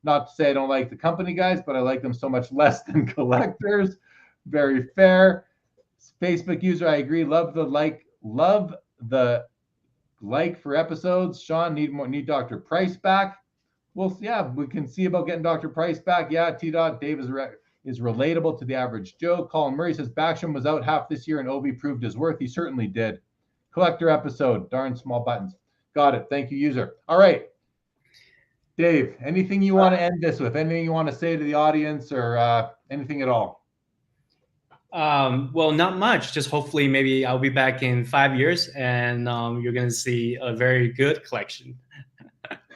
Not to say I don't like the company guys, but I like them so much less than collectors. Very fair. Facebook user, I agree. Love the like for episodes. Sean, need Dr. Price back. Well, yeah, we can see about getting Dr. Price back. Yeah, T-Dot, Dave is relatable to the average Joe. Colin Murray says Backstrom was out half this year and Ovi proved his worth. He certainly did. Collector episode, darn small buttons. Got it. Thank you, user. All right. Dave, anything you want to end this with? Anything you want to say to the audience or anything at all?
Well, not much. Just hopefully maybe I'll be back in 5 years and you're going to see a very good collection.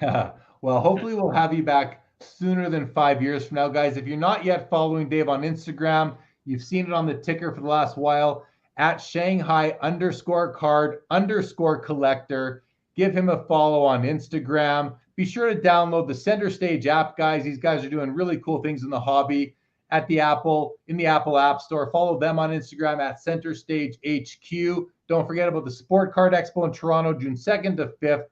Well, hopefully we'll have you back sooner than 5 years from now, guys. If you're not yet following Dave on Instagram, you've seen it on the ticker for the last while at Shanghai _card_collector. Give him a follow on Instagram. Be sure to download the Center Stage app, guys. These guys are doing really cool things in the hobby in the Apple App Store. Follow them on Instagram at Center Stage HQ. Don't forget about the Sport Card Expo in Toronto, June 2nd to 5th.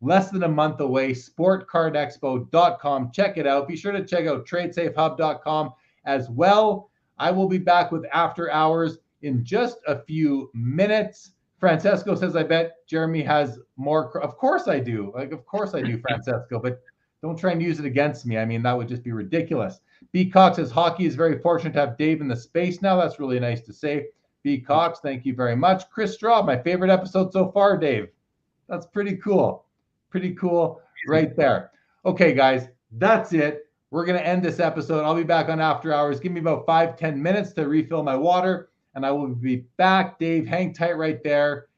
Less than a month away, sportcardexpo.com. Check it out. Be sure to check out tradesafehub.com as well. I will be back with After Hours in just a few minutes. Francesco says, I bet Jeremy has more. Of course I do. Of course I do, Francesco. But Don't try and use it against me. I mean, that would just be ridiculous. B. Cox says hockey is very fortunate to have Dave in the space now. That's really nice to say. B. Cox, thank you very much. Chris Straw, my favorite episode so far, Dave. That's pretty cool. Pretty cool right there. Okay, guys, that's it. We're going to end this episode. I'll be back on After Hours. Give me about 5-10 minutes to refill my water, and I will be back. Dave, hang tight right there.